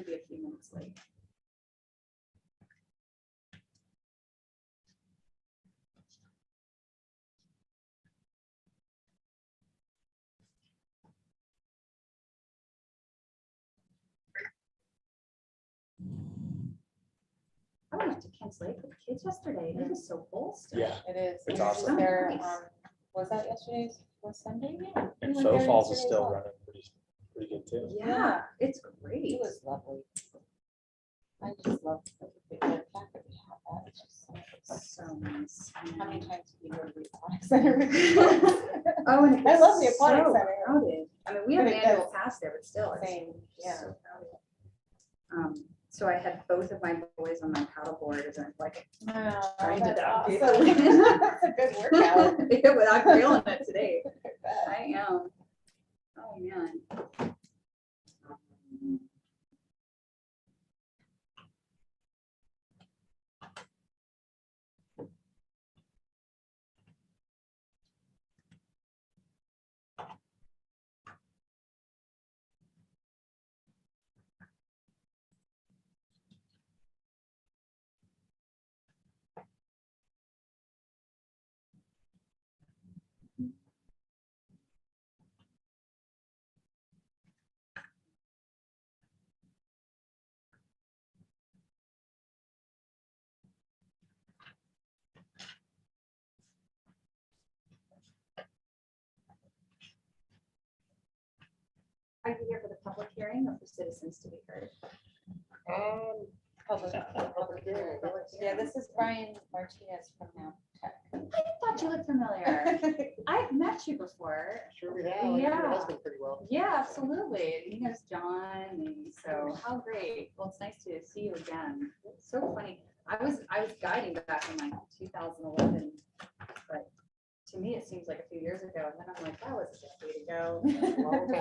maybe a few minutes late. I went to Kent's Lake with the kids yesterday. It was so cold still. Yeah, It is. It's We were awesome. just there, Nice. was that yesterday's, was Sunday? Yeah. and We went Faux there Falls is yesterday as still well. running pretty good too. Yeah, it's great. It was lovely. I just love the fact that we have that. It's just so nice. So nice. How many times do you go to the aquatic center? Oh, and I love the it's aquatic so center. crowded. I mean, we have But an it annual does. pass there, but still, it's Same, yeah. so crowded. So I had both of my boys on my paddleboard as I'm like Oh, trying to that's downhill. awesome. That's a good workout. Yeah, but I'm feeling it today. I am. Oh man. Are you here for the public hearing or for citizens to be heard? Public hearing. Yeah, this is Brian Martinez from Now Tech. I thought you looked familiar. I've met you before. Sure we have. I know your Yeah. husband pretty well. Yeah, absolutely. And he knows John, and so how great. Well, it's nice to see you again. It's so funny. I was guiding back in like 2011, but to me it seems like a few years ago. And then I'm like, that was a decade ago. Isn't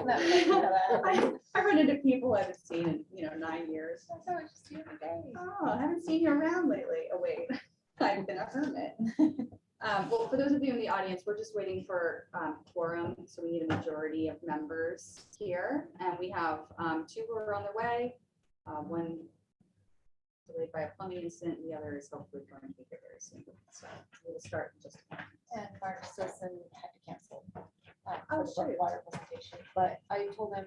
that funny how that happens? I run into people I haven't seen in 9 years. I saw it just the other day. Oh, I haven't seen you around lately. Oh wait, I've been a hermit. Well, for those of you in the audience, we're just waiting for quorum, so we need a majority of members here, and we have 2 who are on their way. One delayed by a plumbing incident, and the other is hopefully going to be here very soon. So we'll start in just a moment. And Mark Silson had to cancel Oh, for the shoot. water presentation, but I told him,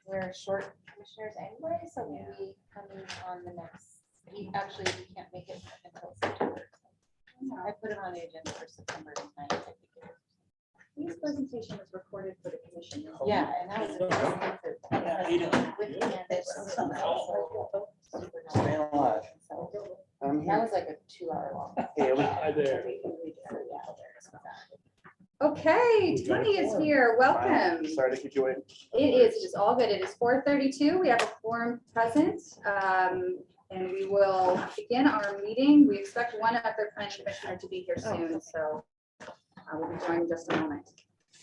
we're short commissioners anyway, so maybe coming on the next, he can't make it until September. So I put him on the agenda for September 9th, I think it is. His presentation was recorded for the commission. Yeah, and that was a big thing for. With Candace. Super nice. Staying alive. So I'm that was like a 2-hour long. Yeah, Hi there. Okay, Tony is here. Welcome. Sorry to keep you waiting. It is, it is all good. It is 4:32. We have a quorum present. And we will begin our meeting. We expect one other planning commissioner to be here soon, so we'll be joining in just a moment.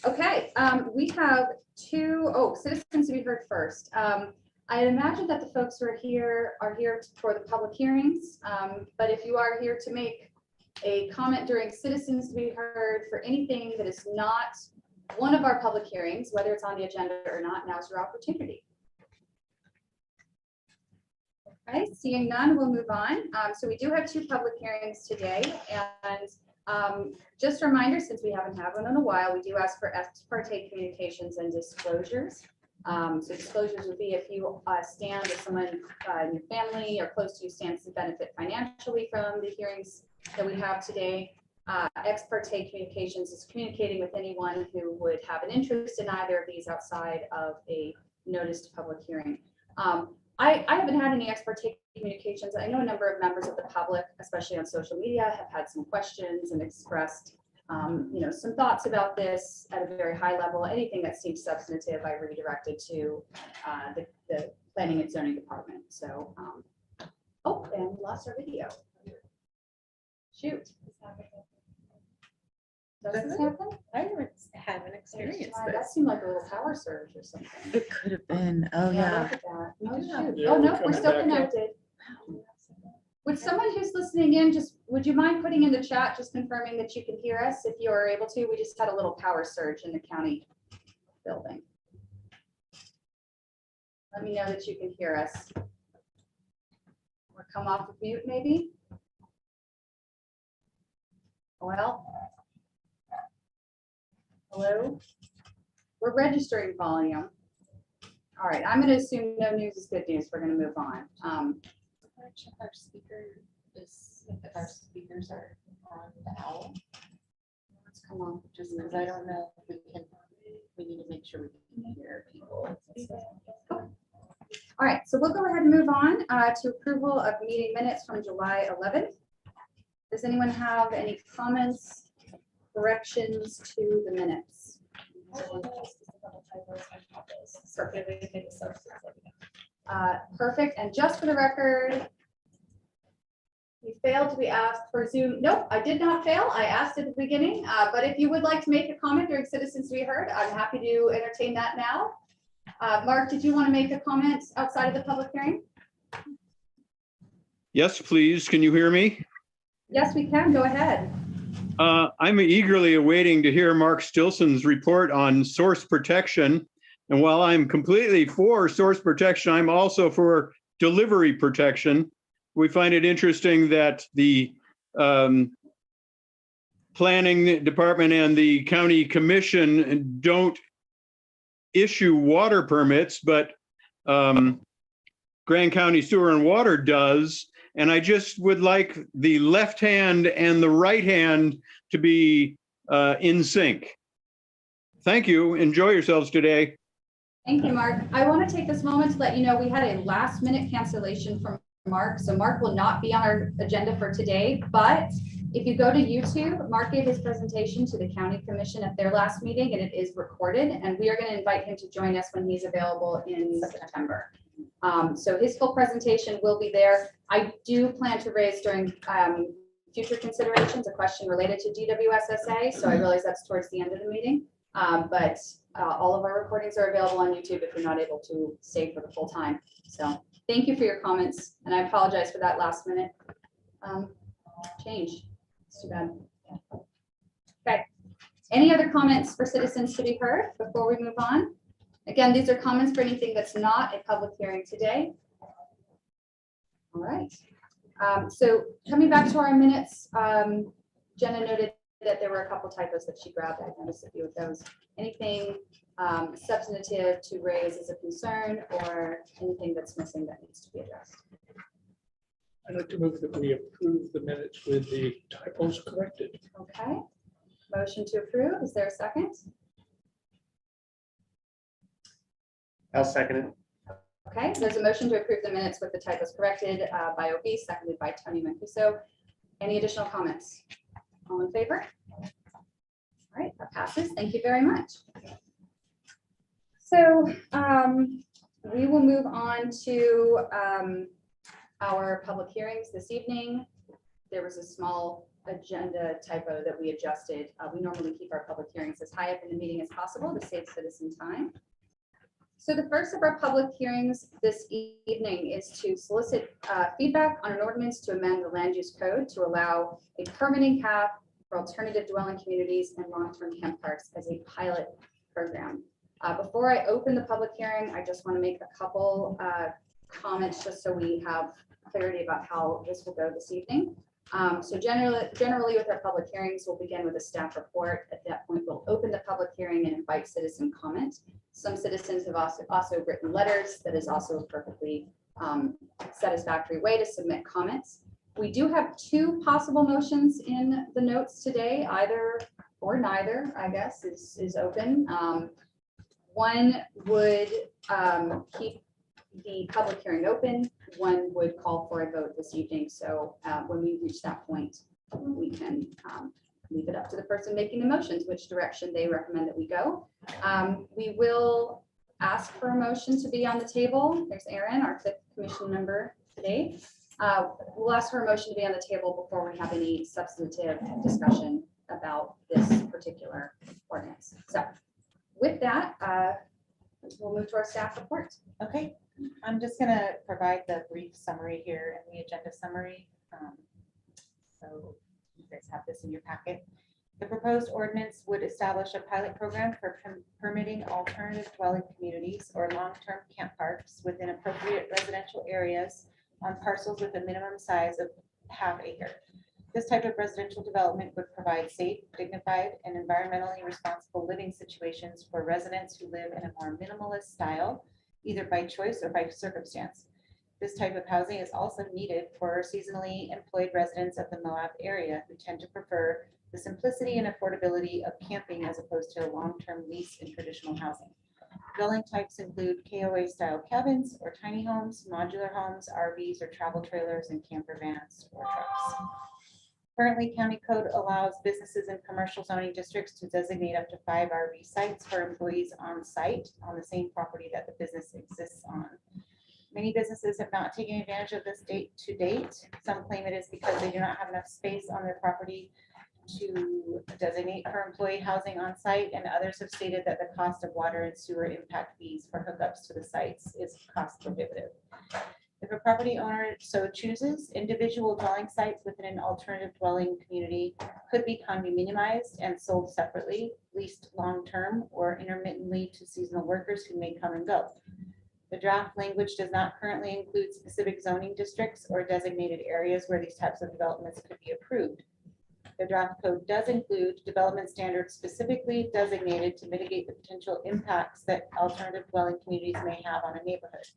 Okay, we have 2 citizens to be heard first. I imagine that the folks who are here for the public hearings, but if you are here to make a comment during citizens to be heard for anything that is not one of our public hearings, whether it's on the agenda or not, now's your opportunity. Okay, seeing none, we'll move on. So we do have 2 public hearings today, and just a reminder, since we haven't had one in a while, we do ask for ex parte communications and disclosures. So disclosures would be if you stand, if someone in your family or close to you stands to benefit financially from the hearings that we have today. Ex parte communications is communicating with anyone who would have an interest in either of these outside of a noticed public hearing. I haven't had any ex parte communications. I know a number of members of the public, especially on social media, have had some questions and expressed some thoughts about this at a very high level. Anything that seems substantive, I redirected to the planning and zoning department. So, and we lost our video. Shoot. Does this happen? I haven't experienced That this. seemed like a little power surge or something. It could have been. Oh, yeah. Look at that. Oh, Yeah. shoot. Yeah, Oh, we're no, we're coming still back up. connected. Would someone who's listening in, would you mind putting in the chat, just confirming that you can hear us if you are able to? We just had a little power surge in the county building. Let me know that you can hear us. Or come off of mute, maybe. Well. Hello? We're registering volume. All right, I'm going to assume no news is good news. We're going to move on. Check our speaker is, if our speakers are on now, Let's come on. just because I don't know if we need to make sure we can hear people. All right, so we'll go ahead and move on to approval of meeting minutes from July 11th. Does anyone have any comments, corrections to the minutes? Perfect, and just for the record, you failed to be asked for Zoom. Nope, I did not fail. I asked at the beginning, but if you would like to make a comment during citizens to be heard, I'm happy to entertain that now. Mark, did you want to make a comment outside of the public hearing? Yes, please. Can you hear me? Yes, we can. Go ahead. I'm eagerly awaiting to hear Mark Stilson's report on source protection. And while I'm completely for source protection, I'm also for delivery protection. We find it interesting that the planning department and the county commission don't issue water permits, but Grand County Sewer and Water does. And I just would like the left hand and the right hand to be in sync. Thank you. Enjoy yourselves today. Thank you, Mark. I want to take this moment to let you know we had a last minute cancellation from Mark. So Mark will not be on our agenda for today, but if you go to YouTube, Mark gave his presentation to the county commission at their last meeting and it is recorded. And we are going to invite him to join us when he's available in September. So his full presentation will be there. I do plan to raise during future considerations a question related to DWSSA. So I realize that's towards the end of the meeting, but all of our recordings are available on YouTube if you're not able to stay for the full time. So thank you for your comments, and I apologize for that last minute change. It's too bad. Okay. Any other comments for citizens to be heard before we move on? Again, these are comments for anything that's not a public hearing today. All right. So coming back to our minutes, Jenna noted that there were a couple typos that she grabbed. I noticed a few of those. Anything substantive to raise as a concern or anything that's missing that needs to be addressed? I'd like to move that we approve the minutes with the typos corrected. Okay. Motion to approve. Is there a second? I'll second it. Okay, there's a motion to approve the minutes with the typos corrected by OB, seconded by Tony Mancuso. Any additional comments? All in favor? All right, that passes. Thank you very much. So we will move on to our public hearings this evening. There was a small agenda typo that we adjusted. We normally keep our public hearings as high up in the meeting as possible to save citizen time. So the first of our public hearings this evening is to solicit feedback on an ordinance to amend the land use code to allow a permitting cap for alternative dwelling communities and long-term camp parks as a pilot program. Before I open the public hearing, I just want to make a couple comments just so we have clarity about how this will go this evening. So generally with our public hearings, we'll begin with a staff report. At that point, we'll open the public hearing and invite citizen comment. Some citizens have also written letters. That is also a perfectly satisfactory way to submit comments. We do have two possible motions in the notes today, either or neither, I guess, is open. One would keep the public hearing open. One would call for a vote this evening. So when we reach that point, we can leave it up to the person making the motions, which direction they recommend that we go. We will ask for a motion to be on the table. There's Aaron, our 5th commission member today. We'll ask for a motion to be on the table before we have any substantive discussion about this particular ordinance. So with that, we'll move to our staff report. Okay, I'm just gonna provide the brief summary here in the agenda summary. So you guys have this in your packet. The proposed ordinance would establish a pilot program for permitting alternative dwelling communities or long-term camp parks within appropriate residential areas on parcels with a minimum size of ½ acre. This type of residential development would provide safe, dignified, and environmentally responsible living situations for residents who live in a more minimalist style, either by choice or by circumstance. This type of housing is also needed for seasonally employed residents of the Moab area who tend to prefer the simplicity and affordability of camping as opposed to a long-term lease in traditional housing. Dwelling types include KOA style cabins or tiny homes, modular homes, RVs or travel trailers, and camper vans or trucks. Currently, county code allows businesses in commercial zoning districts to designate up to 5 RV sites for employees on site on the same property that the business exists on. Many businesses have not taken advantage of this to date. Some claim it is because they do not have enough space on their property to designate for employee housing on site, and others have stated that the cost of water and sewer impact fees for hookups to the sites is cost prohibitive. If a property owner so chooses, individual dwelling sites within an alternative dwelling community could be condominiumized and sold separately, leased long-term or intermittently to seasonal workers who may come and go. The draft language does not currently include specific zoning districts or designated areas where these types of developments could be approved. The draft code does include development standards specifically designated to mitigate the potential impacts that alternative dwelling communities may have on a neighborhood.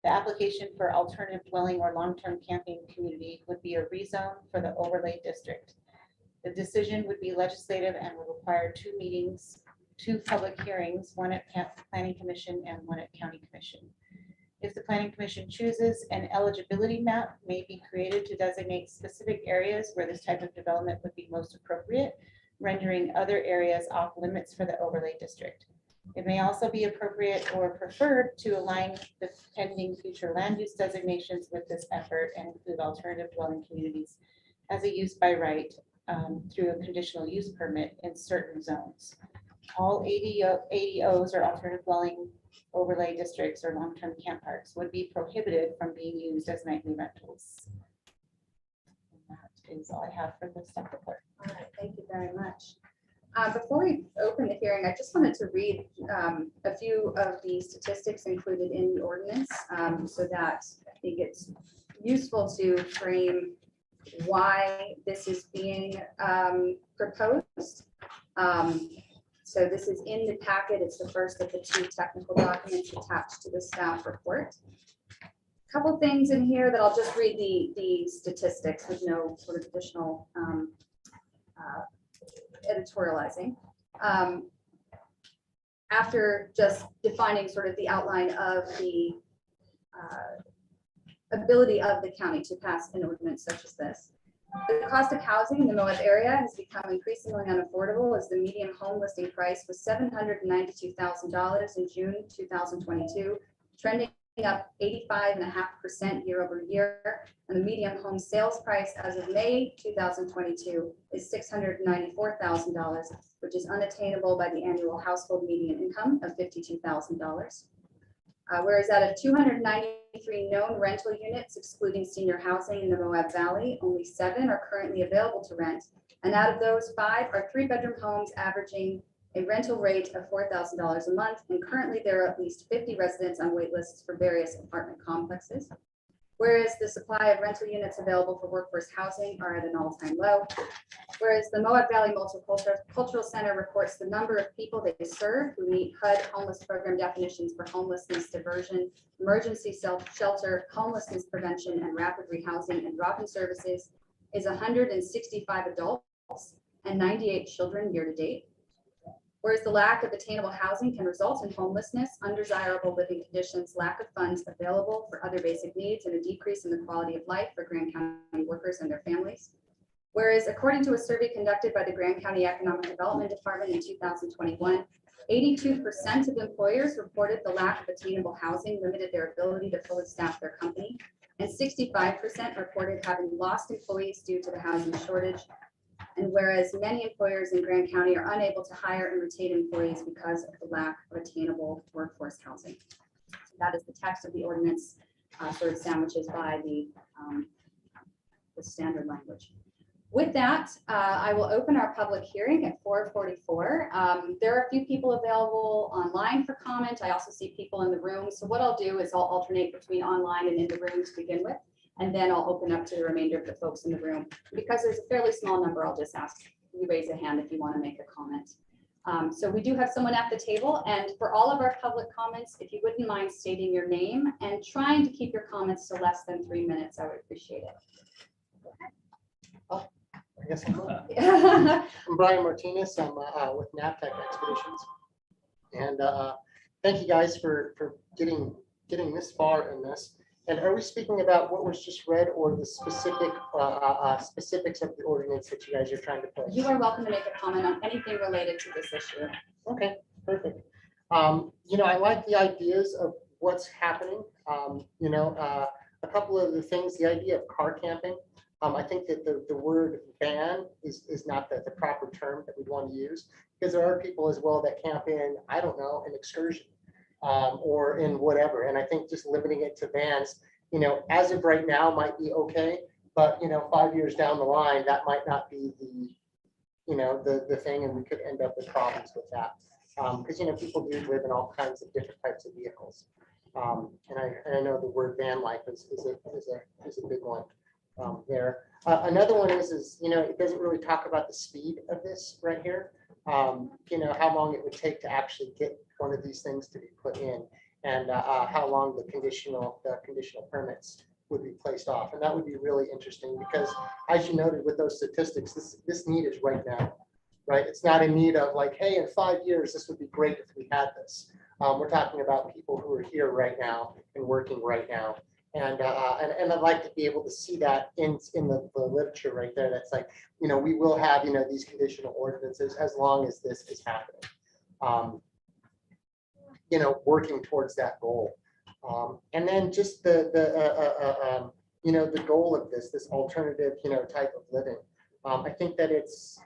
The application for alternative dwelling or long-term camping community would be a rezone for the overlay district. The decision would be legislative and would require 2 meetings, 2 public hearings, one at Planning Commission and one at County Commission. If the Planning Commission chooses, an eligibility map may be created to designate specific areas where this type of development would be most appropriate, rendering other areas off limits for the overlay district. It may also be appropriate or preferred to align the pending future land use designations with this effort and include alternative dwelling communities as a use by right through a conditional use permit in certain zones. All ADOs or alternative dwelling overlay districts or long-term camp parks would be prohibited from being used as nightly rentals. And that is all I have for the staff report. All right, thank you very much. Before we open the hearing, I just wanted to read a few of the statistics included in the ordinance so that I think it's useful to frame why this is being proposed. So this is in the packet. It's the first of the 2 technical documents attached to the staff report. A couple things in here that I'll just read the statistics with no sort of additional editorializing. After just defining sort of the outline of the ability of the county to pass an ordinance such as this. The cost of housing in the Moab area has become increasingly unaffordable as the median home listing price was $792,000 in June 2022, trending up 85.5% year over year. And the median home sales price as of May 2022 is $694,000, which is unattainable by the annual household median income of $52,000. Whereas out of 293 known rental units, excluding senior housing in the Moab Valley, only 7 are currently available to rent. And out of those, 5 are 3-bedroom homes averaging a rental rate of $4,000 a month. And currently there are at least 50 residents on wait lists for various apartment complexes. Whereas the supply of rental units available for workforce housing are at an all-time low. Whereas the Moab Valley Multicultural Center reports the number of people they serve who meet HUD homeless program definitions for homelessness diversion, emergency shelter, homelessness prevention, and rapid rehousing and drop-in services is 165 adults and 98 children year to date. Whereas the lack of attainable housing can result in homelessness, undesirable living conditions, lack of funds available for other basic needs, and a decrease in the quality of life for Grand County workers and their families. Whereas according to a survey conducted by the Grand County Economic Development Department in 2021, 82% of employers reported the lack of attainable housing limited their ability to fully staff their company, and 65% reported having lost employees due to the housing shortage. And whereas many employers in Grand County are unable to hire and retain employees because of the lack of attainable workforce housing. So that is the text of the ordinance, sort of sandwiches by the standard language. With that, I will open our public hearing at 4:44. There are a few people available online for comment. I also see people in the room. So what I'll do is I'll alternate between online and in the room to begin with, and then I'll open up to the remainder of the folks in the room. Because there's a fairly small number, I'll just ask you raise a hand if you want to make a comment. So we do have someone at the table, and for all of our public comments, if you wouldn't mind stating your name and trying to keep your comments to less than 3 minutes, I would appreciate it. I guess I'm up. Yeah. I'm Brian Martinez. I'm with NAVTech Expeditions. And thank you guys for getting this far in this. And are we speaking about what was just read or the specific specifics of the ordinance that you guys are trying to put? You are welcome to make a comment on anything related to this issue. Okay, perfect. You know, I like the ideas of what's happening. You know, a couple of the things, the idea of car camping. I think that the word ban is not the proper term that we'd want to use, because there are people as well that camp in, I don't know, an excursion or in whatever. And I think just limiting it to vans, you know, as of right now might be okay, but you know, 5 years down the line, that might not be the, you know, the thing, and we could end up with problems with that. Because you know, people do live in all kinds of different types of vehicles. And I know the word van life is a big one. There. Another one is, you know, it doesn't really talk about the speed of this right here. You know, how long it would take to actually get one of these things to be put in, and how long the conditional permits would be placed off. And that would be really interesting because, as you noted with those statistics, this need is right now, right? It's not a need of like, hey, in 5 years, this would be great if we had this. We're talking about people who are here right now and working right now. And I'd like to be able to see that in the literature right there. That's like, you know, we will have, you know, these conditional ordinances as long as this is happening. You know, working towards that goal. And then just you know, the goal of this alternative, you know, type of living. I think that it's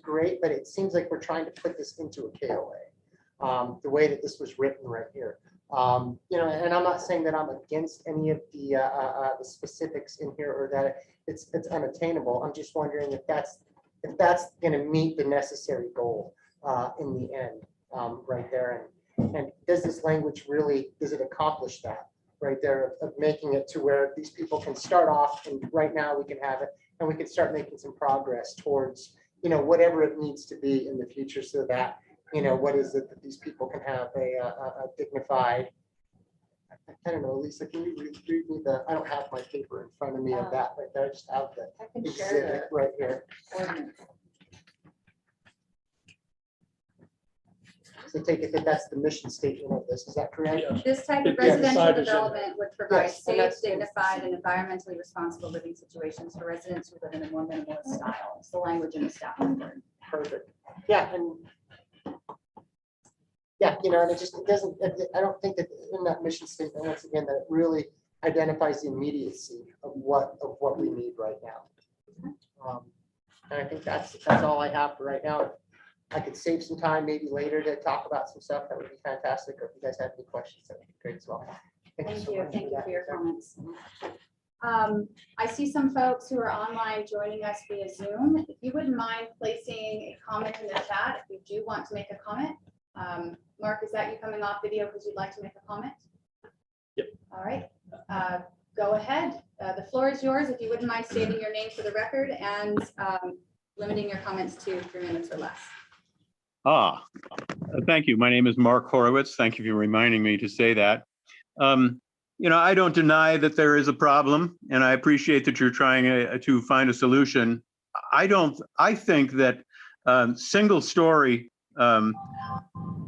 great, but it seems like we're trying to put this into a KOA. The way that this was written right here. You know, and I'm not saying that I'm against any of the specifics in here or that it's unattainable. I'm just wondering if that's going to meet the necessary goal in the end, right there. And does this language really, does it accomplish that right there of making it to where these people can start off, and right now we can have it, and we can start making some progress towards, you know, whatever it needs to be in the future, so that, you know, what is it that these people can have a dignified, I don't know, Lisa, can you read me I don't have my paper in front of me of that right there, I just have the I can exhibit share right here. the ordinance. So take it that that's the mission statement of this, is that correct? Yeah. This type of Yeah, the residential side is in development would provide Yes, and safe, that's- dignified, and environmentally responsible living situations for residents who live in a more minimalist style. It's the language in the staff report. Perfect. Yeah, and yeah, you know, and it doesn't, I don't think that in that mission statement, once again, that it really identifies the immediacy of what we need right now. And I think that's all I have for right now. If I could save some time maybe later to talk about some stuff, that would be fantastic. Or if you guys have any questions, that would be great as well. Thank so you. much Thank you that. for your comments. I see some folks who are online joining us via Zoom. If you wouldn't mind placing a comment in the chat, if you do want to make a comment. Mark, is that you coming off video because you'd like to make a comment? Yep. All right. Go ahead. The floor is yours. If you wouldn't mind stating your name for the record and limiting your comments to 3 minutes or less. Thank you. My name is Mark Horowitz. Thank you for reminding me to say that. You know, I don't deny that there is a problem, and I appreciate that you're trying to find a solution. I think that single-story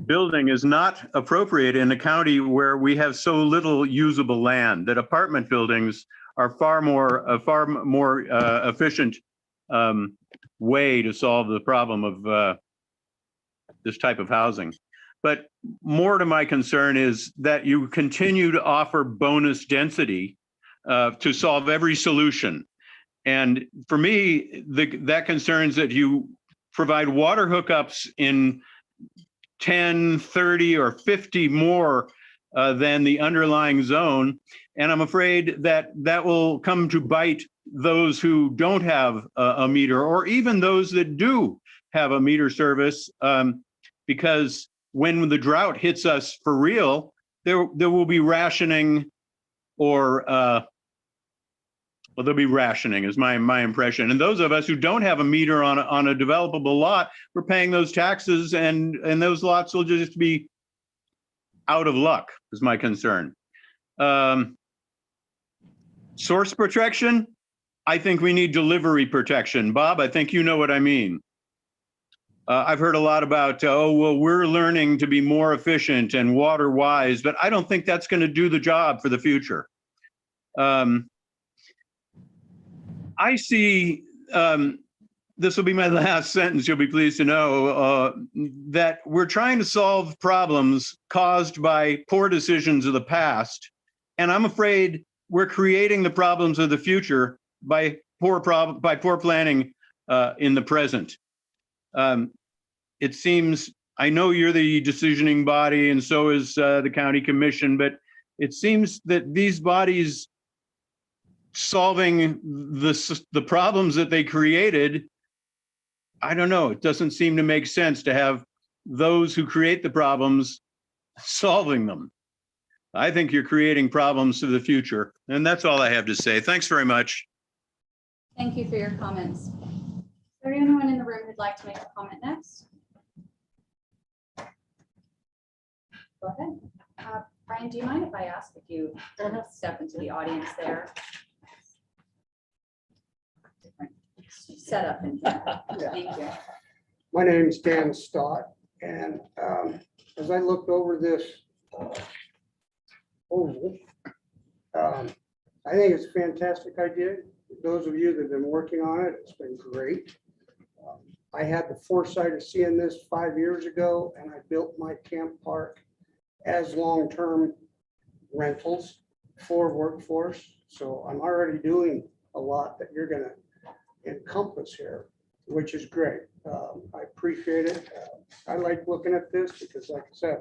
building is not appropriate in a county where we have so little usable land, that apartment buildings are far more efficient way to solve the problem of this type of housing. But more to my concern is that you continue to offer bonus density to solve every solution. And for me, that concerns that you provide water hookups in 10, 30, or 50 more than the underlying zone. And I'm afraid that that will come to bite those who don't have a meter, or even those that do have a meter service, because when the drought hits us for real, there will be rationing, or well, there'll be rationing is my impression. And those of us who don't have a meter on a developable lot, we're paying those taxes, and those lots will just be out of luck, is my concern. Source protection, I think we need delivery protection. Bob, I think you know what I mean. I've heard a lot about, oh, well, we're learning to be more efficient and water wise, but I don't think that's going to do the job for the future. I see, this will be my last sentence, you'll be pleased to know, that we're trying to solve problems caused by poor decisions of the past. And I'm afraid we're creating the problems of the future by poor planning in the present. It seems, I know you're the decisioning body and so is the county commission, but it seems that these bodies solving the problems that they created, I don't know, it doesn't seem to make sense to have those who create the problems solving them. I think you're creating problems to the future. And that's all I have to say. Thanks very much. Thank you for your comments. Is there anyone in the room who'd like to make a comment next? Go ahead. Brian, do you mind if I ask if you step into the audience there? Different setup in here. Thank you. My name is Dan Stott, and as I looked over this oval, I think it's a fantastic idea. Those of you that have been working on it, it's been great. I had the foresight of seeing this 5 years ago, and I built my camp park as long-term rentals for workforce. So I'm already doing a lot that you're going to encompass here, which is great. I appreciate it. I like looking at this because, like I said,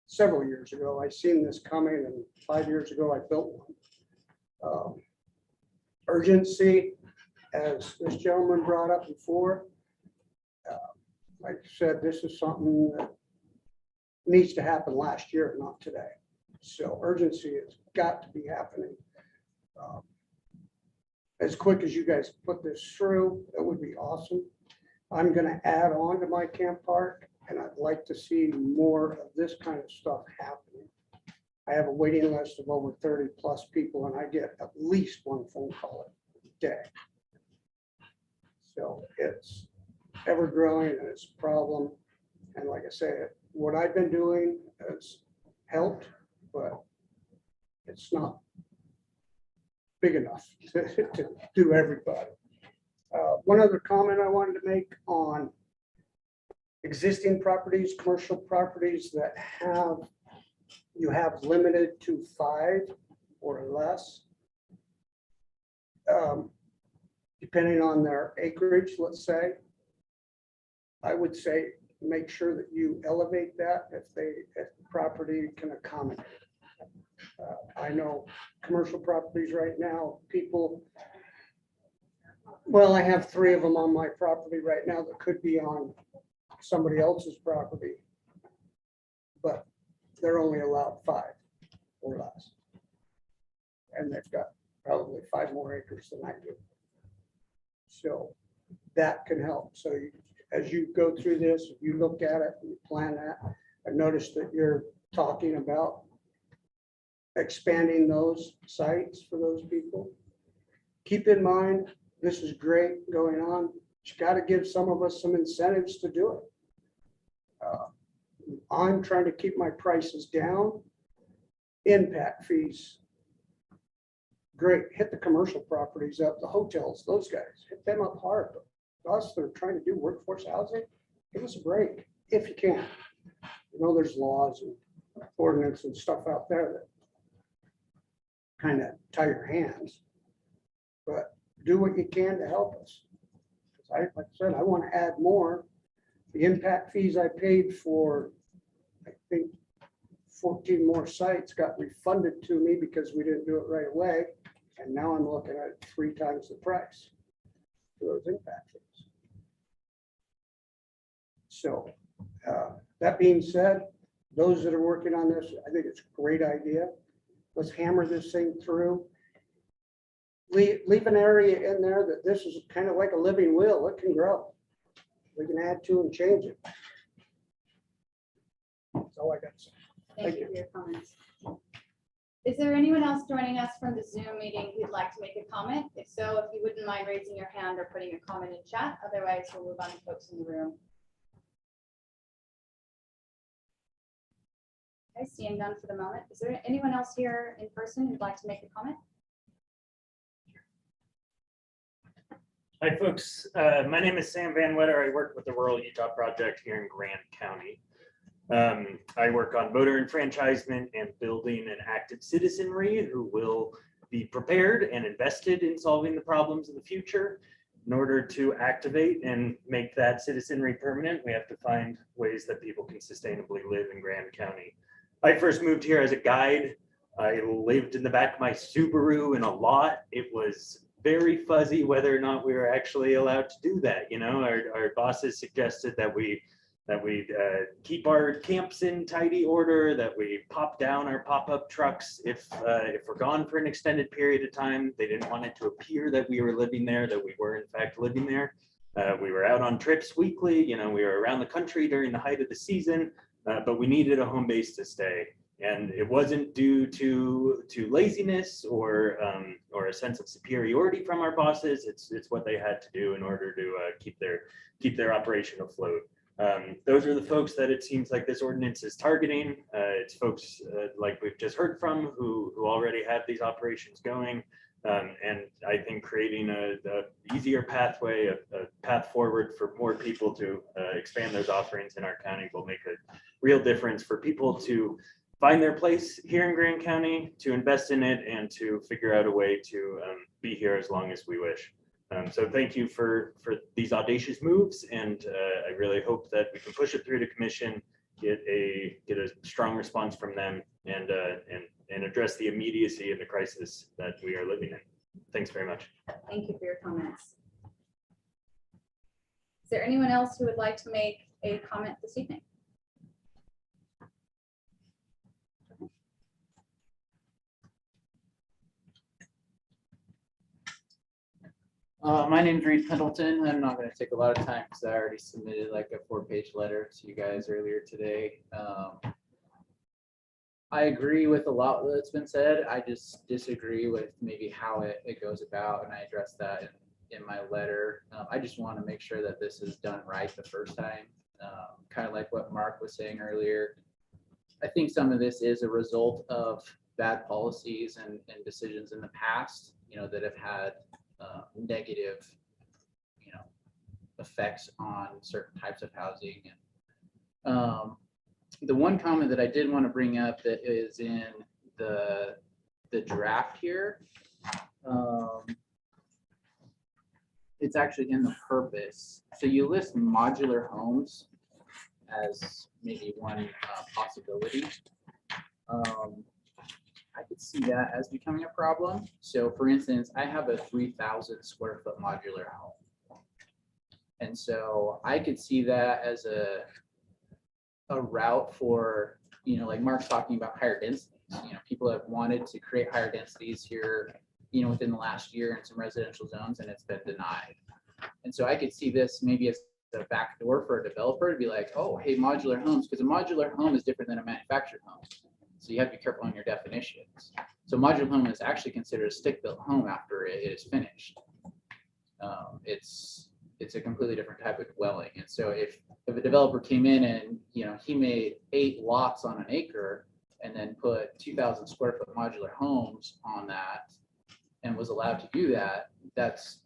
several years ago, I seen this coming, and 5 years ago, I built one. Urgency, as this gentleman brought up before, like I said, this is something that needs to happen last year, not today. So urgency has got to be happening. As quick as you guys put this through, that would be awesome. I'm going to add on to my camp park, and I'd like to see more of this kind of stuff happening. I have a waiting list of over 30 plus people, and I get at least one phone call a day. So it's ever growing, and it's a problem. And like I say, what I've been doing has helped, but it's not big enough to do everybody. One other comment I wanted to make on existing properties, commercial properties that you have limited to 5 or less, depending on their acreage, let's say. I would say make sure that you elevate that if the property can accommodate. I know commercial properties right now, people, well, I have 3 of them on my property right now that could be on somebody else's property, but they're only allowed 5 or less. And they've got probably 5 more acres than I do. So that can help. So as you go through this, if you look at it and plan that, I noticed that you're talking about expanding those sites for those people. Keep in mind, this is great going on. You got to give some of us some incentives to do it. I'm trying to keep my prices down. Impact fees, great. Hit the commercial properties up, the hotels, those guys, hit them up hard. But us that are trying to do workforce housing, give us a break if you can. You know, there's laws and ordinance and stuff out there that kind of tie your hands, but do what you can to help us. Like I said, I want to add more. The impact fees I paid for, I think 14 more sites got refunded to me because we didn't do it right away. And now I'm looking at 3 times the price for those impact fees. So that being said, those that are working on this, I think it's a great idea. Let's hammer this thing through. Leave an area in there that this is kind of like a living will. It can grow. We can add to and change it. That's all I got to say. Thank you for your comments. Is there anyone else joining us from the Zoom meeting who'd like to make a comment? If so, if you wouldn't mind raising your hand or putting a comment in chat, otherwise we'll move on to folks in the room. Okay, seeing none for the moment. Is there anyone else here in person who'd like to make a comment? Hi, folks. My name is Sam Van Wetter. I work with the Rural Utah Project here in Grant County. I work on voter enfranchisement and building an active citizenry who will be prepared and invested in solving the problems of the future. In order to activate and make that citizenry permanent, we have to find ways that people can sustainably live in Grand County. I first moved here as a guide. I lived in the back of my Subaru in a lot. It was very fuzzy whether or not we were actually allowed to do that. You know, our bosses suggested that we keep our camps in tidy order, that we pop down our pop-up trucks if we're gone for an extended period of time. They didn't want it to appear that we were living there, that we were in fact living there. We were out on trips weekly, you know, we were around the country during the height of the season, but we needed a home base to stay. And it wasn't due to laziness or a sense of superiority from our bosses. It's what they had to do in order to keep their operation afloat. Those are the folks that it seems like this ordinance is targeting. It's folks like we've just heard from who already have these operations going. And I think creating a easier pathway, a path forward for more people to expand those offerings in our county will make a real difference for people to find their place here in Grand County, to invest in it, and to figure out a way to be here as long as we wish. So thank you for these audacious moves, and I really hope that we can push it through the commission, get a strong response from them, and address the immediacy of the crisis that we are living in. Thanks very much. Thank you for your comments. Is there anyone else who would like to make a comment this evening? My name is Reed Pendleton. I'm not going to take a lot of time because I already submitted like a 4-page letter to you guys earlier today. I agree with a lot that's been said. I just disagree with maybe how it goes about, and I addressed that in my letter. I just want to make sure that this is done right the first time. Kind of like what Mark was saying earlier. I think some of this is a result of bad policies and decisions in the past, you know, that have had negative, you know, effects on certain types of housing. And the one comment that I did want to bring up that is in the draft here, it's actually in the purpose. So you list modular homes as maybe one possibility. I could see that as becoming a problem. So for instance, I have a 3,000 square foot modular home. And so I could see that as a route for, you know, like Mark's talking about higher densities. You know, people have wanted to create higher densities here, you know, within the last year in some residential zones, and it's been denied. And so I could see this maybe as a back door for a developer to be like, oh, hey, modular homes, because a modular home is different than a manufactured home. So you have to be careful on your definitions. So modular home is actually considered a stick-built home after it is finished. It's a completely different type of dwelling. And so if a developer came in and, you know, he made 8 lots on an acre and then put 2,000 square foot modular homes on that and was allowed to do that, that's,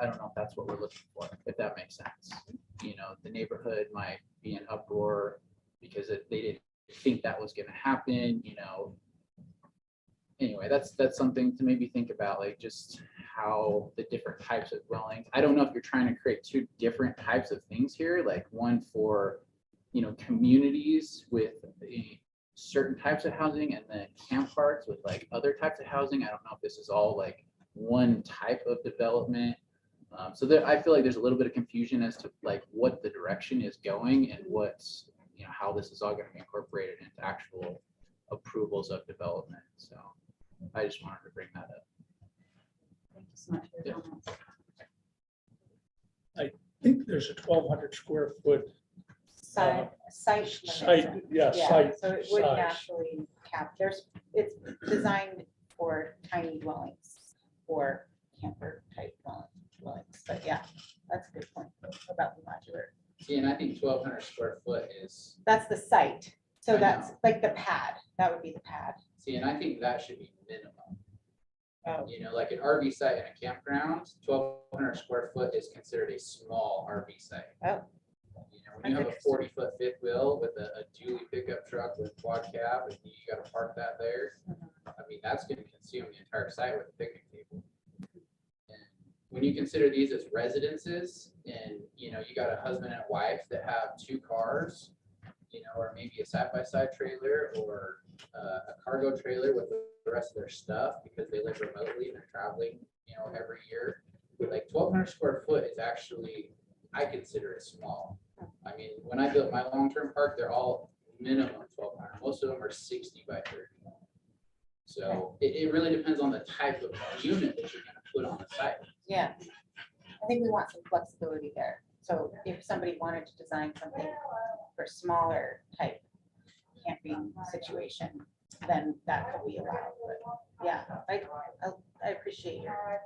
I don't know if that's what we're looking for, if that makes sense. You know, the neighborhood might be in uproar because they didn't think that was going to happen, you know. Anyway, that's something to maybe think about, like just how the different types of dwellings. I don't know if you're trying to create 2 different types of things here, like one for communities with certain types of housing and then camp parks with like other types of housing. I don't know if this is all like one type of development. So there, I feel like there's a little bit of confusion as to like what the direction is going and what's, how this is all going to be incorporated into actual approvals of development. So I just wanted to bring that up. Thank you so much for your Yeah. comments. I think there's a 1,200 square foot Site site, limits. yeah, Yeah, site so it wouldn't size. actually cap, it's designed for tiny dwellings or camper type dwellings, but yeah, that's a good point about the modular. See, and I think 1,200 square foot is, That's the site, so I that's know. like the pad, that would be the pad. see, and I think that should be minimum. Oh. Like an RV site and a campground, 1,200 square foot is considered a small RV site. Oh. When you have a 40-foot fifth wheel with a dually pickup truck with quad cab, and you gotta park that there, I mean, that's gonna consume the entire site with a picnic table. And when you consider these as residences, and you got a husband and a wife that have 2 cars, or maybe a side-by-side trailer or a cargo trailer with the rest of their stuff because they live remotely and they're traveling, every year. Like 1,200 square foot is actually, I consider it small. I mean, when I built my long-term park, they're all minimum 1,200. Most of them are 60 by 30. So it really depends on the type of unit that you're gonna put on the site. Yeah, I think we want some flexibility there. So if somebody wanted to design something for smaller type camping situation, then that could be allowed. But yeah, I appreciate your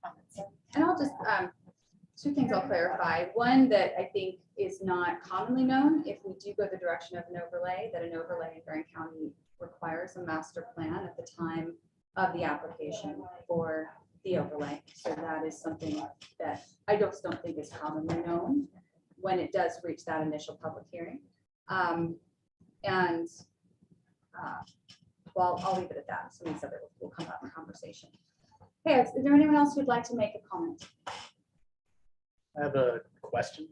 comments. And I'll just, 2 things I'll clarify. One that I think is not commonly known, if we do go the direction of an overlay, that an overlay in Grand County requires a master plan at the time of the application for the overlay. So that is something that I just don't think is commonly known when it does reach that initial public hearing. Well, I'll leave it at that. Some of these other will come up in conversation. Okay, is there anyone else who'd like to make a comment? I have a question.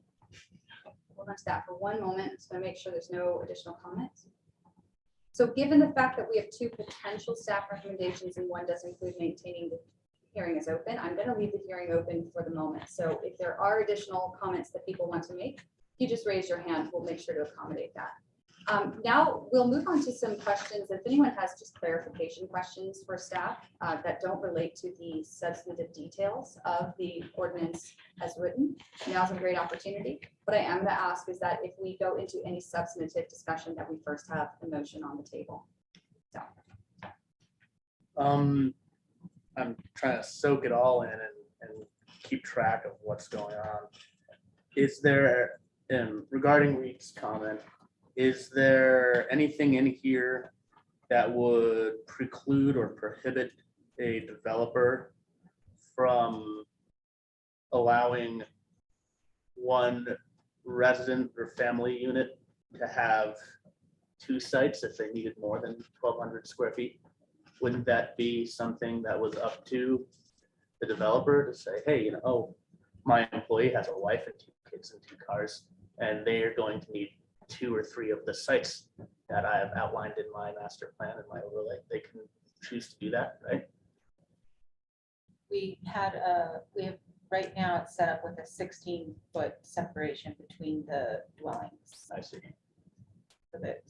Hold on to that for one moment. Just going to make sure there's no additional comments. So given the fact that we have 2 potential staff recommendations and one does include maintaining the hearing is open, I'm going to leave the hearing open for the moment. So if there are additional comments that people want to make, if you just raise your hand, we'll make sure to accommodate that. Now we'll move on to some questions. If anyone has just clarification questions for staff that don't relate to the substantive details of the ordinance as written, now's a great opportunity. What I am going to ask is that if we go into any substantive discussion, that we first have a motion on the table. So. I'm trying to soak it all in and keep track of what's going on. Is there, regarding Reed's comment, is there anything in here that would preclude or prohibit a developer from allowing one resident or family unit to have 2 sites if they needed more than 1,200 square feet? Wouldn't that be something that was up to the developer to say, hey, my employee has a wife and 2 kids and 2 cars, and they are going to need 2 or 3 of the sites that I have outlined in my master plan and my overlay. They can choose to do that, right? We have right now it's set up with a 16-foot separation between the dwellings. I see. So that,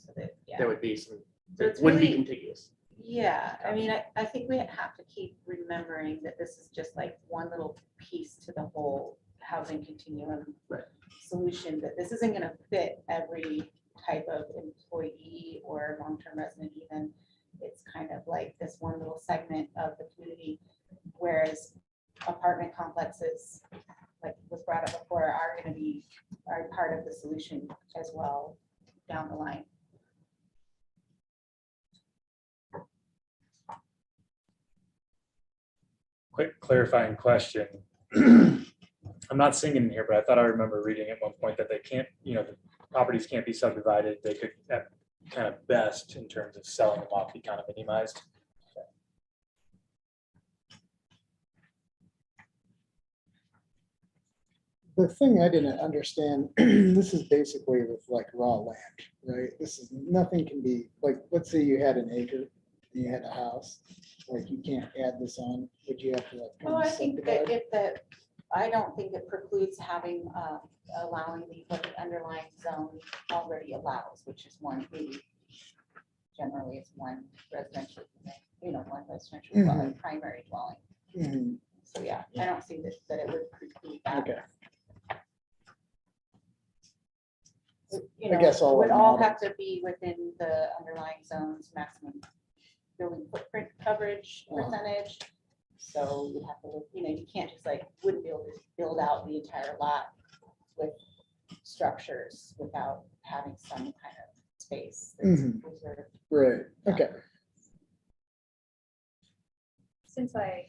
yeah. There would be some, So it it's wouldn't be really- contiguous. Yeah, I mean, I think we have to keep remembering that this is just like one little piece to the whole housing continuum Right. solution, that this isn't gonna fit every type of employee or long-term resident even. It's kind of like this one little segment of the community, whereas apartment complexes, like was brought up before, are part of the solution as well down the line. Quick clarifying question. I'm not seeing it in here, but I thought I remember reading at one point that they can't, the properties can't be subdivided. They could at kind of best in terms of selling them off, be kind of minimized. the thing I didn't understand, this is basically with like raw land, right? This is, nothing can be, like, let's say you had an acre, and you had a house, like you can't add this on, would you have to like? Well, I think that if the, I don't think it precludes having, allowing what the underlying zone already allows, which is 180. Generally, it's one residential, one residential dwelling, primary dwelling. Mhm. So, yeah, I don't see that it would preclude that. Okay. You know, I guess all would of all them. have to be within the underlying zone's maximum building footprint coverage percentage. So you have to, you can't just like, wouldn't be able to build out the entire lot with structures without having some kind of space that's preserved. Right, okay. Since I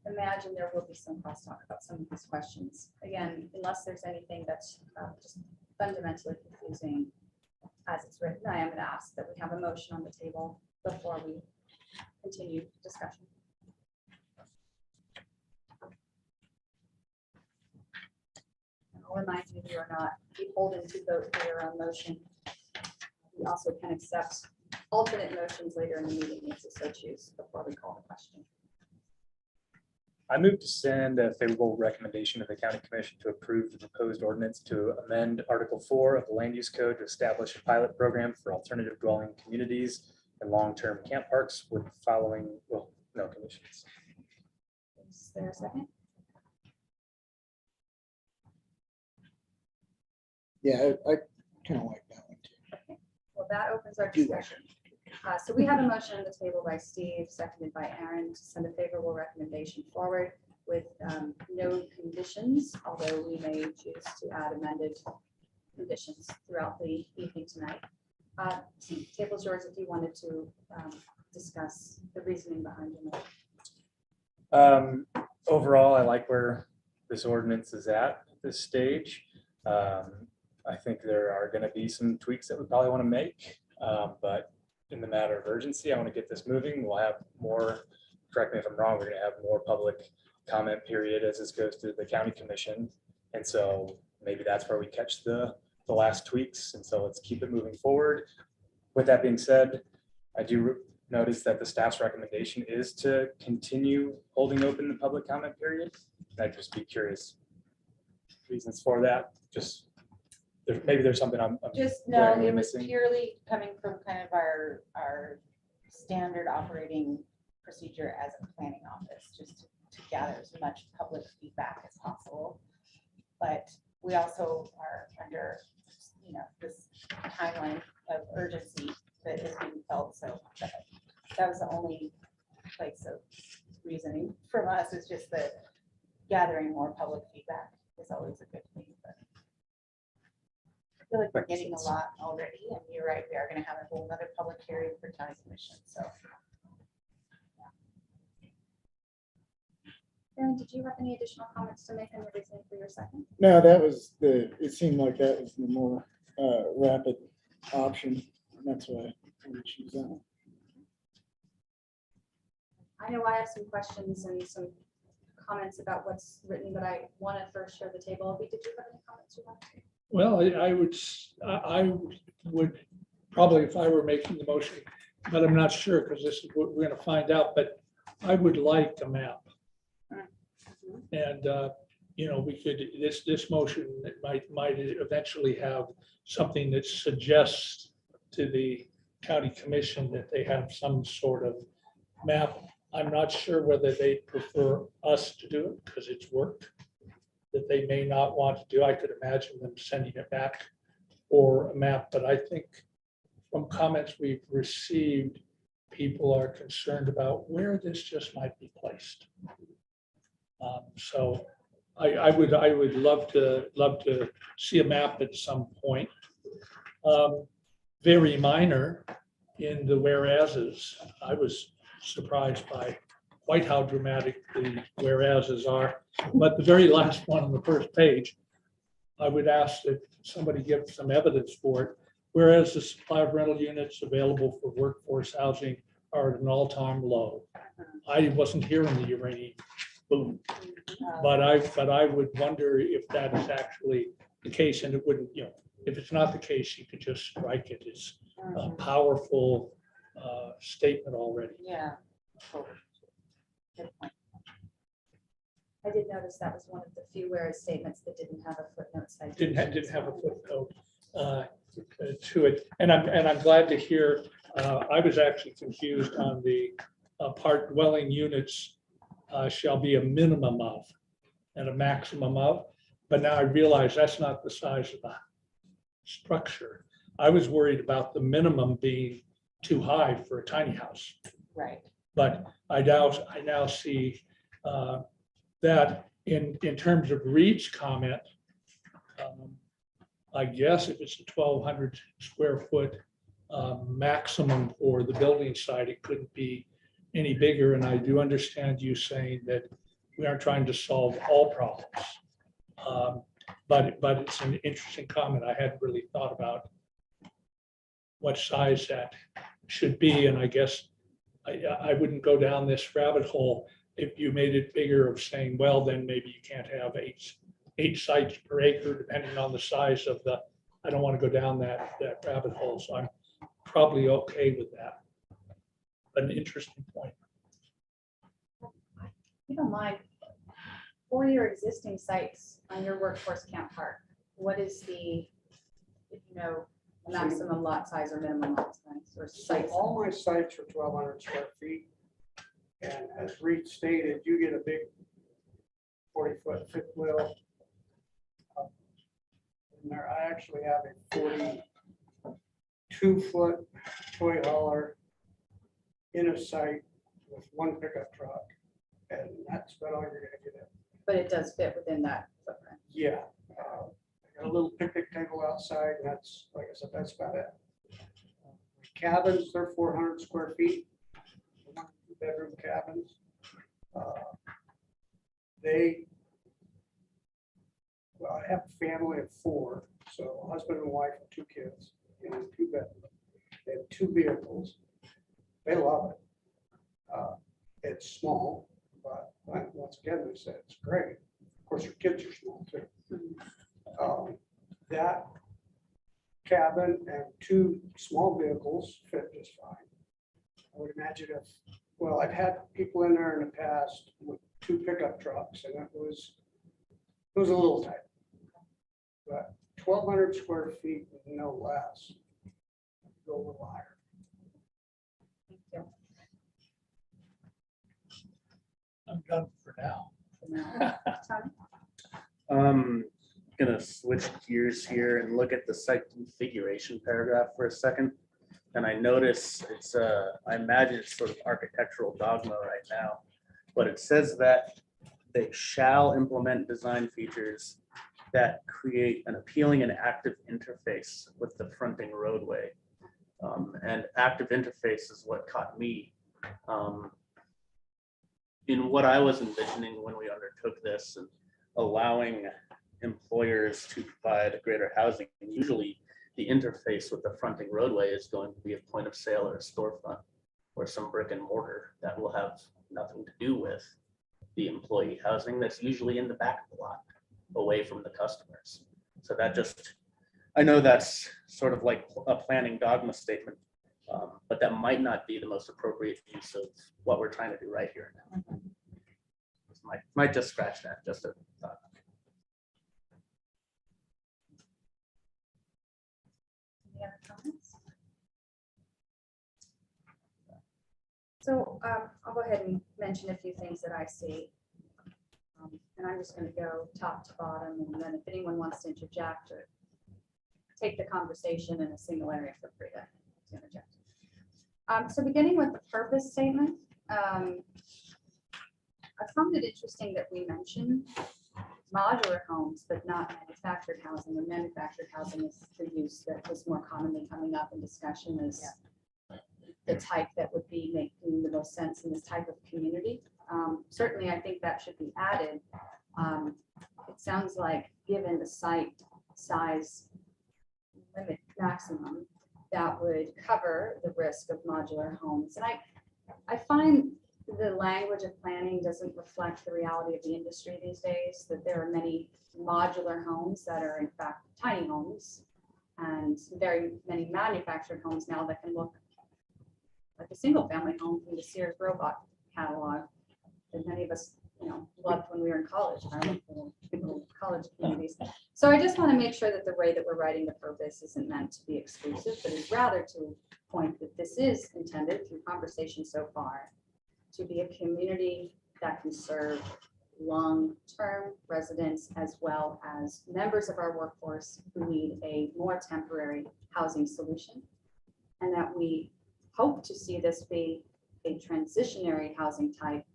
imagine there will be some crosstalk about some of these questions, again, unless there's anything that's just fundamentally confusing as it's written, I am going to ask that we have a motion on the table before we continue discussion. And I'll remind you, you are not beholden to vote for your own motion. We also can accept alternate motions later in the meeting if you so choose before we call the question. I move to send a favorable recommendation to the county commission to approve the proposed ordinance to amend Article 4 of the Land Use Code to establish a pilot program for alternative dwelling communities and long-term camp parks with the following, well, no conditions. Is there a second? Yeah, I kind of like that one too. Well, that opens our discussion. So we have a motion on the table by Steve, seconded by Aaron, to send a favorable recommendation forward with no conditions, although we may choose to add amended conditions throughout the evening tonight. Table's yours if you wanted to discuss the reasoning behind it. Overall, I like where this ordinance is at this stage. I think there are going to be some tweaks that we probably want to make, but in the matter of urgency, I want to get this moving. We'll have more, correct me if I'm wrong, we're going to have more public comment period as this goes to the county commission. And so maybe that's where we catch the last tweaks. And so let's keep it moving forward. With that being said, I do notice that the staff's recommendation is to continue holding open the public comment period. I'd just be curious reasons for that. Just maybe there's something I'm Just no, glaringly it was missing. purely coming from kind of our standard operating procedure as a planning office, just to gather as much public feedback as possible. But we also are under, this timeline of urgency that is being felt. So that was the only place of reasoning from us, is just that gathering more public feedback is always a good thing. But I feel like we're getting a lot already, and you're right, we are going to have a whole nother public hearing for county commission. So Aaron, did you have any additional comments to make on the reasoning for your second? No, that was it seemed like that was the more rapid option. And that's why I would choose that one. I know I have some questions and some comments about what's written, but I want to first share the table. Did you have any comments you want to make? Well, I would probably, if I were making the motion, but I'm not sure because this is what we're going to find out, but I would like a map. And, we could, this motion might eventually have something that suggests to the county commission that they have some sort of map. I'm not sure whether they prefer us to do it because it's work that they may not want to do. I could imagine them sending it back or a map, but I think from comments we've received, people are concerned about where this just might be placed. So I would love to see a map at some point. Very minor in the whereases. I was surprised by quite how dramatic the whereases are. But the very last one on the first page, I would ask that somebody give some evidence for it. Whereas the supply of rental units available for workforce housing are at an all-time low. I wasn't here in the uranium boom. But I would wonder if that is actually the case, and it wouldn't, if it's not the case, you could just strike it as a powerful statement already. Yeah. Totally. Good point. I did notice that was one of the few whereas statements that didn't have a footnote citation. Didn't have a footnote to it, and I'm glad to hear. I was actually confused on the part dwelling units shall be a minimum of and a maximum of, but now I realize that's not the size of the structure. I was worried about the minimum being too high for a tiny house, Right. but I now see that in terms of Reed's comment, I guess if it's a 1,200 square foot maximum for the building site, it couldn't be any bigger. And I do understand you saying that we aren't trying to solve all problems. But it's an interesting comment. I hadn't really thought about what size that should be. And I guess I wouldn't go down this rabbit hole if you made it bigger of saying, well, then maybe you can't have eight sites per acre, depending on the size of the, I don't want to go down that rabbit hole. So I'm probably okay with that. But an interesting point. You don't mind, for your existing sites on your workforce count park, what is the, maximum lot size or minimum lot size or So sites? all my sites are 1,200 square feet. And as Reed stated, you get a big 40-foot fifth wheel. And there, I actually have a 42-foot toy hauler in a site with one pickup truck. And that's about all you're gonna get in. But it does fit within that footprint. Yeah. I got a little picnic table outside, and that's, like I said, that's about it. Cabins, they're 400 square feet. Bedroom cabins. Well, I have a family of 4, so a husband and wife and 2 kids, and 2 bedrooms. They have 2 vehicles. They love it. It's small, but once again, they said it's great. Of course, your kids are small too. That cabin and 2 small vehicles fit just fine. I would imagine if, well, I've had people in there in the past with 2 pickup trucks, and it was a little tight. But 1,200 square feet, no less. Go a little higher. Thank I'm done for now. you. Um, gonna switch gears here and look at the site configuration paragraph for a second. And I notice it's, I imagine it's sort of architectural dogma right now, but it says that they shall implement design features that create an appealing and active interface with the fronting roadway. And active interface is what caught me. In what I was envisioning when we undertook this and allowing employers to provide greater housing, usually the interface with the fronting roadway is going to be a point of sale or a storefront or some brick and mortar that will have nothing to do with the employee housing that's usually in the back of the lot, away from the customers. So that just, I know that's sort of like a planning dogma statement, but that might not be the most appropriate use of what we're trying to do right here now. Might just scratch that, just a thought. Any other comments? So I'll go ahead and mention a few things that I see. And I'm just going to go top to bottom, and then if anyone wants to interject or take the conversation in a single area, feel free to interject. So beginning with the purpose statement, I found it interesting that we mentioned modular homes, but not manufactured housing. And manufactured housing is the use that was more commonly coming up in discussion as the type that would be making the most sense in this type of community. Certainly, I think that should be added. It sounds like, given the site size limit maximum, that would cover the risk of modular homes. And I find the language of planning doesn't reflect the reality of the industry these days, that there are many modular homes that are in fact tiny homes, and very many manufactured homes now that can look like a single family home from the Sears robot catalog that many of us, loved when we were in college, in our little college communities. So I just want to make sure that the way that we're writing the purpose isn't meant to be exclusive, but is rather to point that this is intended through conversation so far to be a community that can serve long-term residents as well as members of our workforce who need a more temporary housing solution. And that we hope to see this be a transitionary housing type,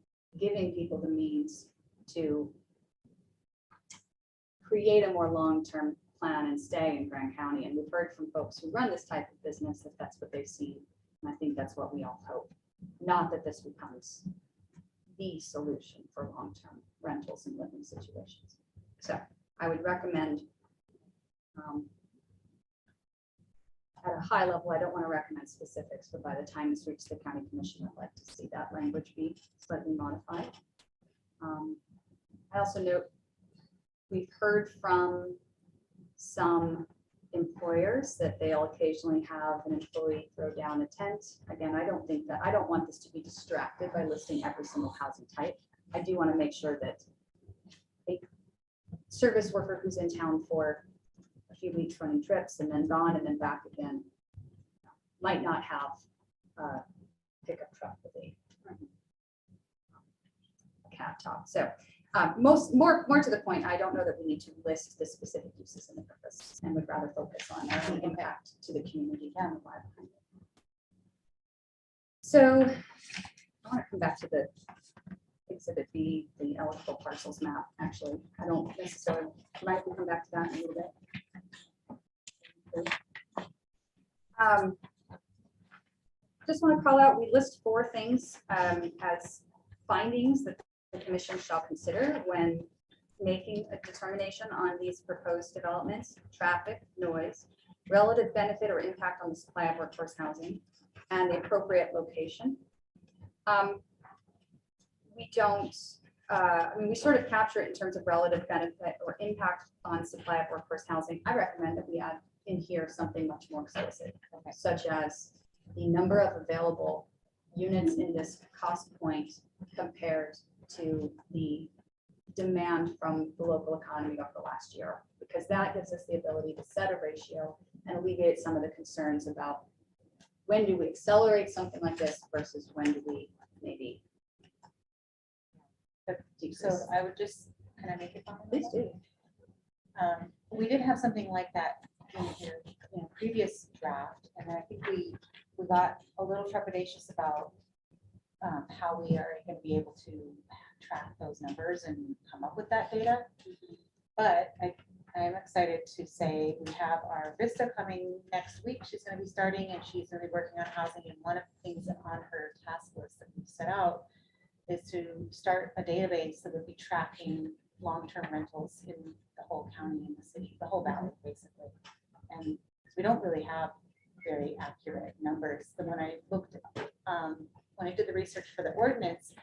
giving people the means to create a more long-term plan and stay in Grand County. And we've heard from folks who run this type of business that that's what they've seen. And I think that's what we all hope. Not that this becomes the solution for long-term rentals and living situations. So I would recommend, at a high level, I don't want to recommend specifics, but by the time this reaches the county commission, I'd like to see that language be slightly modified. I also note we've heard from some employers that they'll occasionally have an employee throw down a tent. Again, I don't want this to be distracted by listing every single housing type. I do want to make sure that a service worker who's in town for a few weeks running trips and then gone and then back again might not have a pickup truck with a cab top. So more to the point, I don't know that we need to list the specific uses in the purpose and would rather focus on the impact to the community and the why behind it. So I want to come back to the exhibit B, the eligible parcels map. Actually, I don't necessarily, might come back to that in a little bit. Just want to call out, we list 4 things as findings that the commission shall consider when making a determination on these proposed developments: traffic, noise, relative benefit or impact on the supply of workforce housing, and the appropriate location. We don't, we sort of capture it in terms of relative benefit or impact on supply of workforce housing. I recommend that we add in here something much more explicit, such as the number of available units in this cost point compared to the demand from the local economy over the last year, because that gives us the ability to set a ratio and alleviate some of the concerns about when do we accelerate something like this versus when do we maybe decrease. So I would just, can I make a comment? Please do. We did have something like that in your previous draft, and I think we got a little trepidatious about how we are going to be able to track those numbers and come up with that data. But I'm excited to say we have our Vista coming next week. She's going to be starting, and she's going to be working on housing. And one of the things on her task list that we've set out is to start a database that would be tracking long-term rentals in the whole county and the city, the whole valley, basically. And we don't really have very accurate numbers. And when I looked, when I did the research for the ordinance,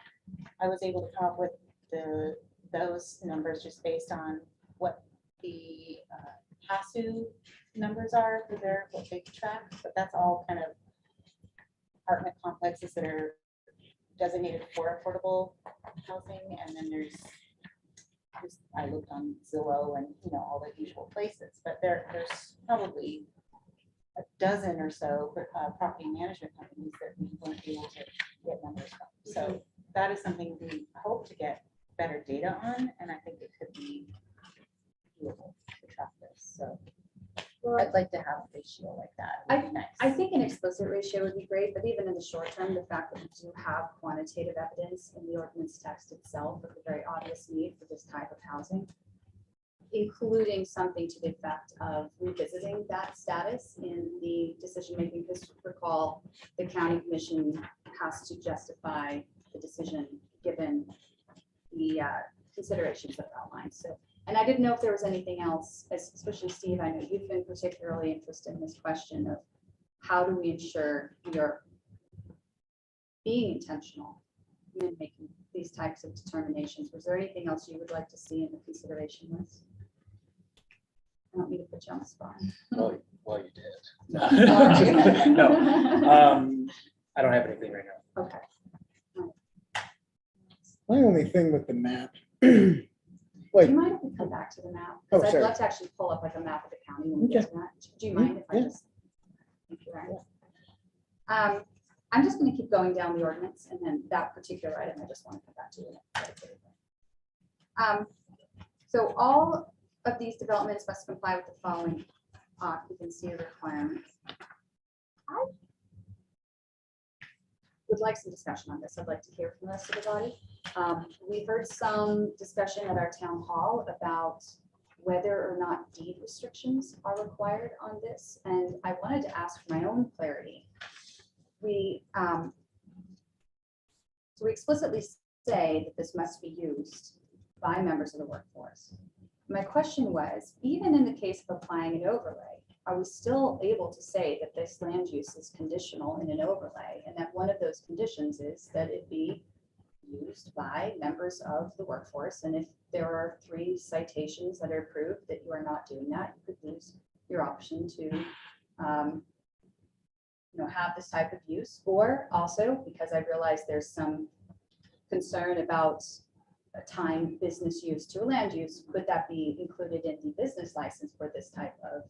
I was able to come up with those numbers just based on what the PASU numbers are for what they track. But that's all kind of apartment complexes that are designated for affordable housing, and then there's I looked on Zillow and all the usual places, but there's probably a dozen or so property management companies that we won't be able to get numbers from. So that is something we hope to get better data on, and I think it could be doable to track this. So I'd like to have a ratio like that. Would be nice. I think an explicit ratio would be great, but even in the short term, the fact that we do have quantitative evidence in the ordinance text itself of the very obvious need for this type of housing, including something to the effect of revisiting that status in the decision-making, because recall the county commission has to justify the decision given the considerations that are outlined. So, and I didn't know if there was anything else, especially Steve, I know you've been particularly interested in this question of how do we ensure we are being intentional in making these types of determinations. Was there anything else you would like to see in the consideration list? I don't mean to put you on the spot. Well, you did. Sorry. No, I don't have anything right now. Okay. My only thing with the map, Do like, you mind if we come back to the map? Oh, Because I'd sorry. love to actually pull up like a map of the county when we get to that. Do you mind if I Yeah. just? Thank you, Ryan. I'm just gonna keep going down the ordinance and then that particular item, I just want to come back to it. So all of these developments must comply with the following occupancy requirements. I would like some discussion on this. I'd like to hear from the rest of the body. We heard some discussion at our town hall about whether or not deed restrictions are required on this. And I wanted to ask for my own clarity. So we explicitly say that this must be used by members of the workforce. My question was, even in the case of applying an overlay, are we still able to say that this land use is conditional in an overlay and that one of those conditions is that it be used by members of the workforce? And if there are 3 citations that are proved that you are not doing that, you could lose your option to have this type of use. Or also, because I realize there's some concern about a time business use to a land use, could that be included in the business license for this type of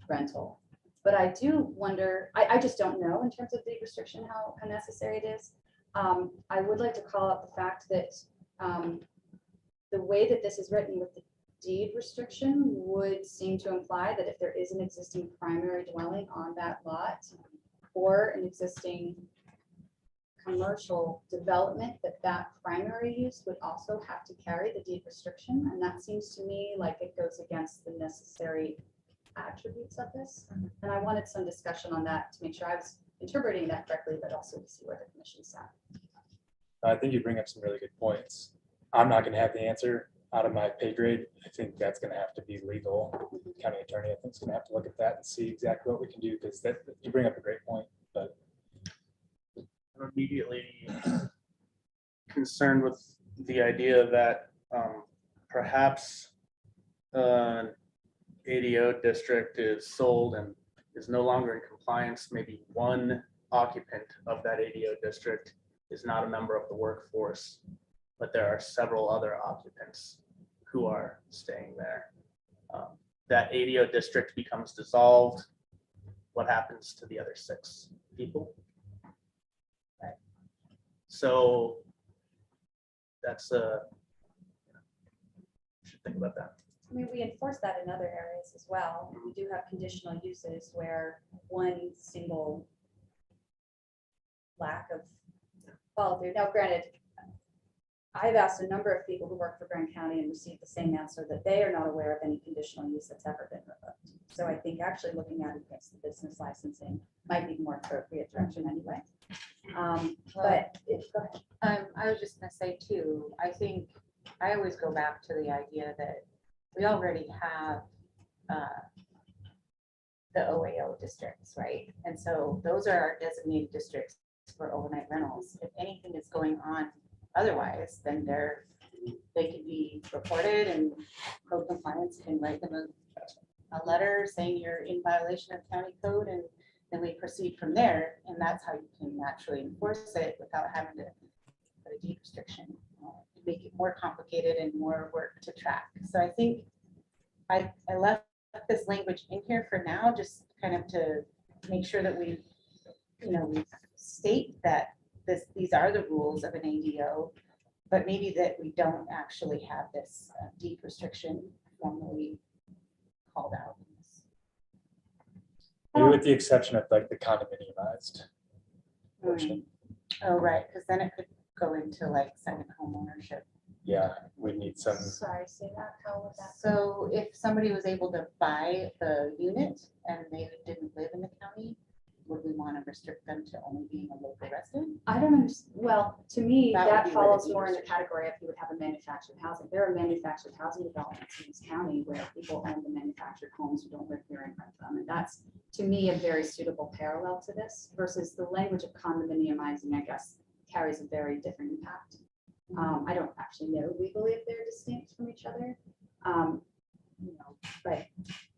rental? But I do wonder, I just don't know in terms of the restriction, how necessary it is. I would like to call out the fact that the way that this is written with the deed restriction would seem to imply that if there is an existing primary dwelling on that lot or an existing commercial development, that primary use would also have to carry the deed restriction. And that seems to me like it goes against the necessary attributes of this. And I wanted some discussion on that to make sure I was interpreting that correctly, but also to see where the commission sat. I think you bring up some really good points. I'm not gonna have the answer out of my pay grade. I think that's gonna have to be legal. County attorney, I think, is gonna have to look at that and see exactly what we can do, because that, you bring up a great point, but I'm immediately concerned with the idea that perhaps an ADO district is sold and is no longer in compliance. Maybe one occupant of that ADO district is not a member of the workforce, but there are several other occupants who are staying there. That ADO district becomes dissolved. What happens to the other 6 people? So that's should think about that. I mean, we enforce that in other areas as well. We do have conditional uses where one single lack of follow through. Now, granted, I've asked a number of people who work for Grand County and received the same answer, that they are not aware of any conditional use that's ever been revoked. So I think actually looking at it against the business licensing might be more appropriate direction anyway. But go ahead. I was just gonna say too, I think I always go back to the idea that we already have the OAO districts, right? And so those are our designated districts for overnight rentals. If anything is going on otherwise, then they could be reported, and code compliance can write them a letter saying you're in violation of county code, and then we proceed from there. And that's how you can actually enforce it without having to put a deed restriction, make it more complicated and more work to track. So I think I left this language in here for now, just kind of to make sure that we state that these are the rules of an ADO, but maybe that we don't actually have this deed restriction formally called out. maybe with the exception of like the condominiumized portion. Oh, right, because then it could go into like second home ownership. Yeah, we need some, Sorry, say that. How would that? So if somebody was able to buy the unit and they didn't live in the county, would we want to restrict them to only being a local resident? I don't understand. Well, to me, That would that be where the falls deed more in the restriction- category if you would have a manufactured housing. There are manufactured housing developments in this county where people own the manufactured homes who don't live here and rent them. And that's, to me, a very suitable parallel to this versus the language of condominiumizing, I guess, carries a very different impact. I don't actually know legally if they're distinct from each other. But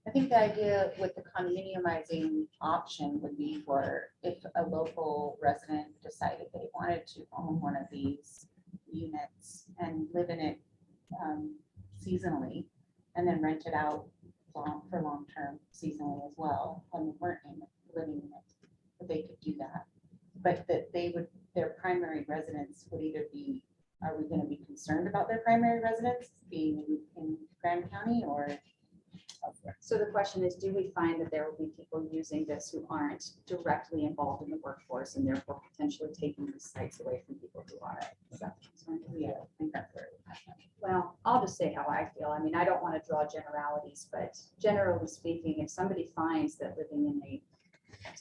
I think the idea with the condominiumizing option would be for if a local resident decided they wanted to own one of these units and live in it seasonally, and then rent it out for long-term seasonally as well, when they weren't living in it, that they could do that. But that they would, their primary residence would either be, are we going to be concerned about their primary residence being in Grand County or elsewhere? so the question is, do we find that there will be people using this who aren't directly involved in the workforce and therefore potentially taking these sites away from people who are? Is that the concern? Yeah, I think that's where it happened. Well, I'll just say how I feel. I mean, I don't want to draw generalities, but generally speaking, if somebody finds that living in a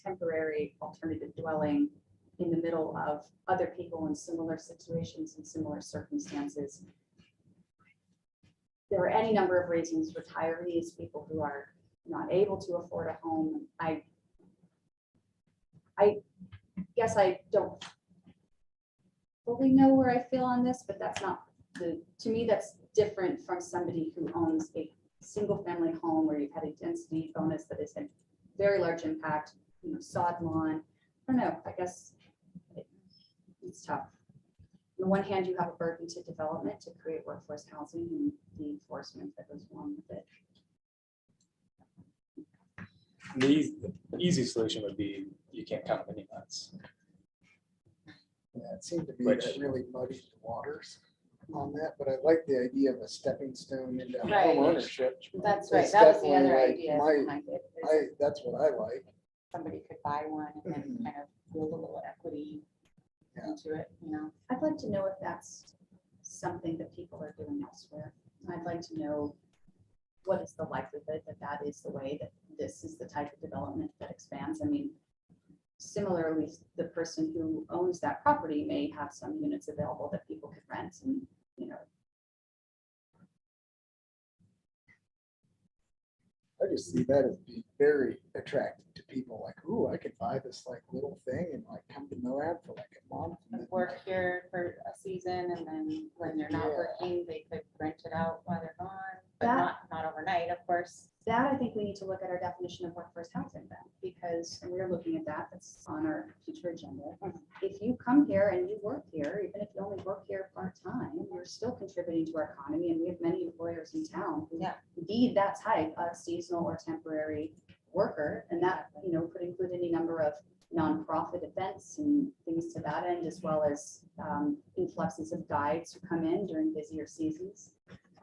temporary alternative dwelling in the middle of other people in similar situations and similar circumstances, there are any number of reasons, retirees, people who are not able to afford a home. I guess I don't fully know where I feel on this, but that's not to me, that's different from somebody who owns a single family home where you've had a density bonus that has had very large impact, sod lawn. I don't know, I guess it's tough. On the one hand, you have a burden to development to create workforce housing and the enforcement that goes along with it. The easy solution would be you can't count mini lots. Yeah, it seemed to be Which- that really muddied the waters on that, but I like the idea of a stepping stone into Right. home ownership. That's right. It's That was the definitely other like idea my- behind it. is That's what I like. Somebody could buy one and then Mhm. kind of build a little equity Yeah. into it, I'd like to know if that's something that people are doing elsewhere. I'd like to know what is the likelihood that that is the way that this is the type of development that expands. I mean, similarly, the person who owns that property may have some units available that people could rent and, I just see that as being very attractive to people, like, ooh, I could buy this like little thing and like come to Moab for like a month. and then- work here for a season and then when they're not Yeah. working, they could rent it out while they're gone, but That- not overnight, of course. that I think we need to look at our definition of workforce housing then, because, and we're looking at that, that's on our future agenda. If you come here and you work here, even if you only work here part-time, you're still contributing to our economy, and we have many employers in town who Yeah. need that type of seasonal or temporary worker, and that, could include any number of nonprofit events and things to that end, as well as influxes of guides who come in during busier seasons.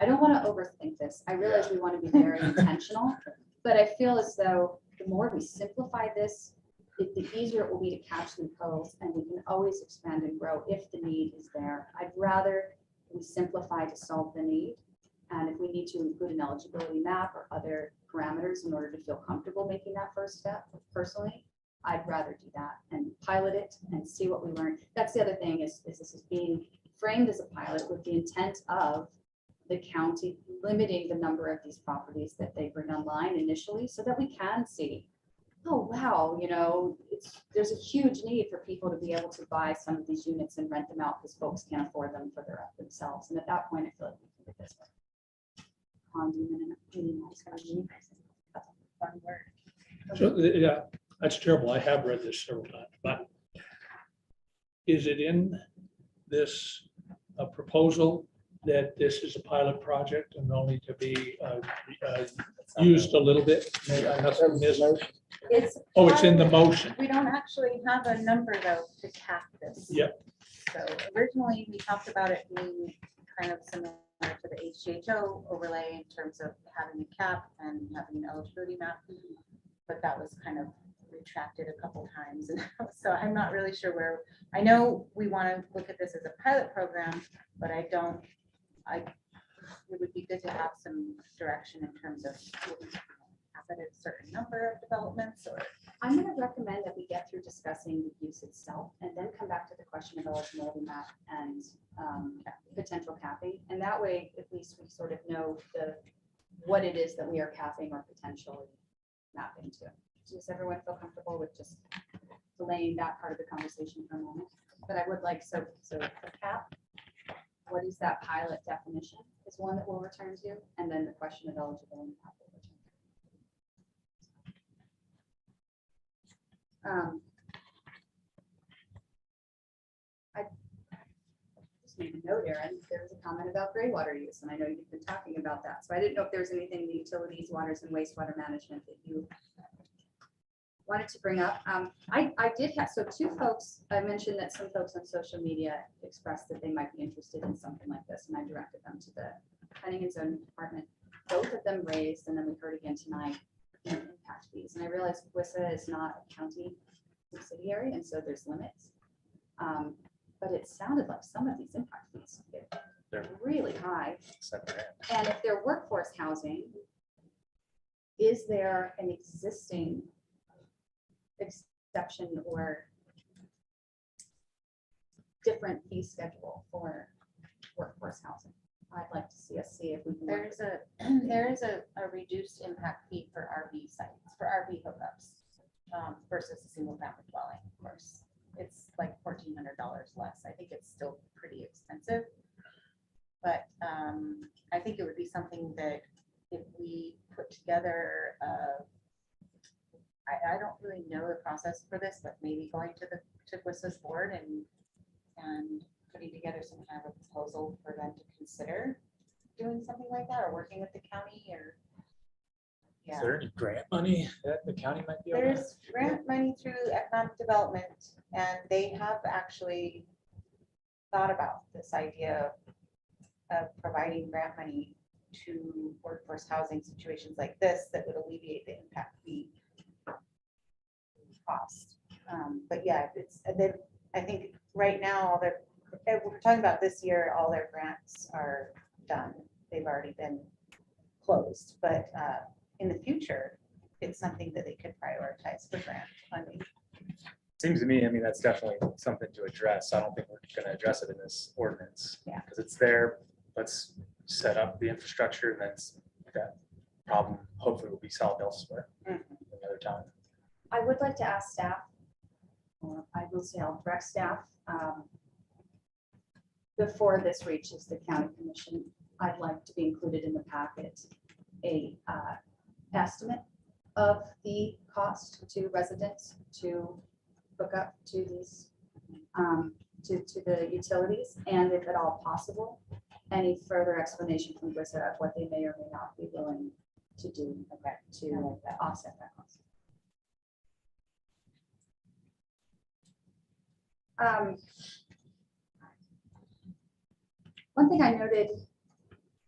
I don't want to overthink this. I realize we want to be very intentional, but I feel as though the more we simplify this, the easier it will be to catch loopholes, and we can always expand and grow if the need is there. I'd rather we simplify to solve the need. And if we need to include an eligibility map or other parameters in order to feel comfortable making that first step, personally, I'd rather do that and pilot it and see what we learn. That's the other thing is this is being framed as a pilot with the intent of the county limiting the number of these properties that they bring online initially so that we can see, oh, wow, there's a huge need for people to be able to buy some of these units and rent them out because folks can't afford them for themselves. And at that point, I feel like we can get this. Fun word. So, yeah, that's terrible. I have read this several times, but is it in this proposal that this is a pilot project and only to be used a little bit? I must have missed. Oh, it's in the motion. We don't actually have a number though to cap this. Yep. So originally, we talked about it being kind of similar to the HCHO overlay in terms of having a cap and having an eligibility map. But that was kind of retracted a couple times. So I'm not really sure where, I know we want to look at this as a pilot program, but it would be good to have some direction in terms of have it at a certain number of developments or. I'm going to recommend that we get through discussing the use itself and then come back to the question of eligibility map and potential capping. And that way, at least we sort of know what it is that we are capping or potentially mapping to. Does everyone feel comfortable with just delaying that part of the conversation for a moment? but I would like, so the cap, what is that pilot definition is one that we'll return to, and then the question of eligibility. I just made a note, Aaron, there was a comment about gray water use, and I know you've been talking about that, so I didn't know if there was anything in the utilities, waters, and wastewater management that you wanted to bring up. I did have, so two folks, I mentioned that some folks on social media expressed that they might be interested in something like this, and I directed them to the planning and zoning department. Both of them raised, and then we heard again tonight, impact fees. And I realized WISA is not a county subsidiary, and so there's limits. But it sounded like some of these impact fees get really high. And if they're workforce housing, is there an existing exception or different fee schedule for workforce housing? I'd like to see if we can. There is a reduced impact fee for RV sites, for RV hookups, versus a single family dwelling, of course. It's like $1,400 less. I think it's still pretty expensive. But I think it would be something that if we put together, I don't really know the process for this, but maybe going to WISA's board and putting together some kind of a proposal for them to consider doing something like that, or working with the county, or. Is there any grant money that the county might be able to? There's grant money through economic development, and they have actually thought about this idea of providing grant money to workforce housing situations like this that would alleviate the impact fee cost. But yeah, I think right now, all their, we're talking about this year, all their grants are done. They've already been closed, but in the future, it's something that they could prioritize for grant funding. Seems to me, I mean, that's definitely something to address. I don't think we're going to address it in this ordinance. Yeah. Because it's there. Let's set up the infrastructure, and then that problem hopefully will be solved elsewhere another time. I would like to ask staff, or I will say I'll direct staff, before this reaches the county commission, I'd like to be included in the packet a estimate of the cost to residents to hook up to these, to the utilities, and if at all possible, any further explanation from WISA of what they may or may not be willing to do to offset that cost. One thing I noted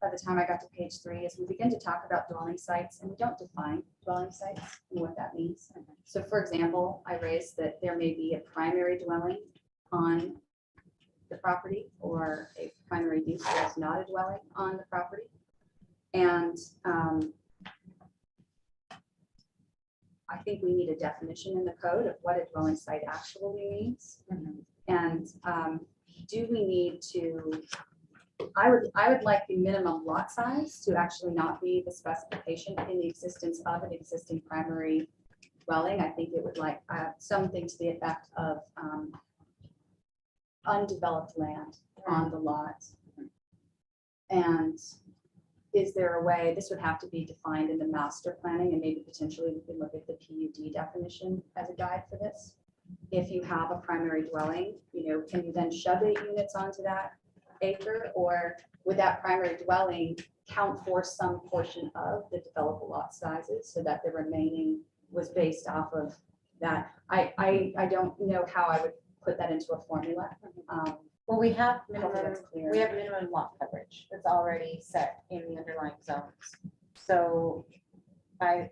by the time I got to page 3 is we begin to talk about dwelling sites, and we don't define dwelling sites and what that means. So for example, I raised that there may be a primary dwelling on the property, or a primary use that is not a dwelling on the property. And I think we need a definition in the code of what a dwelling site actually means. And do we need to, I would like the minimum lot size to actually not be the specification in the existence of an existing primary dwelling. I think it would like something to the effect of undeveloped land on the lot. And is there a way, this would have to be defined in the master planning, and maybe potentially we can look at the PUD definition as a guide for this. If you have a primary dwelling, can you then shove 8 units onto that acre, or would that primary dwelling count for some portion of the developable lot sizes so that the remaining was based off of that? I don't know how I would put that into a formula. Well, we have Hopefully that's clear. minimum lot coverage that's already set in the underlying zones. So by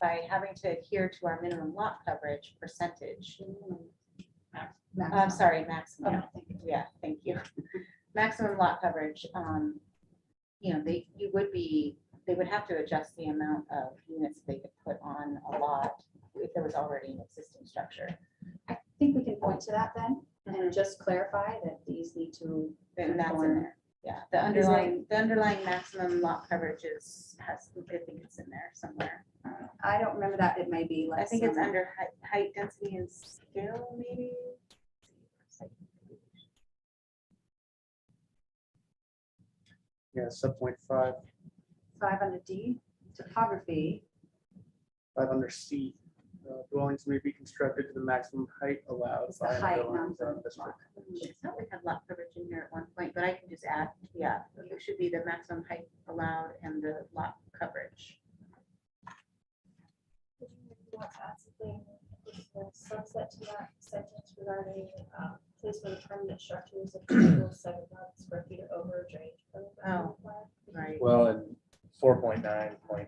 having to adhere to our minimum lot coverage percentage, I'm sorry, maximum. Yeah, thank you. Maximum lot coverage. They would have to adjust the amount of units they could put on a lot if there was already an existing structure. I think we can point to that then and just clarify that these need to. And that's in conform. there. Yeah, the underlying maximum lot coverage I think it's in there somewhere. I don't remember that. It may be like. I think it's under height, density, and scale, maybe. Yeah, sub point five, 5 under D, topography. 5 under C. Dwellings may be constructed to the maximum height allowed It's the by an height, underlying not the zoning district. I thought we had lot coverage in here at one point, but I can just add, yeah, it should be the maximum height allowed and the lot coverage. Sunset to that sentence regarding placement of permanent structures of 7,000 square feet or over drainage. Oh. Right. Well, in 4.9.5,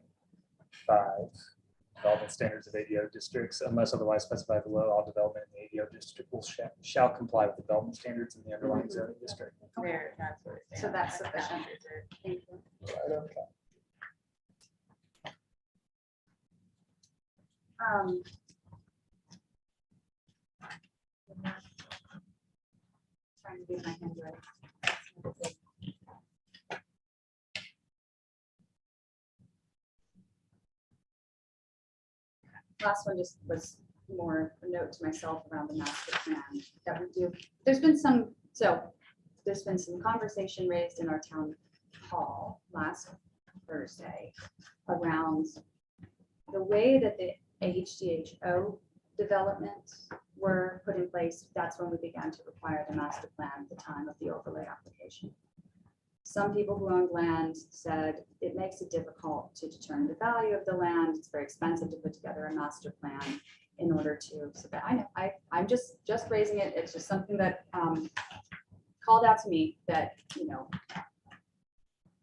development standards of ADO districts, unless otherwise specified below, all development in the ADO district shall comply with development standards in the underlying zoning district. There, that's what it's. So that's sufficient. Thank you. Right, okay. Trying to do my handwriting. Last one just was more a note to myself around the master plan that we do. There's been some conversation raised in our town hall last Thursday around the way that the HDHO developments were put in place. That's when we began to require the master plan at the time of the overlay application. Some people who owned land said it makes it difficult to determine the value of the land. It's very expensive to put together a master plan in order to, so that I know, I'm just raising it. It's just something that called out to me that, you know,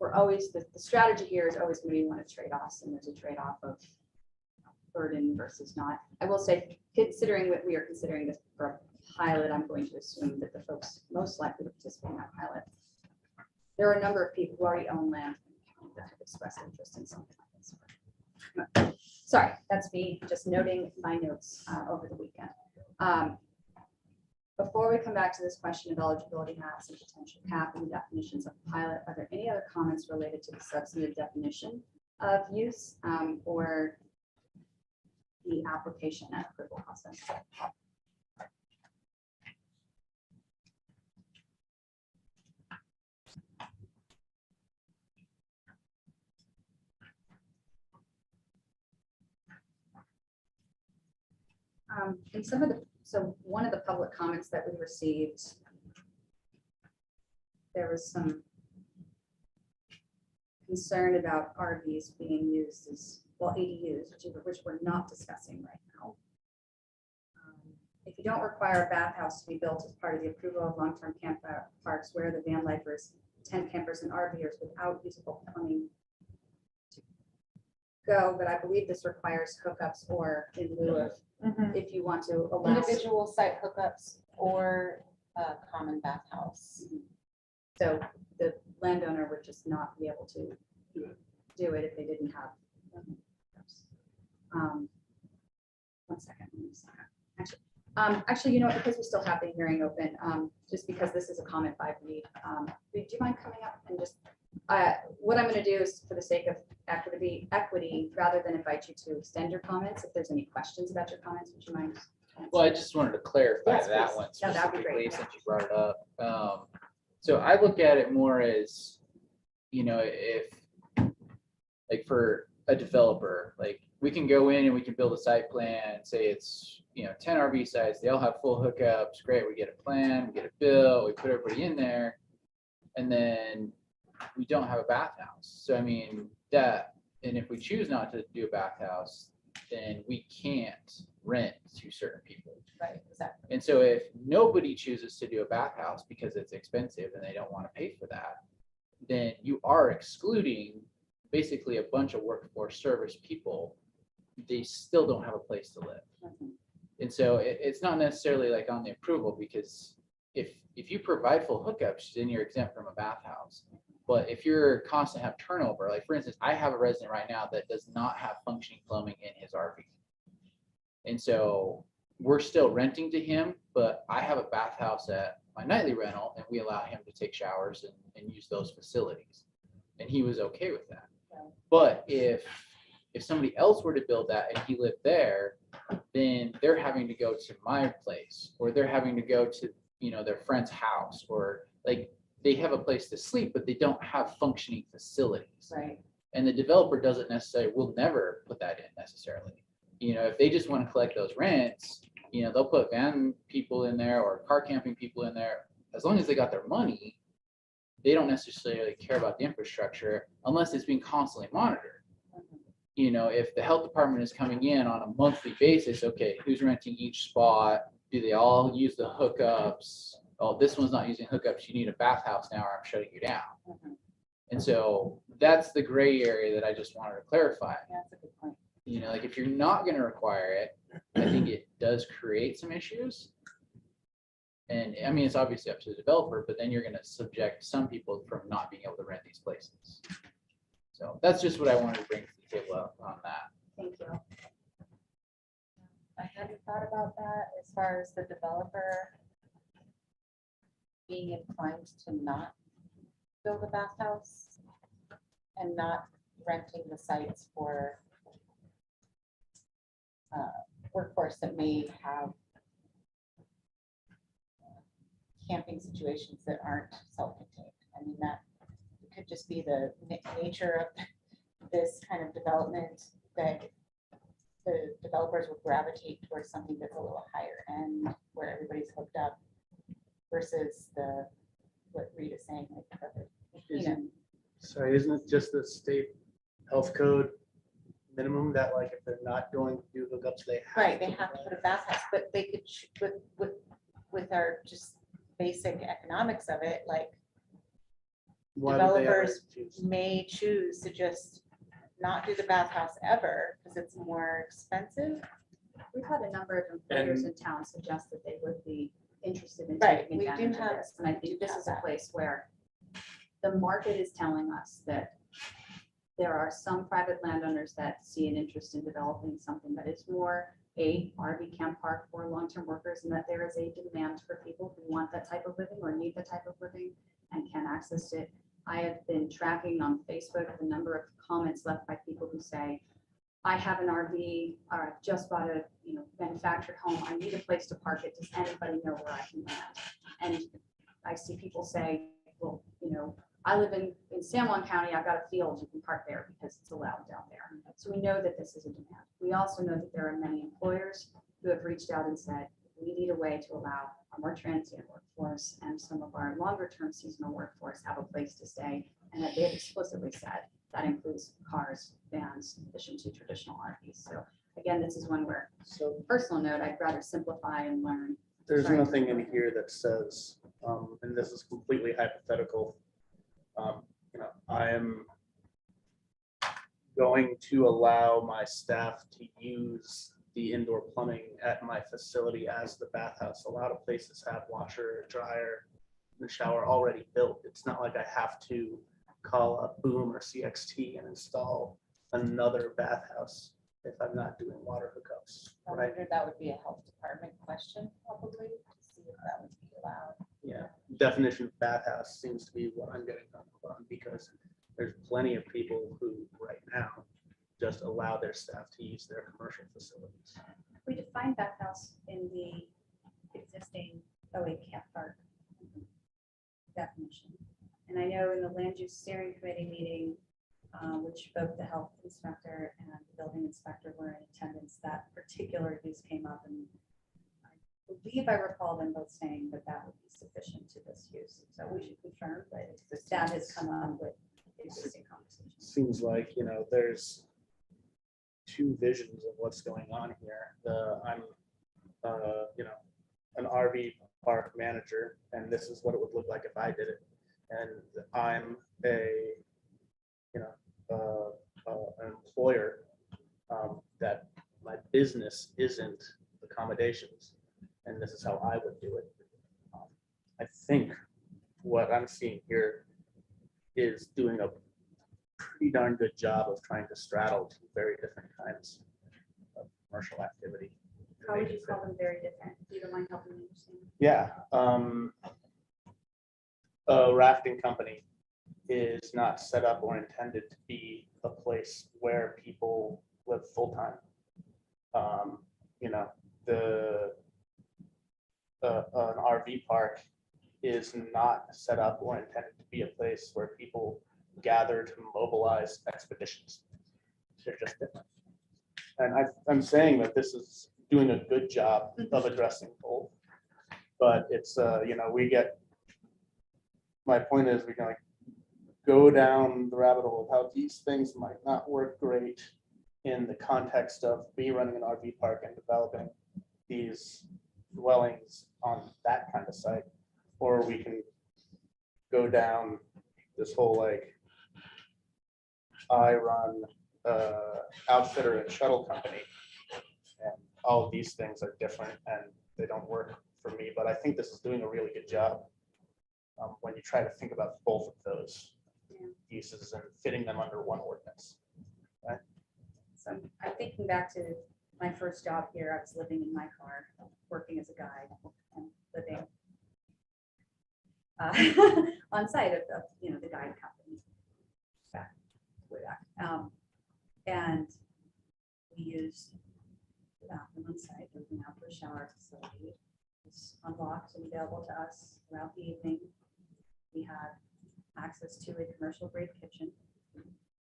we're always, the strategy here is always going to be one of trade-offs, and there's a trade-off of burden versus not. I will say, considering what we are considering this for a pilot, I'm going to assume that the folks most likely to participate in that pilot, there are a number of people who already own land that have expressed interest in something like this. Sorry, that's me just noting my notes over the weekend. Before we come back to this question of eligibility maps and potential cap and definitions of the pilot, are there any other comments related to the substantive definition of use or the application and approval process? And some of the, so one of the public comments that we received, there was some concern about RVs being used as, well, ADUs, which we're not discussing right now. If you don't require a bathhouse to be built as part of the approval of long-term camp parks where the van lifers, tent campers and RVers without usable plumbing to go, but I believe this requires hookups or in lieu of, if you want to allow. Individual site hookups or a common bathhouse. So the landowner would just not be able to do it if they didn't have. One second. Actually, you know what, because we still have the hearing open, just because this is a comment by Reed, Reed, do you mind coming up and just, what I'm going to do is for the sake of equity, rather than invite you to extend your comments, if there's any questions about your comments, would you mind? Well, I just wanted to clarify Yes, that please. one Yeah, that'd be specifically great. since you brought it up. So I look at it more as, you know, if like for a developer, like we can go in and we can build a site plan and say it's, you know, 10 RV sites, they all have full hookups. Great. We get a plan, we get a bill, we put everybody in there, and then we don't have a bathhouse. So, I mean, that, and if we choose not to do a bathhouse, then we can't rent to certain people. Right, exactly. And so if nobody chooses to do a bathhouse because it's expensive and they don't want to pay for that, then you are excluding basically a bunch of workforce service people. They still don't have a place to live. And so it's not necessarily like on the approval, because if you provide full hookups, then you're exempt from a bathhouse. But if you're constant have turnover, like for instance, I have a resident right now that does not have functioning plumbing in his RV. And so we're still renting to him, but I have a bathhouse at my nightly rental and we allow him to take showers and use those facilities. And he was okay with that. But if somebody else were to build that and he lived there, then they're having to go to my place, or they're having to go to, you know, their friend's house, or like they have a place to sleep, but they don't have functioning facilities. Right. And the developer doesn't necessarily, will never put that in necessarily. You know, if they just want to collect those rents, you know, they'll put van people in there or car camping people in there. As long as they got their money, they don't necessarily care about the infrastructure unless it's being constantly monitored. You know, if the health department is coming in on a monthly basis, okay, who's renting each spot? Do they all use the hookups? Oh, this one's not using hookups. You need a bathhouse now or I'm shutting you down. And so that's the gray area that I just wanted to clarify. Yeah, that's a good point. You know, like if you're not going to require it, I think it does create some issues. And I mean, it's obviously up to the developer, but then you're going to subject some people from not being able to rent these places. So that's just what I wanted to bring to the table on that. Thank you. I hadn't thought about that as far as the developer being inclined to not build a bathhouse and not renting the sites for workforce that may have camping situations that aren't self-contained. I mean, that could just be the nature of this kind of development, that the developers would gravitate towards something that's a little higher end where everybody's hooked up versus the, what Rita's saying, like, you know, Sorry, isn't it just the state health code minimum that like if they're not going to do hookups, they have right, they have to put a bathhouse, but they could, with our just basic economics of it, like Why would they ever developers choose? may choose to just not do the bathhouse ever because it's more expensive. We've had a number of employers in town suggest that they would be interested in Right, taking we do advantage of have- this. And I we do think this have is a that. place where the market is telling us that there are some private landowners that see an interest in developing something that is more a RV camp park for long-term workers, and that there is a demand for people who want that type of living or need the type of living and can access it. I have been tracking on Facebook the number of comments left by people who say, I have an RV, or I've just bought a manufactured home. I need a place to park it. Does anybody know where I can land? And I see people say, well, I live in San Juan County. I've got a field. You can park there because it's allowed down there. So we know that this is a demand. We also know that there are many employers who have reached out and said, we need a way to allow our more transient workforce and some of our longer term seasonal workforce have a place to stay. And that they have explicitly said that includes cars, vans, in addition to traditional RVs. So again, this is one where, So personal note, I'd rather simplify and learn. there's Right. nothing in here that says, and this is completely hypothetical. I am going to allow my staff to use the indoor plumbing at my facility as the bathhouse. A lot of places have washer, dryer, and shower already built. It's not like I have to call up Boom or CXT and install another bathhouse if I'm not doing water hookups. I Right? wonder that would be a health department question probably, to see if that would be allowed. Yeah, definition of bathhouse seems to be what I'm getting hung up on, because there's plenty of people who right now just allow their staff to use their commercial facilities. We define bathhouse in the existing OA camp park definition. And I know in the land use steering committee meeting, which both the health inspector and the building inspector were in attendance, that particular use came up, and I believe I recall them both saying that that would be sufficient to this use. So we should confirm, but that has come up with existing conversations. Seems like, there's two visions of what's going on here. I'm an RV park manager, and this is what it would look like if I did it. And I'm an employer, that my business isn't accommodations, and this is how I would do it. I think what I'm seeing here is doing a pretty darn good job of trying to straddle two very different kinds of commercial activity. How would you call them very different? If you don't mind helping me understand. Yeah, a rafting company is not set up or intended to be a place where people live full-time. An RV park is not set up or intended to be a place where people gather to mobilize expeditions. They're just different. And I'm saying that this is doing a good job of addressing both. But it's, my point is we can like go down the rabbit hole of how these things might not work great in the context of me running an RV park and developing these dwellings on that kind of site. Or we can go down this whole like, I run outfitter and shuttle company. And all of these things are different and they don't work for me, but I think this is doing a really good job when you try to think about both of those uses and fitting them under one ordinance. So I'm thinking back to my first job here. I was living in my car, working as a guide and living on site of the guide company back way back. And we used the bathroom on site. There was an outdoor shower facility. It was unlocked and available to us throughout the evening. We had access to a commercial grade kitchen.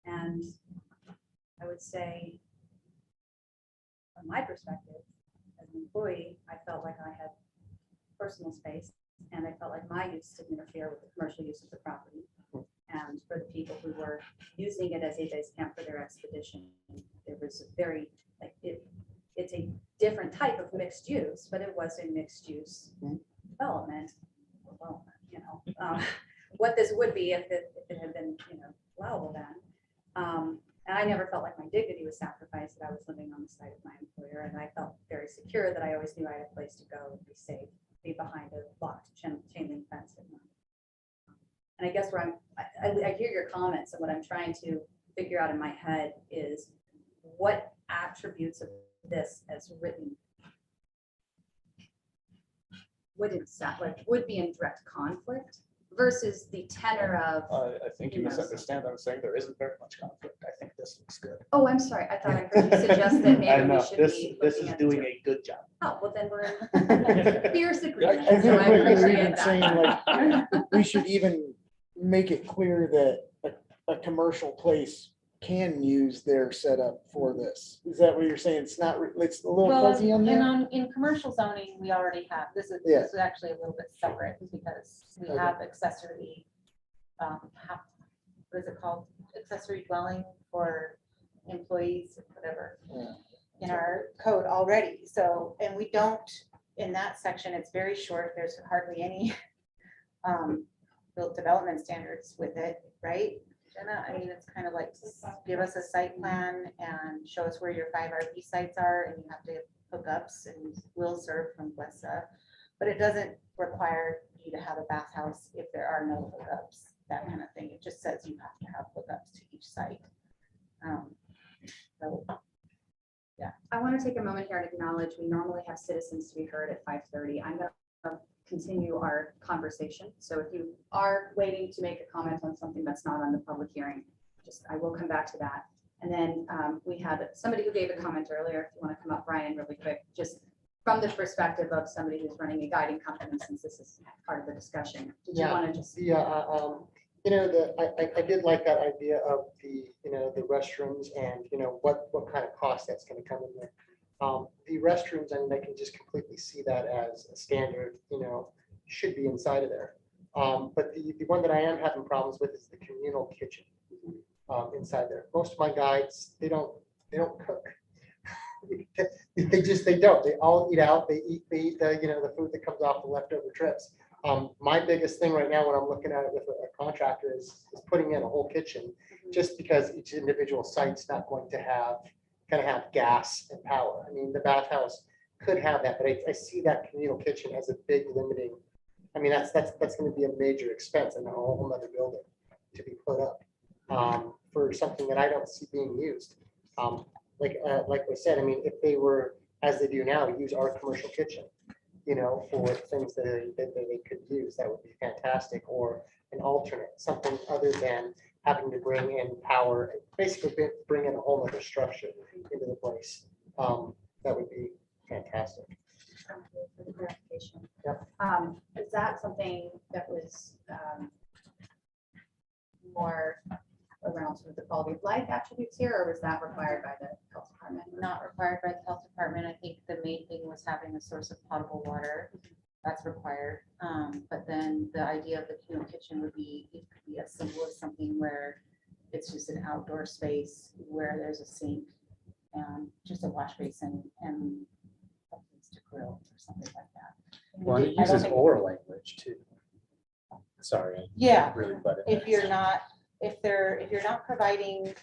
And I would say, from my perspective, as an employee, I felt like I had personal space and I felt like my use didn't interfere with the commercial use of the property. And for the people who were using it as a base camp for their expedition, there was a very, it's a different type of mixed use, but it was a mixed use development. What this would be if it had been, allowable then. And I never felt like my dignity was sacrificed, that I was living on the site of my employer. And I felt very secure that I always knew I had a place to go and be safe, be behind a locked chain link fence at night. And I guess where I hear your comments, and what I'm trying to figure out in my head is what attributes of this as written would be in direct conflict versus the tenor of. I think you misunderstand. I'm saying there isn't very much conflict. I think this looks good. Oh, I'm sorry. I thought I heard you suggest that I maybe know, we should this be. is looking at doing the- a good job. Oh, well, then we're in fierce agreement. I think So I what you're appreciate even saying, that. like, we should even make it clear that a commercial place can use their setup for this. Is that what you're saying? It's not, it's a little Well, fuzzy on that? in commercial zoning, we already have, this is actually a little bit separate because we Okay. have accessory, what is it called? Accessory dwelling for employees, whatever, Yeah. in our code already. So, and we don't, in that section, it's very short. There's hardly any built development standards with it, right? Jenna, I mean, it's kind of like, just give us a site plan and show us where your 5 RV sites are, and you have to hook ups, and we'll serve from Wessa. But it doesn't require you to have a bathhouse if there are no hookups, that kind of thing. It just says you have to have hookups to each site. So, yeah. I want to take a moment here and acknowledge we normally have citizens to be heard at 5:30. I'm going to continue our conversation. So if you are waiting to make a comment on something that's not on the public hearing, I will come back to that. And then we had somebody who gave a comment earlier. If you want to come up, Brian, really quick, just from the perspective of somebody who's running a guiding company, since this is part of the discussion. Did you want to just? I did like that idea of the restrooms and, what kind of cost that's going to come in there. The restrooms, I mean, I can just completely see that as a standard, should be inside of there. But the one that I am having problems with is the communal kitchen inside there. Most of my guides, they don't cook. They don't. They all eat out. They eat the food that comes off the leftover trips. My biggest thing right now when I'm looking at it with a contractor is putting in a whole kitchen, just because each individual site's not going to have gas and power. I mean, the bathhouse could have that, but I see that communal kitchen as a big limiting. I mean, that's going to be a major expense and a whole other building to be put up for something that I don't see being used. Like we said, I mean, if they were, as they do now, use our commercial kitchen, for things that they could use, that would be fantastic, or an alternate, something other than having to bring in power, basically bring in a whole other structure into the place. That would be fantastic. Thank you for the clarification. Yep. Is that something that was more around sort of the quality of life attributes here, or was that required by the health department? Not required by the health department. I think the main thing was having a source of potable water. That's required. But then the idea of the communal kitchen would be, it could be as simple as something where it's just an outdoor space where there's a sink and just a wash basin and a place to grill or something like that. Well, it I don't uses think- or language too. Sorry. I Yeah, Really, but. if you're not providing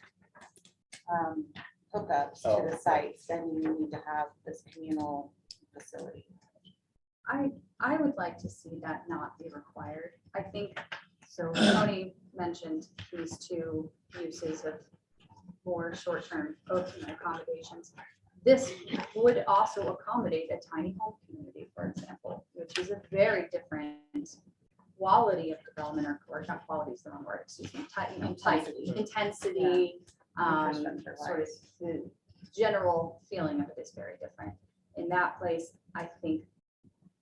hookups Oh. to the sites, then you need to have this communal facility. I would like to see that not be required. I think, so Tony mentioned these two uses of more short-term accommodations. This would also accommodate a tiny home community, for example, which is a very different quality of development, or not quality is the wrong word, excuse me, intensity, Infrastructure-wise. sort of the general feeling of it is very different. In that place, I think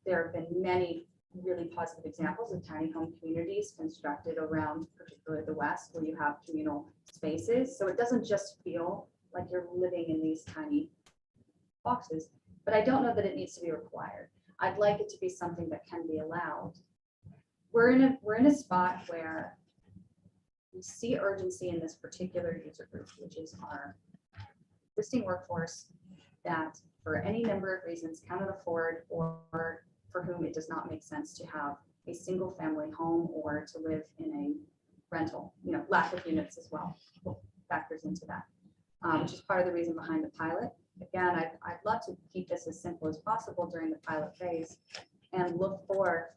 there have been many really positive examples of tiny home communities constructed around, particularly the West, where you have communal spaces. So it doesn't just feel like you're living in these tiny boxes, but I don't know that it needs to be required. I'd like it to be something that can be allowed. We're in a spot where we see urgency in this particular user group, which is our existing workforce that for any number of reasons cannot afford, or for whom it does not make sense to have a single family home or to live in a rental, lack of units as well factors into that, which is part of the reason behind the pilot. Again, I'd love to keep this as simple as possible during the pilot phase and look for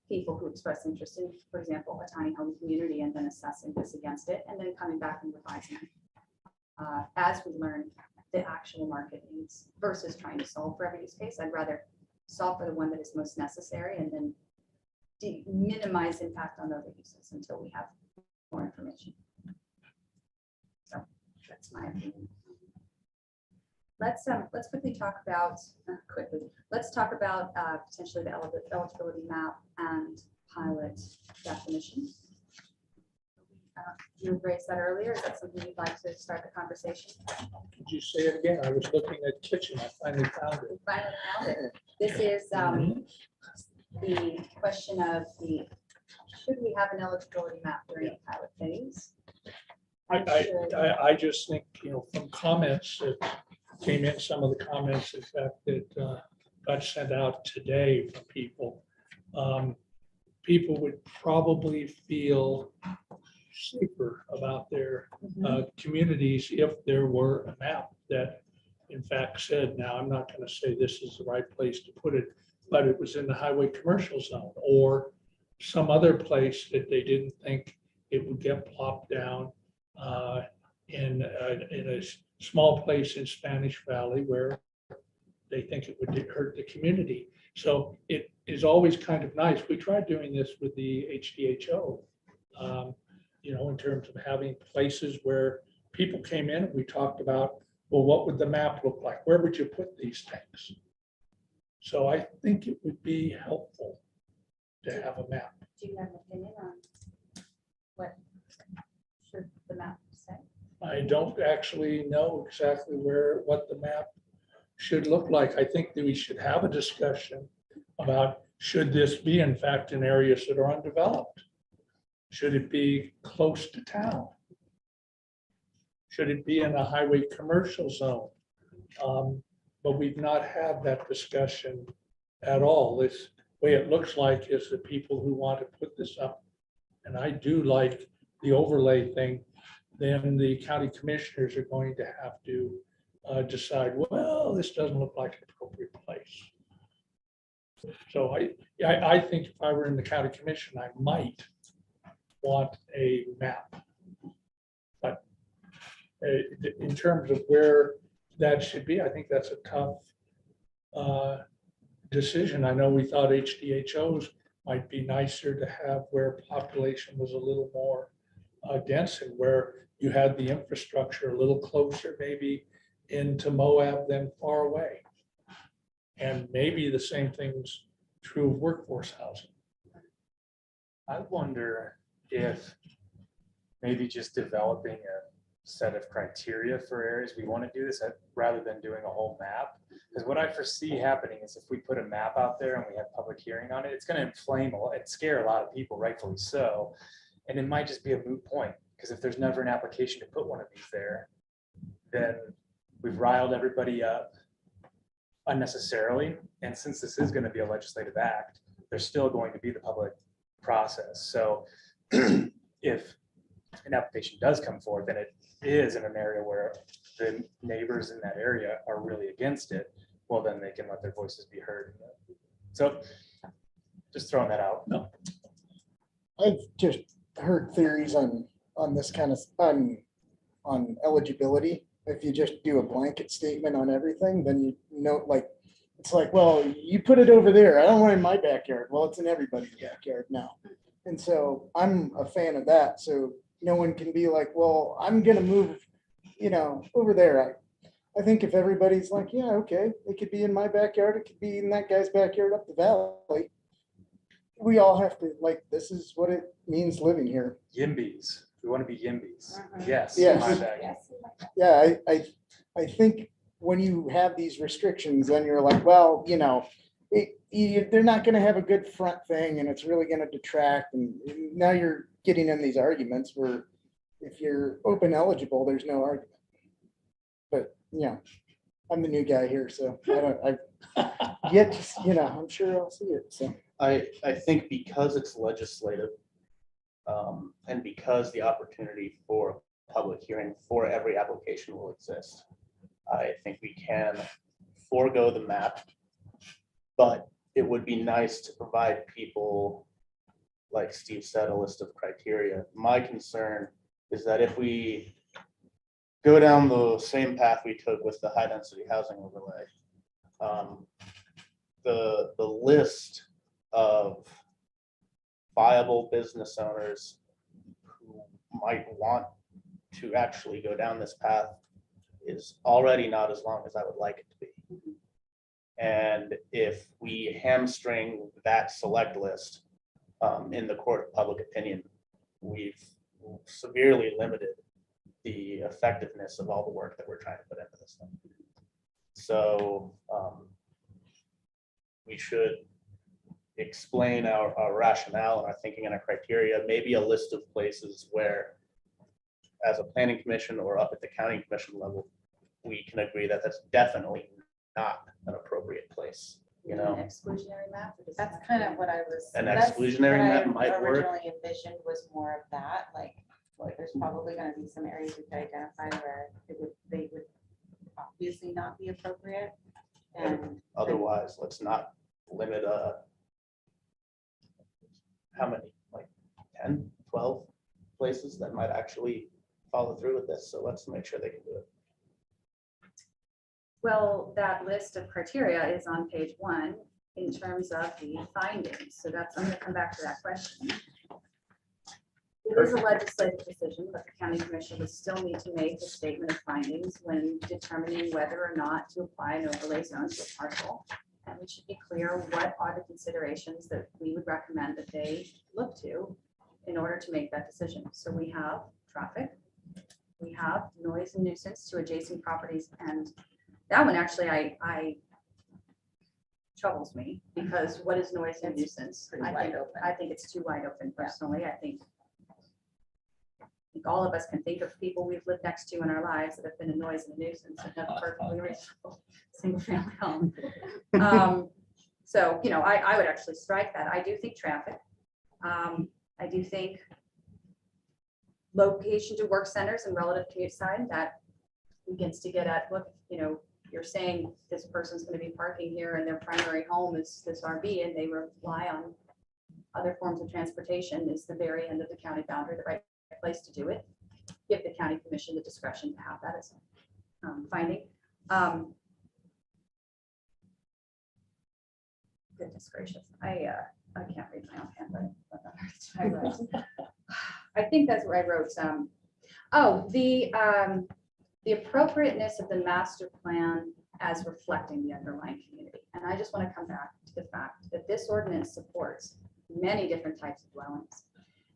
people who express interest in, for example, a tiny home community, and then assessing this against it and then coming back and revising as we learn the actual market needs versus trying to solve for every use case. I'd rather solve for the one that is most necessary and then minimize impact on other uses until we have more information. So that's my opinion. Let's quickly talk about potentially the eligibility map and pilot definition. You raised that earlier. Is that something you'd like to start the conversation? Could you say it again? I was looking at kitchen. I finally found it. We finally found it. This is the question of should we have an eligibility map during the pilot phase? I just think, from comments that came in, some of the comments, in fact, that got sent out today from people, people would probably feel safer about their communities if there were a map that in fact said, now I'm not going to say this is the right place to put it, but it was in the highway commercial zone or some other place that they didn't think it would get plopped down in a small place in Spanish Valley where they think it would hurt the community. So it is always kind of nice. We tried doing this with the HDHO, in terms of having places where people came in and we talked about, well, what would the map look like? Where would you put these things? So I think it would be helpful to have a map. Do you have an opinion on what should the map say? I don't actually know exactly what the map should look like. I think that we should have a discussion about, should this be in fact in areas that are undeveloped? Should it be close to town? Should it be in a highway commercial zone? But we've not had that discussion at all. This way it looks like is the people who want to put this up. And I do like the overlay thing. Then the county commissioners are going to have to decide, well, this doesn't look like an appropriate place. So I think if I were in the county commission, I might want a map. But in terms of where that should be, I think that's a tough decision. I know we thought HDHOs might be nicer to have where population was a little more dense and where you had the infrastructure a little closer maybe into Moab than far away. And maybe the same thing's true of workforce housing. I wonder if maybe just developing a set of criteria for areas we want to do this rather than doing a whole map. Because what I foresee happening is if we put a map out there and we have public hearing on it, it's going to inflame and scare a lot of people, rightfully so. And it might just be a moot point, because if there's never an application to put one of these there, then we've riled everybody up unnecessarily. And since this is going to be a legislative act, there's still going to be the public process. So if an application does come forward, then it is in an area where the neighbors in that area are really against it, well, then they can let their voices be heard. So just throwing that out. No. I've just heard theories on this kind of, on eligibility. If you just do a blanket statement on everything, then you know, like, it's like, well, you put it over there. I don't want it in my backyard. Well, it's in everybody's backyard now. And so I'm a fan of that. So no one can be like, well, I'm gonna move, over there. I think if everybody's like, yeah, okay, it could be in my backyard, it could be in that guy's backyard up the valley. We all have to, like, this is what it means living here. YIMBYs. We want to be YIMBYs. Mhm. Yes. Yes. my bag. Yes. Yeah, I think when you have these restrictions, then you're like, well, they're not gonna have a good front thing and it's really gonna detract. And now you're getting in these arguments where if you're open eligible, there's no argument. But, I'm the new guy here, so I've yet to, I'm sure I'll see it, so. I think because it's legislative, and because the opportunity for public hearing for every application will exist, I think we can forego the map, but it would be nice to provide people, like Steve said, a list of criteria. My concern is that if we go down the same path we took with the high density housing overlay, the list of viable business owners who might want to actually go down this path is already not as long as I would like it to be. And if we hamstring that select list in the court of public opinion, we've severely limited the effectiveness of all the work that we're trying to put into this thing. So we should explain our rationale and our thinking and our criteria, maybe a list of places where, as a planning commission or up at the county commission level, we can agree that that's definitely not an appropriate place, An exclusionary map. or does That's it have kind to of be- what I was. An that's exclusionary what I map might work. Originally envisioned was more of that, like there's probably gonna be some areas we could identify where they would obviously not be appropriate. And Otherwise, let's not limit how many, like 10, 12 places that might actually follow through with this. So let's make sure they can do it. Well, that list of criteria is on page 1 in terms of the findings. So I'm going to come back to that question. It is a legislative decision, but the county commission would still need to make a statement of findings when determining whether or not to apply an overlay zone to a parcel. And we should be clear what are the considerations that we would recommend that they look to in order to make that decision. So we have traffic, we have noise and nuisance to adjacent properties, and that one actually I troubles me because what is noise and nuisance? pretty wide open. I think it's too wide open personally. I think all of us can think of people we've lived next to in our lives that have been a noise and a nuisance and have a perfectly reasonable single family home. So, I would actually strike that. I do think traffic. I do think location to work centers and relative commute side, that begins to get at, look, you're saying this person's going to be parking here and their primary home is this RV and they rely on other forms of transportation. Is the very end of the county boundary the right place to do it? Give the county commission the discretion to have that as a finding. Goodness gracious, I can't read my own handwriting. I think that's where I wrote the appropriateness of the master plan as reflecting the underlying community. And I just want to come back to the fact that this ordinance supports many different types of dwellings.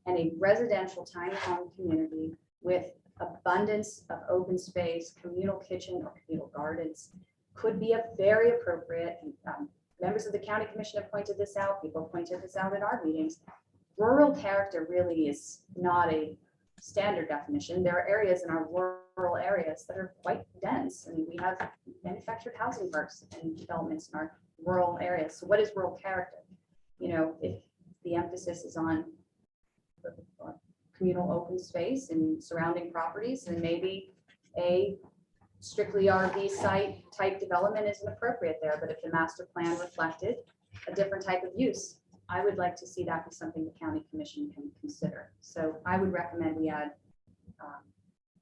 And a residential tiny home community with abundance of open space, communal kitchen or communal gardens could be a very appropriate, members of the county commission have pointed this out, people pointed this out in our meetings. Rural character really is not a standard definition. There are areas in our rural areas that are quite dense. I mean, we have manufactured housing parks and developments in our rural areas. So what is rural character? You know, if the emphasis is on communal open space and surrounding properties, then maybe a strictly RV site type development isn't appropriate there. But if the master plan reflected a different type of use, I would like to see that be something the county commission can consider. So I would recommend we add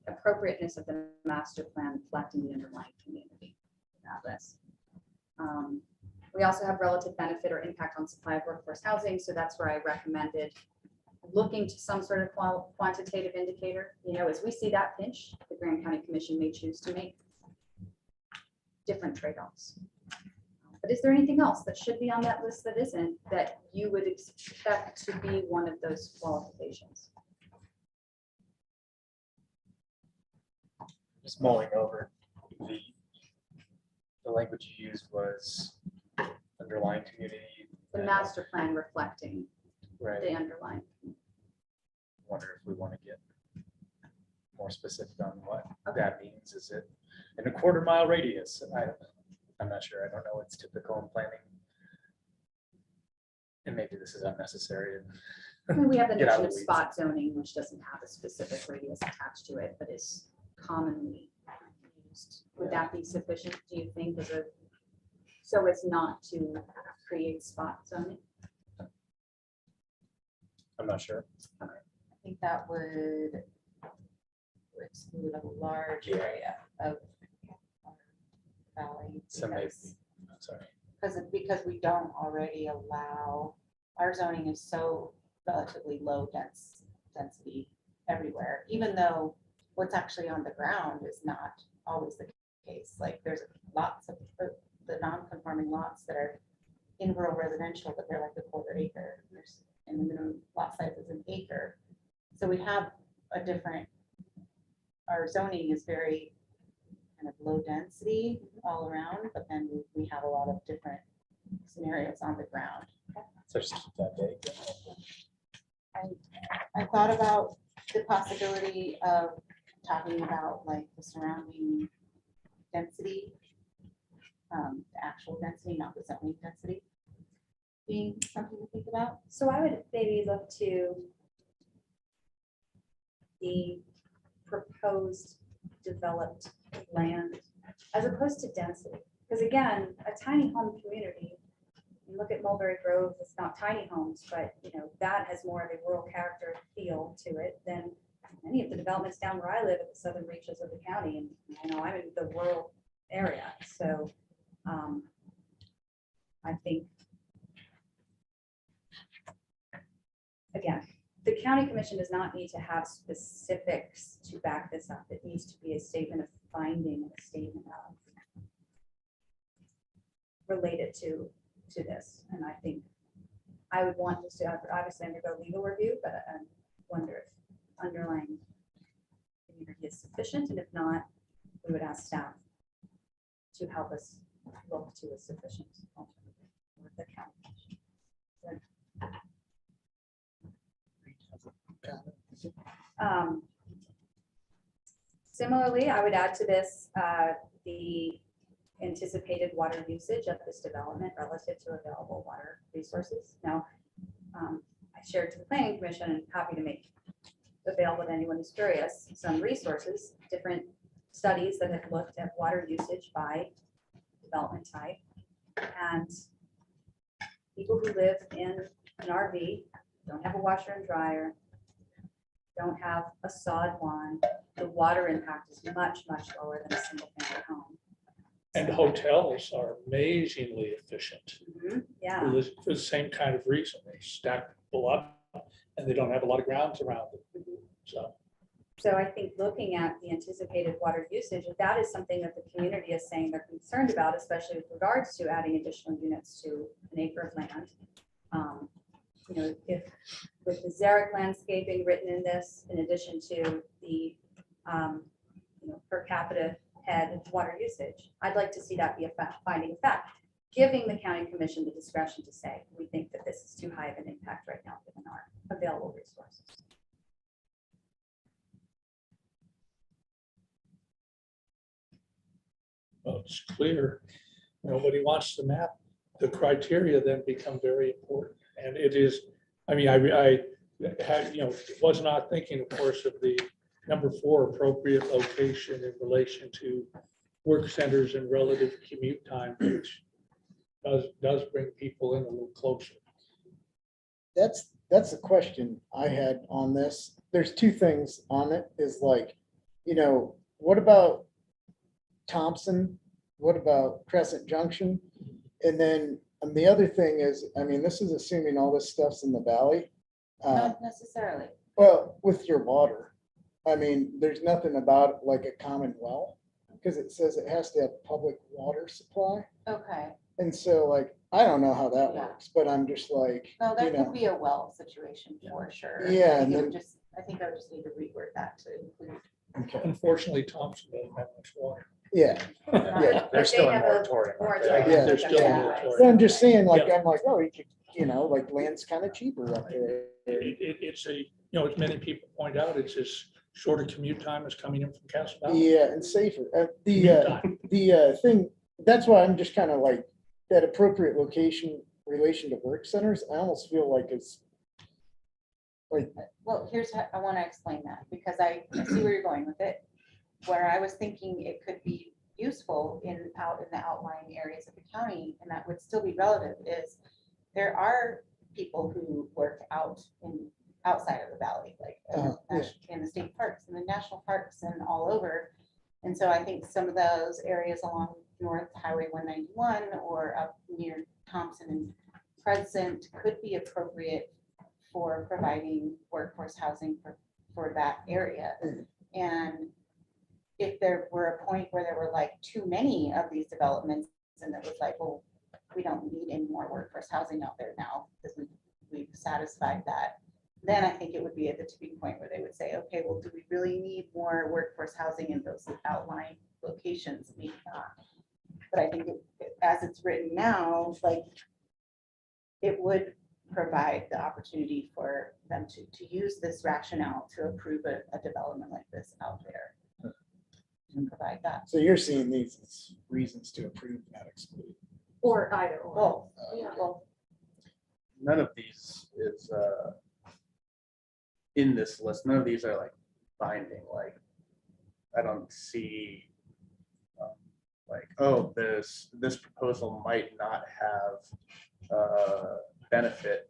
appropriateness of the master plan reflecting the underlying community in that list. We also have relative benefit or impact on supply of workforce housing. So that's where I recommended looking to some sort of quantitative indicator. You know, as we see that pinch, the Grand County Commission may choose to make different trade-offs. But is there anything else that should be on that list that isn't, that you would expect to be one of those qualifications? Just mulling over, the language you used was underlying community. The master plan reflecting Right. the underlying. Wonder if we want to get more specific on what Okay. that means. Is it in a 1/4 mile radius? I'm not sure. I don't know what's typical in planning. And maybe this is unnecessary. I mean, we have the Get out notion of of the weeds. spot zoning, which doesn't have a specific radius attached to it, but is commonly used. Would that be sufficient, do you think, as a, so it's not to create spot zoning? I'm not sure. I think that would exclude a large Yeah. area of our valley. So maybe, because- I'm sorry. Because we don't already allow, our zoning is so relatively low density everywhere, even though what's actually on the ground is not always the case. Like there's lots of the non-conforming lots that are in rural residential, but they're like a 1/4 acre. And the minimum lot size is an acre. So we have a different, our zoning is very kind of low density all around, but then we have a lot of different scenarios on the ground. So just keep that vague. I thought about the possibility of talking about like the surrounding density, the actual density, not the zoning density, being something to think about. So I would maybe look to the proposed developed land as opposed to density. Because again, a tiny home community, you look at Mulberry Grove, it's not tiny homes, but you know, that has more of a rural character feel to it than many of the developments down where I live at the southern reaches of the county. And you know, I'm in the rural area. So I think, again, the county commission does not need to have specifics to back this up. It needs to be a statement of finding and a statement of related to this. And I think I would want this to obviously undergo legal review, but I wonder if underlying community is sufficient. And if not, we would ask staff to help us look to a sufficient alternative with the county commission. Similarly, I would add to this the anticipated water usage of this development relative to available water resources. Now, I shared to the planning commission and happy to make available to anyone who's curious some resources, different studies that have looked at water usage by development type. And people who live in an RV don't have a washer and dryer, don't have a sod lawn, the water impact is much, much lower than a single family home. And hotels are amazingly efficient Yeah, for the same kind of reason. They stack people up and they don't have a lot of grounds around them. So So I think looking at the anticipated water usage, if that is something that the community is saying they're concerned about, especially with regards to adding additional units to an acre of land. You know, if with the Xeric landscaping written in this, in addition to the, you know, per capita head water usage, I'd like to see that be a finding of fact, giving the county commission the discretion to say, we think that this is too high of an impact right now, given our available resources. Well, it's clear, nobody wants the map. The criteria then become very important. And it is, I mean, I had, you know, was not thinking, of course, of the number 4 appropriate location in relation to work centers and relative commute time, which does bring people in a little closer. That's the question I had on this. There's 2 things on it, is like, you know, what about Thompson? What about Crescent Junction? And then the other thing is, I mean, this is assuming all this stuff's in the valley. Not necessarily. Well, with your water, I mean, there's nothing about like a common well, because it says it has to have public water supply. Okay, And so like, I don't know how that Yeah. works, but I'm just like, no, you that could know, be a well situation for sure. Yeah, I and think it would then- just, I think I would just need to reword that to include. okay, Unfortunately, Thompson doesn't have much water. yeah. They're They still in have a moratorium. aren't they? moratorium. Yeah, they're still in Yeah. moratorium. But I'm just saying, like, Yeah. I'm like, oh, you could, you know, like land's kind of cheaper up there. It's a, you know, as many people point out, it's as shorter commute time as coming in from Castle Valley. Yeah, and safer. Commute time. The thing, that's why I'm just kind of like, that appropriate location relation to work centers, I almost feel like it's like, Well, here's how I want to explain that, because I see where you're going with it. Where I was thinking it could be useful out in the outlying areas of the county, and that would still be relative, is there are people who work outside of the valley, like yeah. in the state parks and the national parks and all over. And so I think some of those areas along North Highway 191 or up near Thompson and Crescent could be appropriate for providing workforce housing for that area. And if there were a point where there were like too many of these developments, and it was like, well, we don't need any more workforce housing out there now because we've satisfied that, then I think it would be at the tipping point where they would say, okay, well, do we really need more workforce housing in those outlying locations? Maybe not. But I think as it's written now, like, it would provide the opportunity for them to use this rationale to approve a development like this out there. And provide that. so you're seeing these as reasons to approve, not exclude. Or either or. Well, Yeah. well, None of these is in this list. None of these are like binding, like, I don't see like, oh, this proposal might not have benefit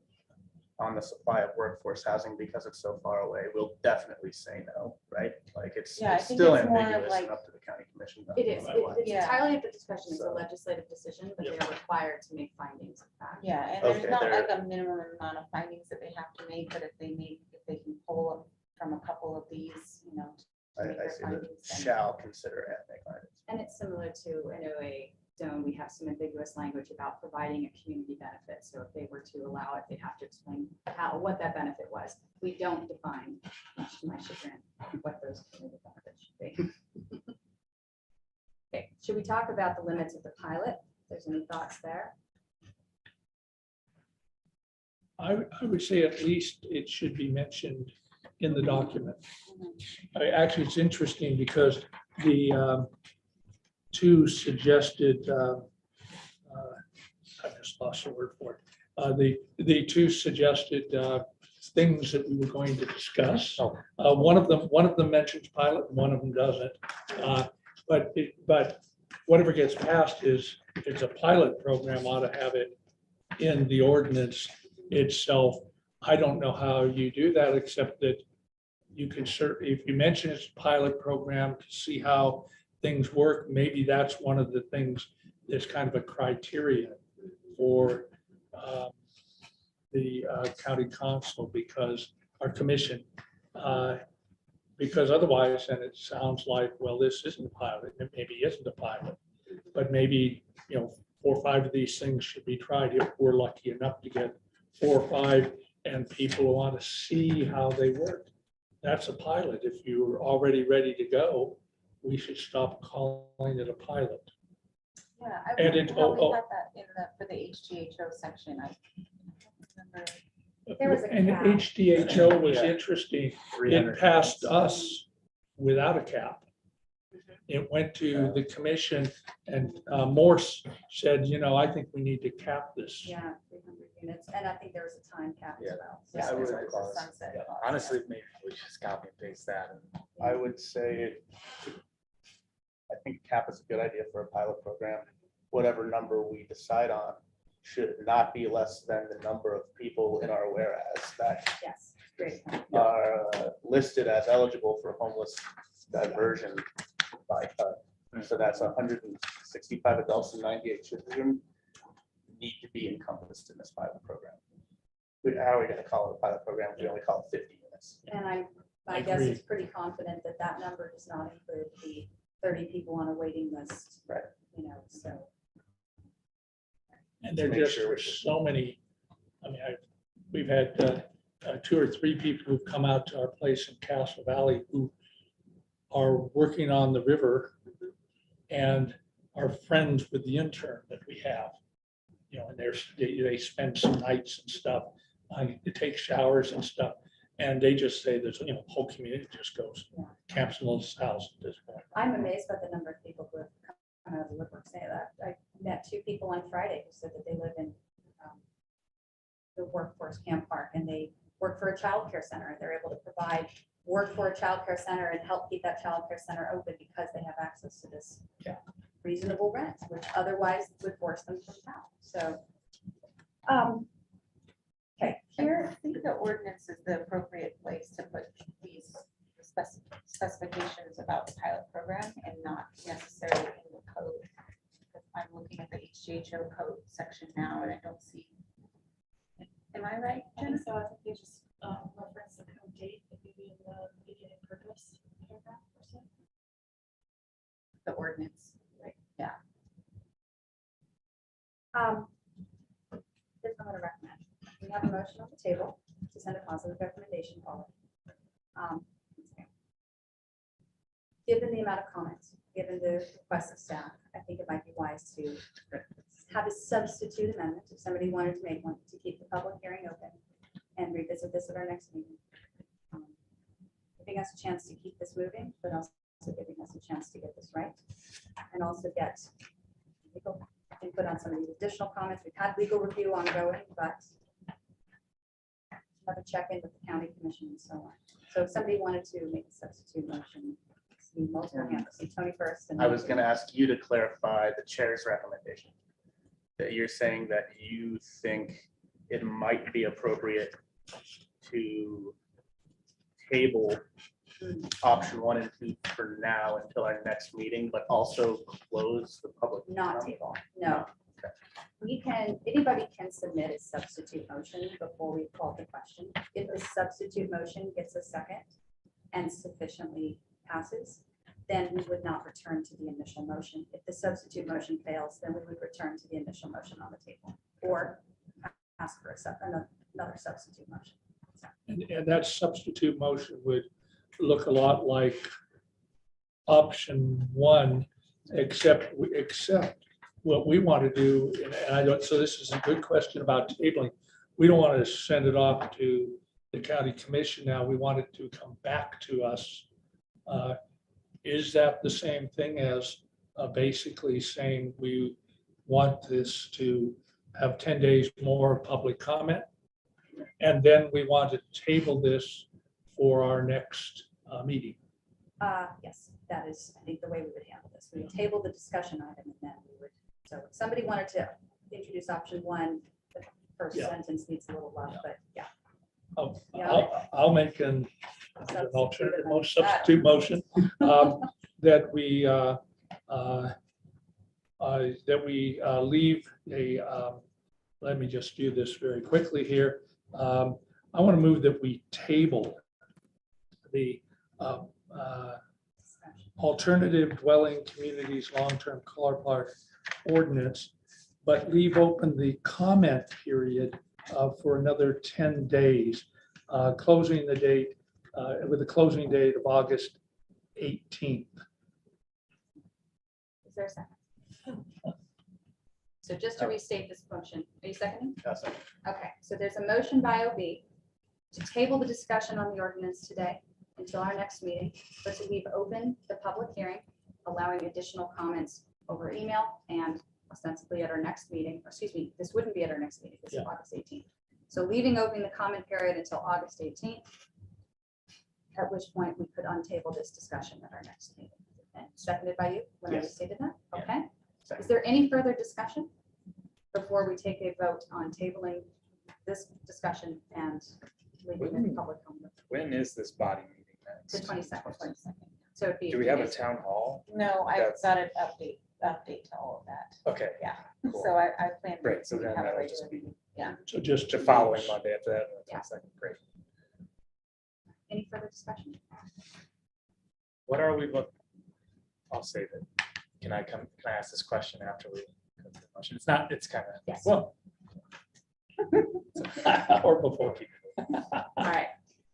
on the supply of workforce housing because it's so far away. We'll definitely say no, right? Like, it's Yeah, I it's think still it's more of ambiguous and like- up to the county commission. It is, it's Yeah. entirely at the discretion, it's a So- legislative decision, but they Yep. are required to make findings of fact. yeah, and Okay, there's not there- like a minimum amount of findings that they have to make, but if they can pull up from a couple of these, you know. to make I their see the findings, then- shall consider and make findings. And it's similar to an OA zone, we have some ambiguous language about providing a community benefit. So if they were to allow it, they'd have to explain what that benefit was. We don't define, much to my chagrin, what those community benefits should be. Okay, should we talk about the limits of the pilot? If there's any thoughts there? I would say at least it should be mentioned in the document. Actually, it's interesting because the 2 suggested, I just lost the word for it. The 2 suggested things that we were going to discuss. One of them mentions pilot, and one of them doesn't. But whatever gets passed is, if it's a pilot program, ought to have it in the ordinance itself. I don't know how you do that, except that you can certainly, if you mention it's a pilot program to see how things work, maybe that's one of the things that's kind of a criteria for the county council, because our commission, Because otherwise, then it sounds like, well, this isn't a pilot, it maybe isn't a pilot. But maybe, 4 or 5 of these things should be tried if we're lucky enough to get 4 or 5 and people want to see how they work. That's a pilot. If you're already ready to go, we should stop calling it a pilot. Yeah, I And wonder it- how we oh, had that in for the HGHO section. I don't remember. There was a And cap. HDHO was Yeah. interesting. 300 It passed units. us without a cap. It went to the commission and Morse said, I think we need to cap this. Yeah, 300 units, and I think there was a time cap as Yeah. well. Yeah, I So would there was a clause. sunset Yeah, clause, honestly, maybe we just copy and paste that. And I would say, I think cap is a good idea for a pilot program. Whatever number we decide on should not be less than the number of people in our whereas that Yes, great. are listed as eligible for homeless diversion by HUD. So that's 165 adults and 98 children need to be encompassed in this pilot program. How are we gonna call it a pilot program? We only call it 50 units. And I my guess agree. is pretty confident that that number does not include the 30 people on a waiting list. Right. So. And there Make just sure were we- so many, we've had 2 or 3 people who've come out to our place in Castle Valley who are working on the river and are friends with the intern that we have. And they spend some nights and stuff, they take showers and stuff. And they just say there's, whole community just goes, camps in Little House at this point. I'm amazed by the number of people who have come out of the woodwork say that. I met 2 people on Friday who said that they live in the workforce camp park and they work for a childcare center. They're able to provide work for a childcare center and help keep that childcare center open because they have access to this reasonable rent, which otherwise would force them from town. So, okay, I here, think the ordinance is the appropriate place to put these specifications about the pilot program and not necessarily in the code. I'm looking at the HGHO code section now and I don't see. Am I right, Jennifer? So I think you just reference the code date, if you in the beginning purpose paragraph or so. The ordinance, right? Yeah. here's what I'm gonna recommend. We have a motion on the table to send a positive recommendation forward. Given the amount of comments, given the request of staff, I think it might be wise to have a substitute amendment if somebody wanted to make one to keep the public hearing open and revisit this at our next meeting. Giving us a chance to keep this moving, but also giving us a chance to get this right. And also get legal input on some of these additional comments. We've had legal review ongoing, but have a check-in with the county commission and so on. So if somebody wanted to make a substitute motion, see multiple hands, see Tony first. And I was gonna ask you to clarify the chair's recommendation. That you're saying that you think it might be appropriate to table option 1 and 2 for now until our next meeting, but also close the public. Not forum? table, no. Okay. We can, anybody can submit a substitute motion before we call the question. If the substitute motion gets a second and sufficiently passes, then we would not return to the initial motion. If the substitute motion fails, then we would return to the initial motion on the table or ask for another substitute motion. And that substitute motion would look a lot like option 1, except what we want to do, and I don't, so this is a good question about tabling. We don't want to send it off to the county commission now. We want it to come back to us. Is that the same thing as basically saying we want this to have 10 days more public comment? And then we want to table this for our next meeting. Yes, that is, I think, the way we would handle this. We would table the discussion item and then we would, so if somebody wanted to introduce option 1, the first Yeah. sentence needs a little love, but yeah. I'll make an alternative substitute motion that we leave a, let me just do this very quickly here. I want to move that we table the uh, alternative dwelling communities, long-term color park ordinance, but leave open the comment period for another 10 days, closing the date, with a closing date of August 18th. Is there a second? So just to restate this motion, are you seconding? Yes. Okay, so there's a motion by OB to table the discussion on the ordinance today until our next meeting, but to leave open the public hearing, allowing additional comments over email and ostensibly at our next meeting, or excuse me, this wouldn't be at our next meeting, this is August 18th. So leaving open the comment period until August 18th, at which point we could untable this discussion at our next meeting. And seconded by you when I Yes. stated that, okay? Is there any further discussion before we take a vote on tabling this discussion and leaving the public comment? When is this body meeting The next? 22nd. So it'd be. Do we have a town hall? No, I've That's- got an update to all of that. Okay, Yeah, Cool. so I plan. great. So to then have a that'll just regular be meeting. Yeah. So just the following Monday after that. Yeah. That's like, great. Any further discussion? What are we, I'll save it. Can I ask this question after we go through the motion? It's not, it's kind of, Yes. well. Or before. All right.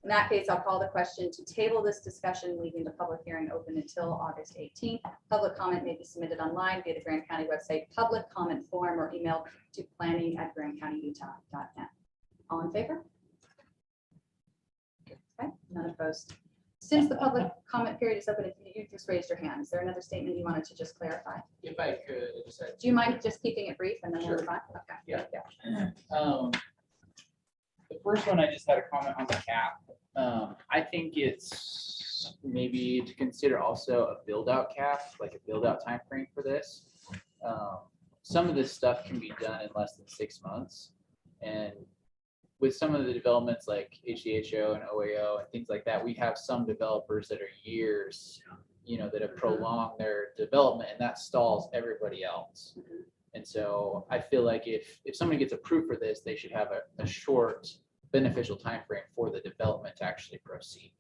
In that case, I'll call the question to table this discussion, leaving the public hearing open until August 18th. Public comment may be submitted online via the Grand County website, public comment form, or email to planning@grandcountyutah.net. All in favor? Okay, none opposed. Since the public comment period is open, if you just raised your hand, is there another statement you wanted to just clarify? If I could, Do you mind just keeping it brief and then we'll Sure. move on? Okay. Yeah. The first one, I just had a comment on the cap. I think it's maybe to consider also a build out cap, like a build out time frame for this. Some of this stuff can be done in less than 6 months. And with some of the developments like HDHO and OAO and things like that, we have some developers that are years, that have prolonged their development, and that stalls everybody else. And so I feel like if somebody gets approved for this, they should have a short beneficial time frame for the development to actually proceed.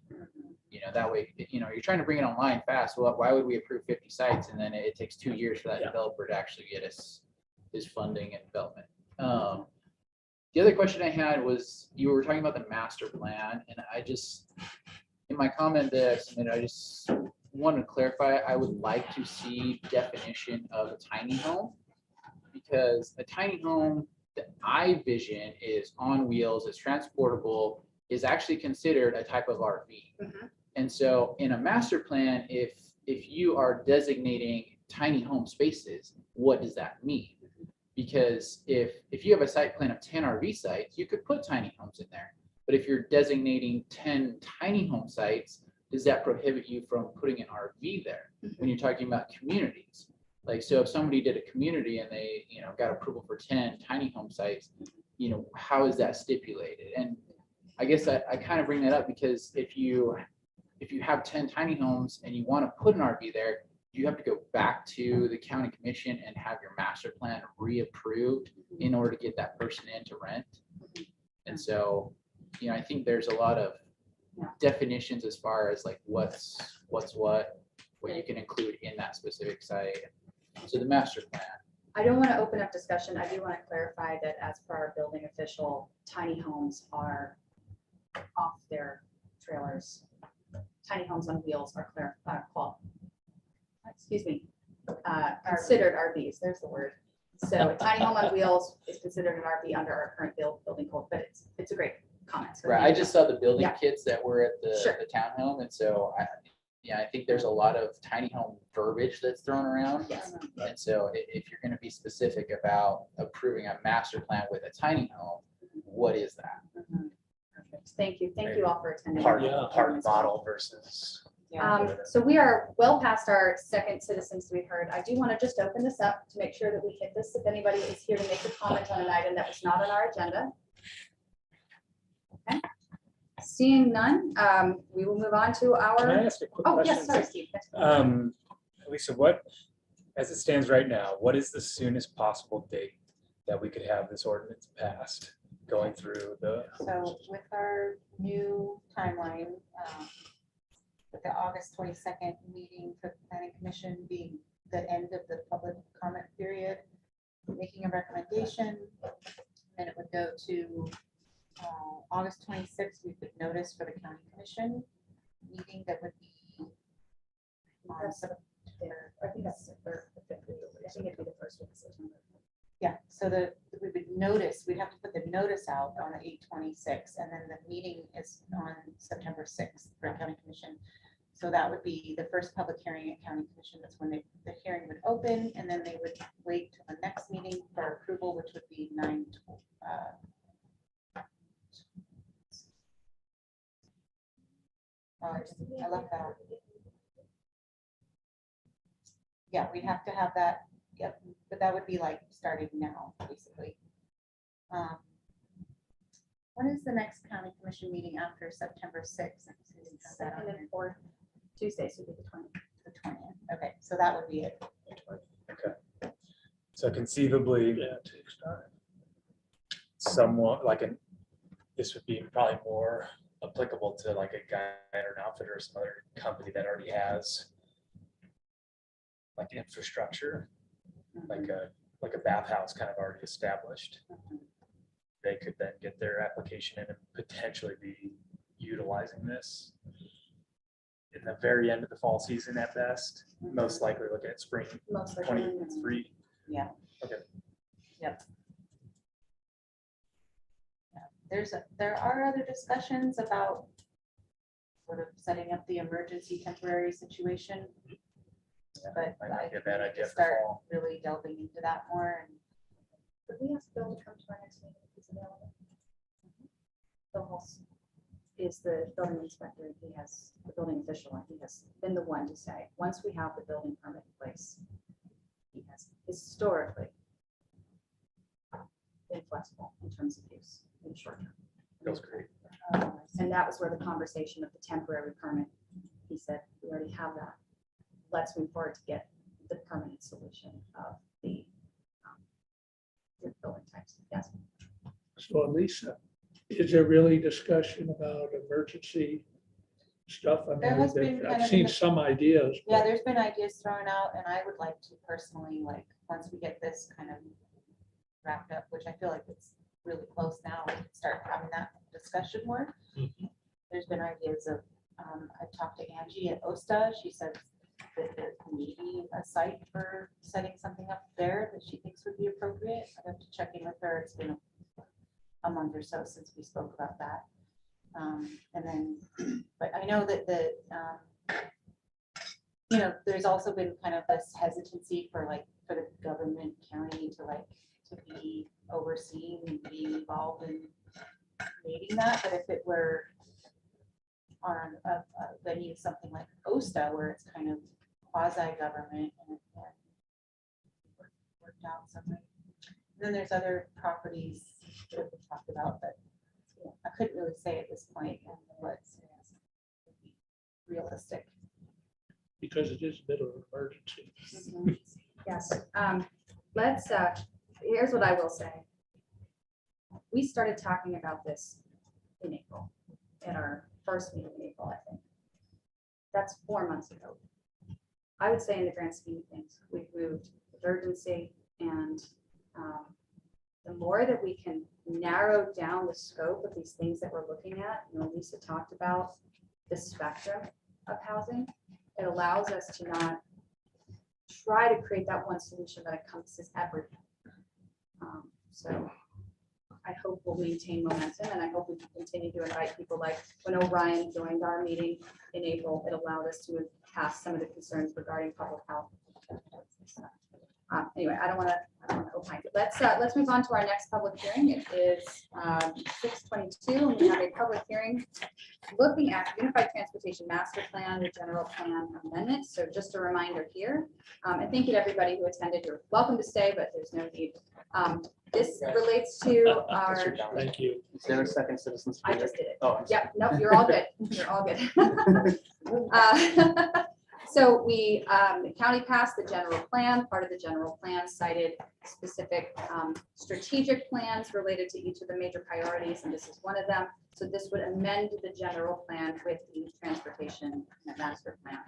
That way, you're trying to bring it online fast. Well, why would we approve 50 sites and then it takes 2 years for that developer to actually get us his funding and development? The other question I had was, you were talking about the master plan, and in my comment that I submitted, I just wanted to clarify, I would like to see definition of a tiny home, because a tiny home that I vision is on wheels, is transportable, is actually considered a type of RV. And so in a master plan, if you are designating tiny home spaces, what does that mean? Because if you have a site plan of 10 RV sites, you could put tiny homes in there. But if you're designating 10 tiny home sites, does that prohibit you from putting an RV there when you're talking about communities? Like, so if somebody did a community and they, got approval for 10 tiny home sites, how is that stipulated? And I guess I kind of bring that up because if you have 10 tiny homes and you want to put an RV there, you have to go back to the county commission and have your master plan reapproved in order to get that person in to rent. And so, I think there's a lot of definitions as far as like what's what you can include in that specific site. So the master plan. I don't want to open up discussion. I do want to clarify that as per our building official, tiny homes are off their trailers. Tiny homes on wheels are considered RVs. There's the word. So a tiny home on wheels is considered an RV under our current building code, but it's a great comment. So Right, I thank just you. saw the building Yeah. kits that were at the Sure. townhome, and so I think there's a lot of tiny home verbiage that's thrown around. Yes. And so if you're gonna be specific about approving a master plan with a tiny home, what is that? Perfect. Thank you. Thank you all for attending. Part Yeah. model versus. So we are well past our second citizens we've heard. I do want to just open this up to make sure that we hit this. If anybody is here to make a comment on an item that was not on our agenda. Okay. Seeing none, we will move on to Can I our, ask a quick oh, question? yes, sorry, Steve. Lisa, as it stands right now, what is the soonest possible date that we could have this ordinance passed, going through the? So with our new timeline, the the August 22nd meeting for the planning commission being the end of the public comment period, making a recommendation, and it would go to August 26th. We could notice for the county commission meeting that would be on September. I think that's the third, the fifth week. I think it'd be the first week of September. Yeah, so we would notice, we'd have to put the notice out on the 8/26, and then the meeting is on September 6th for county commission. So that would be the first public hearing at county commission. That's when the hearing would open, and then they would wait till the next meeting for approval, which would be 9. I left that out. Yeah, we'd have to have that, yep, but that would be like starting now, basically. When is the next county commission meeting after September 6th? Second and fourth Tuesdays would be the 20th. The 20th, okay, so that would be it. Okay. So conceivably, Yeah, it takes time. somewhat like this would be probably more applicable to like a guide or an outfitter or some other company that already has like infrastructure, like a bathhouse kind of already established. They could then get their application in and potentially be utilizing this in the very end of the fall season at best. Most likely looking at spring Most likely. 23. Yeah. Okay. Yep. Yeah, there are other discussions about sort of setting up the emergency temporary situation. But Might not I be a think bad we need idea to for start fall. really delving into that more. And Could we ask Bill to come to our next meeting if he's available? Bill Hulse is the building inspector. He has the building official, and he has been the one to say, once we have the building permit in place, he has historically been flexible in terms of use in the short term. Feels great. And that was where the conversation of the temporary permit, he said, we already have that. Let's move forward to get the permanent solution of the building types. Yes. So Lisa, is there really discussion about emergency stuff? I There has been mean, kind I've of seen in the- some ideas. yeah, but there's been ideas thrown out, and I would like to personally, like, once we get this kind of wrapped up, which I feel like it's really close now, we can start having that discussion more. Mhm. There's been ideas of, I talked to Angie at OSTA. She said that there may be a site for setting something up there that she thinks would be appropriate. I have to check in with her. It's been a month or so since we spoke about that. And then, but I know that you know, there's also been kind of this hesitancy for the government county to be overseeing and being involved in creating that. But if it were on a venue, something like OSTA, where it's kind of quasi-government and worked out something. Then there's other properties that have been talked about, but I couldn't really say at this point what's realistic. because it is a bit of an emergency. Yes. Let's, here's what I will say. We started talking about this in April, at our first meeting in April, I think. That's 4 months ago. I would say in the grand scheme of things, we've moved with urgency, and the more that we can narrow down the scope of these things that we're looking at, you know, Lisa talked about the spectrum of housing. It allows us to not try to create that one solution that encompasses everything. So I hope we'll maintain momentum, and I hope we can continue to invite people like when O'Brien joined our meeting in April, it allowed us to move past some of the concerns regarding public health. Anyway, I don't want to opine. Let's move on to our next public hearing. It is 6:22, and we have a public hearing looking at Unified Transportation Master Plan, the general plan amendment. So just a reminder here, and thank you to everybody who attended. You're welcome to stay, but there's no need. This relates to our, Thank you. Is there a second citizens? I just did it. Oh, I'm sorry. Yep, no, you're all good. You're all good. So the county passed the general plan. Part of the general plan cited specific strategic plans related to each of the major priorities, and this is one of them. So this would amend the general plan with the transportation master plan.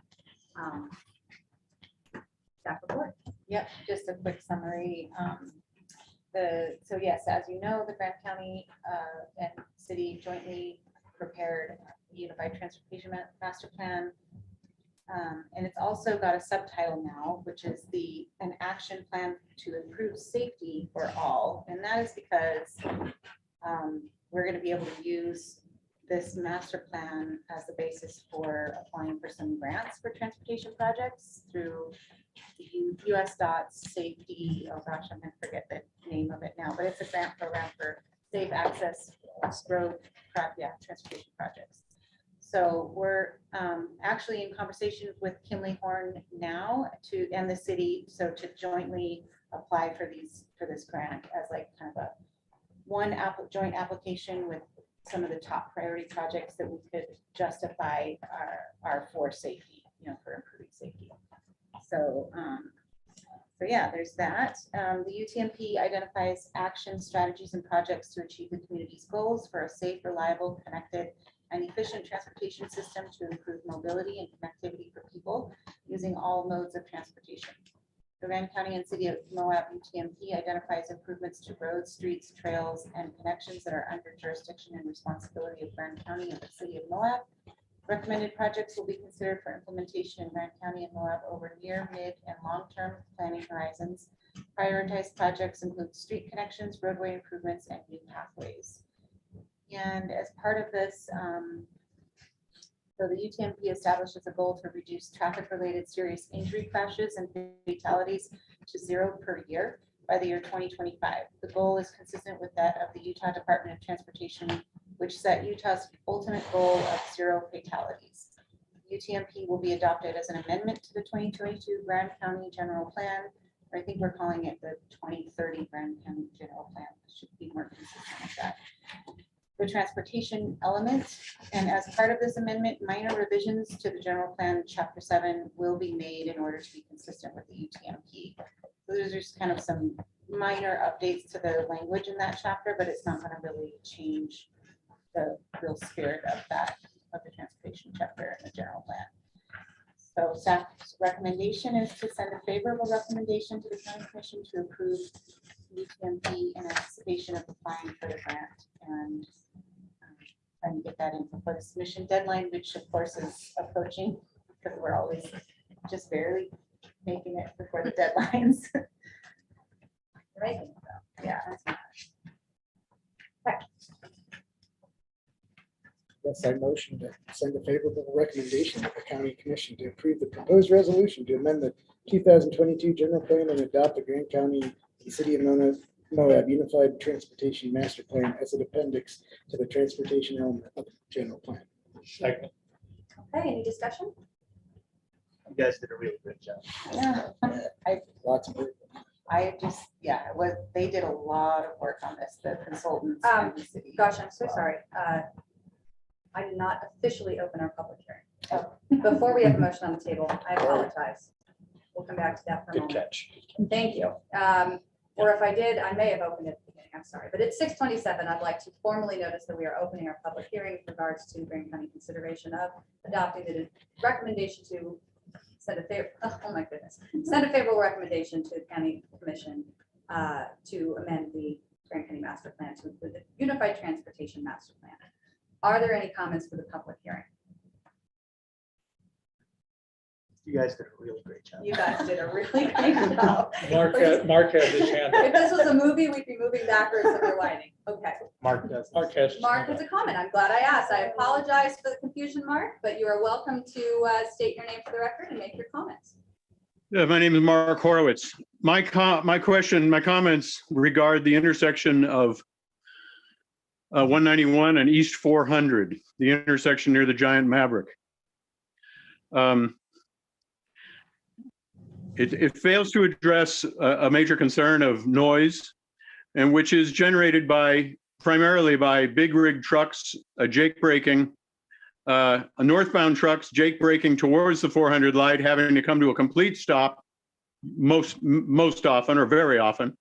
Staff report. Yep, just a quick summary. So yes, as you know, the Grant County and city jointly prepared the Unified Transportation Master Plan. And it's also got a subtitle now, which is an action plan to improve safety for all. And that is because we're going to be able to use this master plan as the basis for applying for some grants for transportation projects through the US DOT's safety, oh gosh, I'm going to forget the name of it now, but it's a grant program for safe access road, transportation projects. So we're actually in conversation with Kimley Horn now and the city, so to jointly apply for this grant as like kind of a joint application with some of the top priority projects that we could justify our for safety, for improving safety. So, yeah, there's that. The UTMP identifies action, strategies, and projects to achieve the community's goals for a safe, reliable, connected, and efficient transportation system to improve mobility and connectivity for people using all modes of transportation. The Grand County and City of Moab UTMP identifies improvements to roads, streets, trails, and connections that are under jurisdiction and responsibility of Grand County and the City of Moab. Recommended projects will be considered for implementation in Grand County and Moab over near, mid, and long-term planning horizons. Prioritized projects include street connections, roadway improvements, and new pathways. And as part of this, so the UTMP establishes a goal to reduce traffic-related serious injury crashes and fatalities to 0 per year by the year 2025. The goal is consistent with that of the Utah Department of Transportation, which set Utah's ultimate goal of 0 fatalities. UTMP will be adopted as an amendment to the 2022 Grand County General Plan, or I think we're calling it the 2030 Grand County General Plan. It should be more consistent with that. The transportation element, and as part of this amendment, minor revisions to the general plan, chapter 7, will be made in order to be consistent with the UTMP. So there's just kind of some minor updates to the language in that chapter, but it's not going to really change the real spirit of the transportation chapter in the general plan. So staff's recommendation is to send a favorable recommendation to the county commission to approve UTMP in anticipation of applying for the grant and get that in before the submission deadline, which of course is approaching because we're always just barely making it before the deadlines. Right. Yeah. Yes, I motion to send a favorable recommendation to the county commission to approve the proposed resolution to amend the 2022 general plan and adopt the Grand County and City of Moab Unified Transportation Master Plan as an appendix to the transportation element of the general plan. Second. Okay, any discussion? You guys did a really good job. Yeah. Lots of work. They did a lot of work on this, the consultants. and the city. Gosh, I'm so sorry. I did not officially open our public hearing. Oh. Before we have a motion on the table, I apologize. We'll come back to that for a Good moment. catch. Thank you. Or if I did, I may have opened it at the beginning. I'm sorry. But it's 6:27. I'd like to formally notice that we are opening our public hearing with regards to Grand County consideration of adopting the recommendation to send a favor. Oh my goodness. Send a favorable recommendation to the county commission to amend the Grand County master plan to include the Unified Transportation Master Plan. Are there any comments for the public hearing? You guys did a really great job. You guys did a really great job. Mark has his hand If up. this was a movie, we'd be moving backwards and rewinding. Okay. Mark does. Mark has his Mark hand has up. a comment. I'm glad I asked. I apologize for the confusion, Mark, but you are welcome to state your name for the record and make your comments. Yeah, my name is Mark Horowitz. My comments regard the intersection of 191 and East 400, the intersection near the Giant Maverick. It fails to address a major concern of noise, and which is generated primarily by big rig trucks, jake braking, northbound trucks, Jake braking towards the 400 light, having to come to a complete stop most often or very often,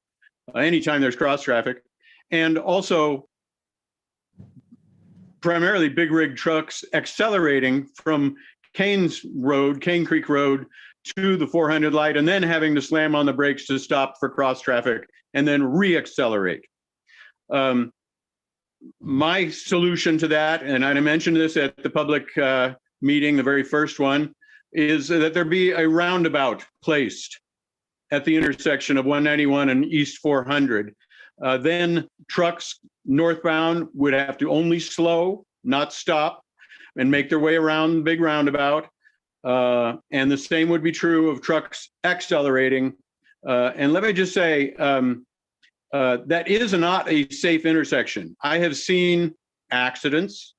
anytime there's cross traffic. And also primarily big rig trucks accelerating from Cane Creek Road to the 400 light, and then having to slam on the brakes to stop for cross traffic and then re-accelerate. My solution to that, and I mentioned this at the public meeting, the very first one, is that there be a roundabout placed at the intersection of 191 and East 400. Then trucks northbound would have to only slow, not stop, and make their way around the big roundabout. And the same would be true of trucks accelerating. And let me just say, that is not a safe intersection. I have seen accidents,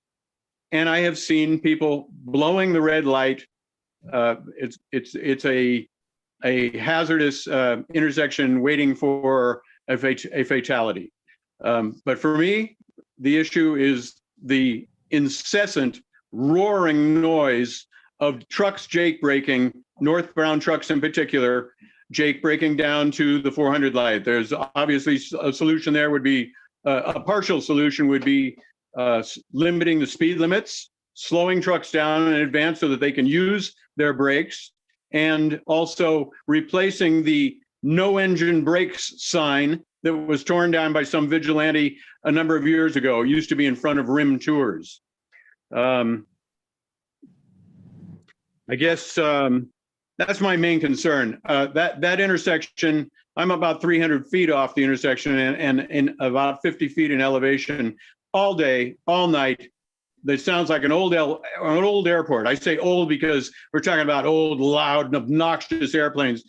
and I have seen people blowing the red light. It's a hazardous intersection waiting for a fatality. But for me, the issue is the incessant roaring noise of trucks Jake braking, northbound trucks in particular, Jake braking down to the 400 light. There's obviously a solution there would be, a partial solution would be limiting the speed limits, slowing trucks down in advance so that they can use their brakes, and also replacing the no engine brakes sign that was torn down by some vigilante a number of years ago. It used to be in front of Rim Tours. I guess that's my main concern. That intersection, I'm about 300 feet off the intersection and about 50 feet in elevation all day, all night. That sounds like an old airport. I say old because we're talking about old, loud, obnoxious airplanes.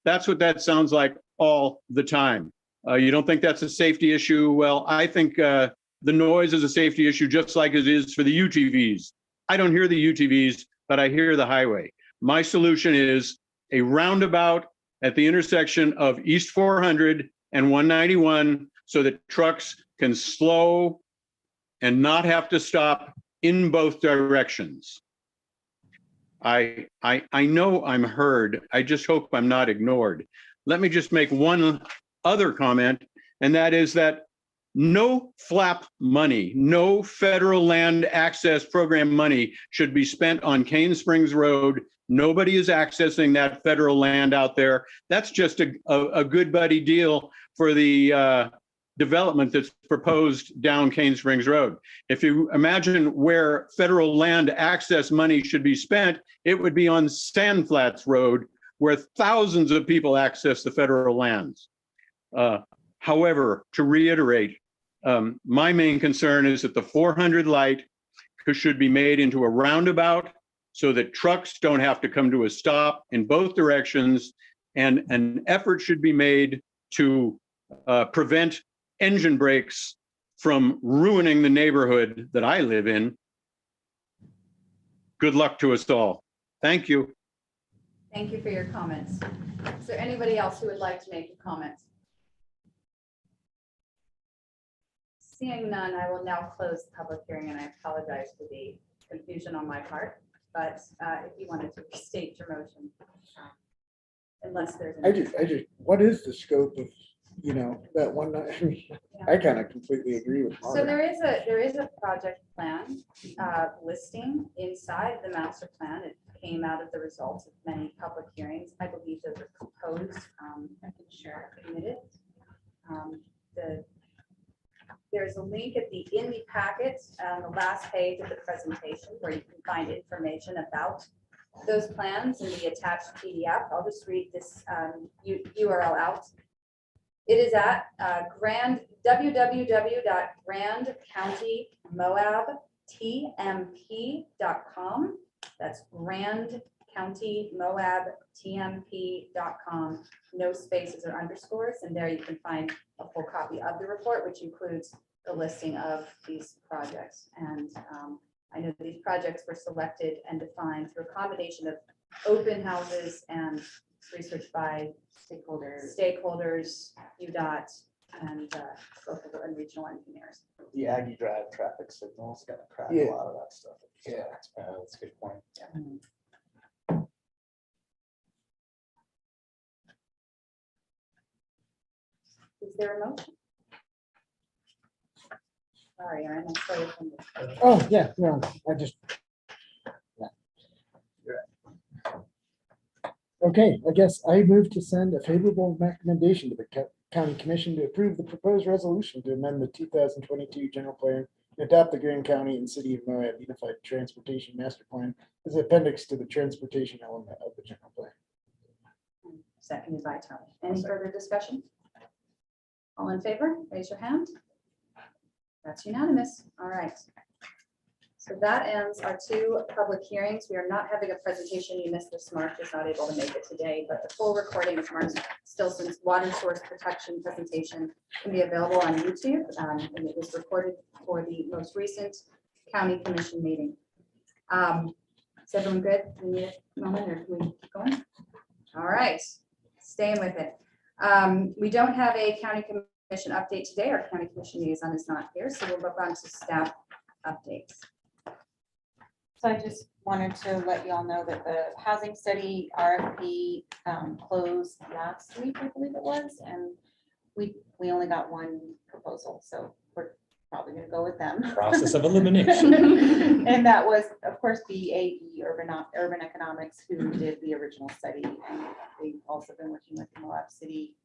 That's what that sounds like all the time. You don't think that's a safety issue? Well, I think the noise is a safety issue, just like it is for the UTVs. I don't hear the UTVs, but I hear the highway. My solution is a roundabout at the intersection of East 400 and 191 so that trucks can slow and not have to stop in both directions. I know I'm heard. I just hope I'm not ignored. Let me just make one other comment, and that is that no flap money, no federal land access program money should be spent on Cane Springs Road. Nobody is accessing that federal land out there. That's just a good buddy deal for the development that's proposed down Cane Springs Road. If you imagine where federal land access money should be spent, it would be on Sandflats Road, where thousands of people access the federal lands. However, to reiterate, my main concern is that the 400 light should be made into a roundabout so that trucks don't have to come to a stop in both directions, and an effort should be made to prevent engine brakes from ruining the neighborhood that I live in. Good luck to us all. Thank you. Thank you for your comments. Is there anybody else who would like to make a comment? Seeing none, I will now close the public hearing, and I apologize for the confusion on my part. But if you wanted to restate your motion, unless there's. I just, what is the scope of, that one, I mean, I kind of completely agree with So Mark. there is a project plan listing inside the master plan. It came out of the results of many public hearings. I believe those are proposed, committed. There's a link in the packet, the last page of the presentation, where you can find information about those plans in the attached PDF. I'll just read this URL out. It is at www.grandcountymoabtmp.com. That's grandcountymoabtmp.com. No spaces or underscores, and there you can find a full copy of the report, which includes the listing of these projects. And I know these projects were selected and defined through a combination of open houses and research by stakeholders, UDOT, and local and regional engineers. The Aggie Drive traffic signals gonna crack a Yeah. lot of that stuff. Yeah. That's a good point. Is there a motion? Sorry, Erin, I saw you from the- Oh, yeah, no, I just. Yeah. Okay, I guess I move to send a favorable recommendation to the county commission to approve the proposed resolution to amend the 2022 general plan and adopt the Grand County and City of Moab Unified Transportation Master Plan as appendix to the transportation element of the general plan. Seconded by Tony. Any further discussion? All in favor, raise your hand. That's unanimous. All right. So that ends our 2 public hearings. We are not having a presentation. You missed this. Mark is not able to make it today, but the full recording of Mark Stilson's water source protection presentation can be available on YouTube. And it was recorded for the most recent county commission meeting. Is everyone good? We need a moment or can we keep going? All right, staying with it. We don't have a county commission update today. Our county commission liaison is not here, so we'll move on to staff updates. So I just wanted to let you all know that the housing study RFP closed last week, I believe it was, and we only got 1 proposal, so we're probably gonna go with them. Process of elimination. And that was, of course, BAE Urban Economics, who did the original study, and they've also been working with the Moab City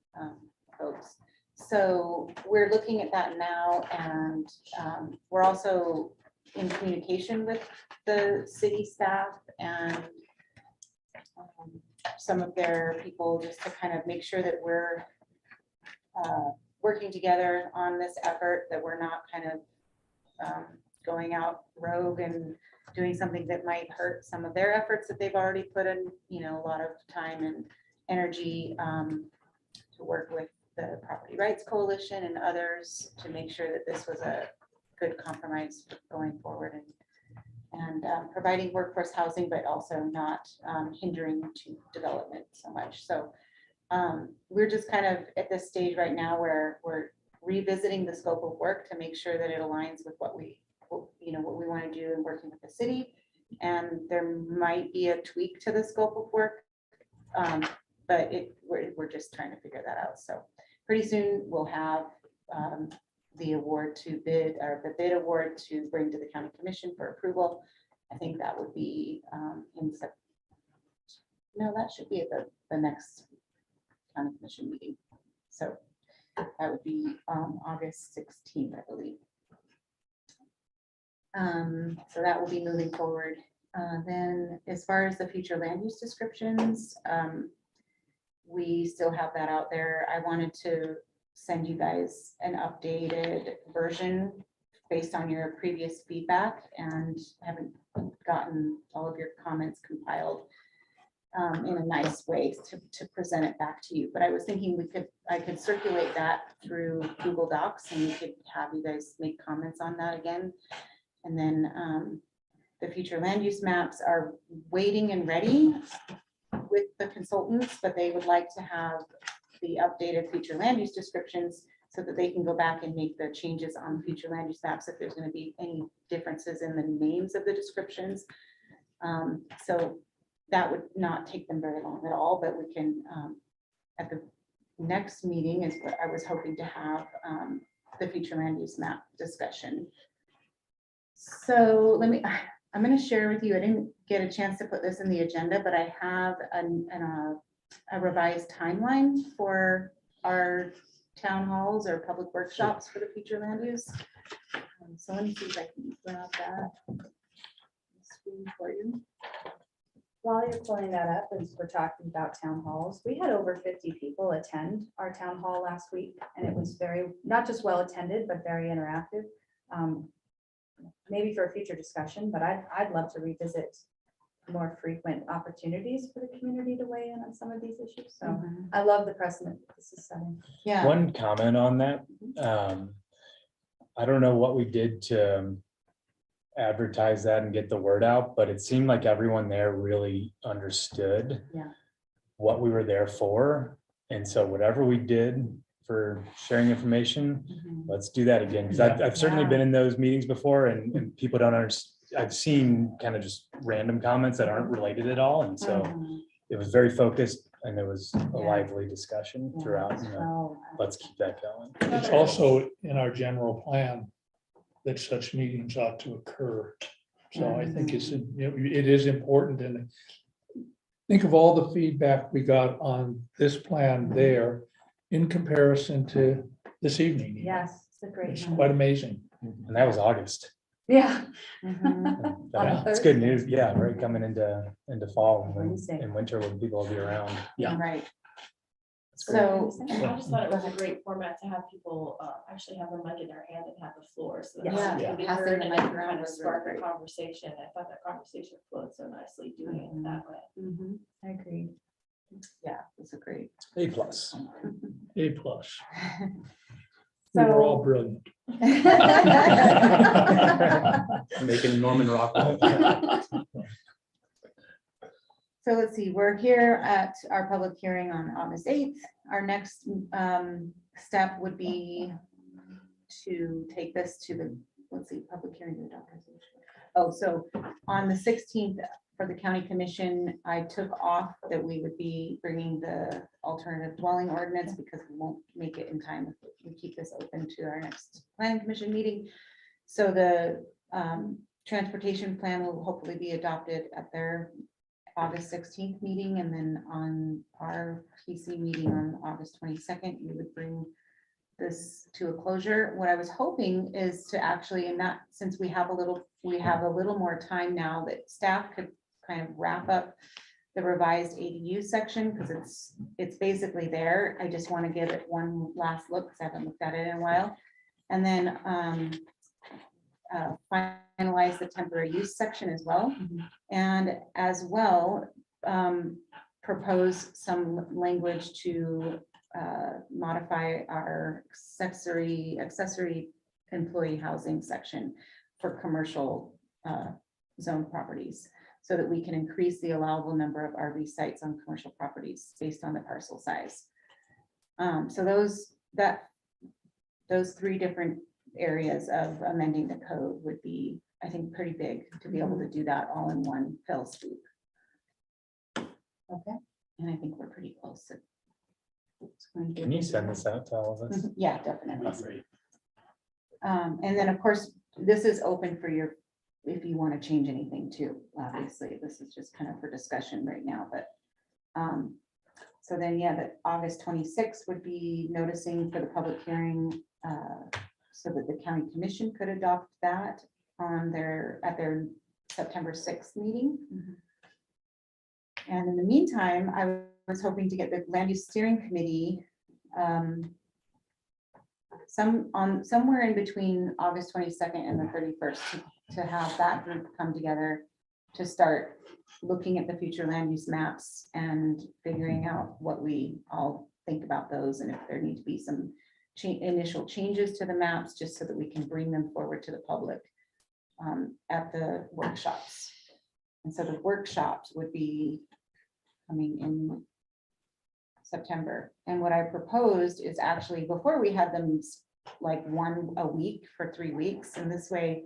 folks. So we're looking at that now, and we're also in communication with the city staff and some of their people, just to kind of make sure that we're working together on this effort, that we're not kind of going out rogue and doing something that might hurt some of their efforts that they've already put in, you know, a lot of time and energy to work with the Property Rights Coalition and others to make sure that this was a good compromise going forward and providing workforce housing, but also not hindering to development so much. So we're just kind of at this stage right now where we're revisiting the scope of work to make sure that it aligns with what we want to do and working with the city. And there might be a tweak to the scope of work, but we're just trying to figure that out. So pretty soon we'll have the award to bid, or the bid award to bring to the county commission for approval. I think that would be no, that should be at the next county commission meeting. So that would be August 16th, I believe. So that will be moving forward. Then as far as the future land use descriptions, we still have that out there. I wanted to send you guys an updated version based on your previous feedback, and haven't gotten all of your comments compiled in a nice way to present it back to you. But I was thinking I could circulate that through Google Docs, and we could have you guys make comments on that again. And then the future land use maps are waiting and ready with the consultants, but they would like to have the updated future land use descriptions so that they can go back and make the changes on future land use maps if there's going to be any differences in the names of the descriptions. So that would not take them very long at all, but we can, at the next meeting is what I was hoping to have the future land use map discussion. So I'm going to share with you, I didn't get a chance to put this in the agenda, but I have a revised timeline for our town halls or public workshops for the future land use. So let me see if I can grab that screen for you. While you're pulling that up, as we're talking about town halls, we had over 50 people attend our town hall last week, and it was very, not just well attended, but very interactive. Maybe for a future discussion, but I'd love to revisit more frequent opportunities for the community to weigh in on some of these issues. So I love the precedent this is setting. Yeah. One comment on that. I don't know what we did to advertise that and get the word out, but it seemed like everyone there really understood Yeah. what we were there for. And so whatever we did for sharing information. Mhm. Let's do that again, because Yeah. I've certainly Yeah. been in those meetings before and people don't understand. I've seen kind of just random comments that aren't related at all. And so Mhm. it was very focused and there was a Yeah. lively discussion Yeah. throughout. You know, Oh, let's keep that going. It's also in our general plan that such meetings ought to occur. So I think it is important, and think of all the feedback we got on this plan there in comparison to this evening. even. yes, it's a great. It's one. quite amazing. And that was August. Yeah. Mhm. On a Yeah, it's good Thursday. news. Yeah, right, coming into fall and Wednesday. in winter when people will be around. Yeah. Right. It's great. So, And I just thought it was a great format to have people actually have the mic in their hand and have the floor. So that Yeah, they can be passing heard the and mic it can around kind of was spark really a great. conversation. I thought that conversation flowed so nicely doing it that way. Mhm. I agree. yeah, it's a great. A plus. A plus. We were all So. brilliant. Making Norman Rockwell. So let's see, we're here at our public hearing on August 8th. Our next step would be to take this to the, let's see, public hearing. to adopt resolution. Oh, so on the 16th for the county commission, I took off that we would be bringing the alternative dwelling ordinance because we won't make it in time if we keep this open to our next planning commission meeting. So the transportation plan will hopefully be adopted at their August 16th meeting, and then on our PC meeting on August 22nd, we would bring this to a closure. What I was hoping is to actually, and that, since we have a little more time now, that staff could kind of wrap up the revised ADU section, because it's basically there. I just want to give it one last look, because I haven't looked at it in a while. And then finalize the temporary use section as well. And as well, propose some language to modify our accessory employee housing section for commercial zone properties, so that we can increase the allowable number of RV sites on commercial properties based on the parcel size. So those three different areas of amending the code would be, I think, pretty big to be able to do that all in one fell swoop. Okay, and I think we're pretty close to. Can you send this out to all of us? Yeah, definitely. That's great. And then, of course, this is open for your, if you want to change anything too. Obviously, this is just kind of for discussion right now, but so then, yeah, that August 26th would be noticing for the public hearing, so that the county commission could adopt that on at their September 6th meeting. And in the meantime, I was hoping to get the land use steering committee somewhere in between August 22nd and the 31st to have that group come together to start looking at the future land use maps and figuring out what we all think about those, and if there need to be some initial changes to the maps, just so that we can bring them forward to the public at the workshops. And so the workshops would be coming in September. And what I proposed is actually, before we had them like one a week for 3 weeks, and this way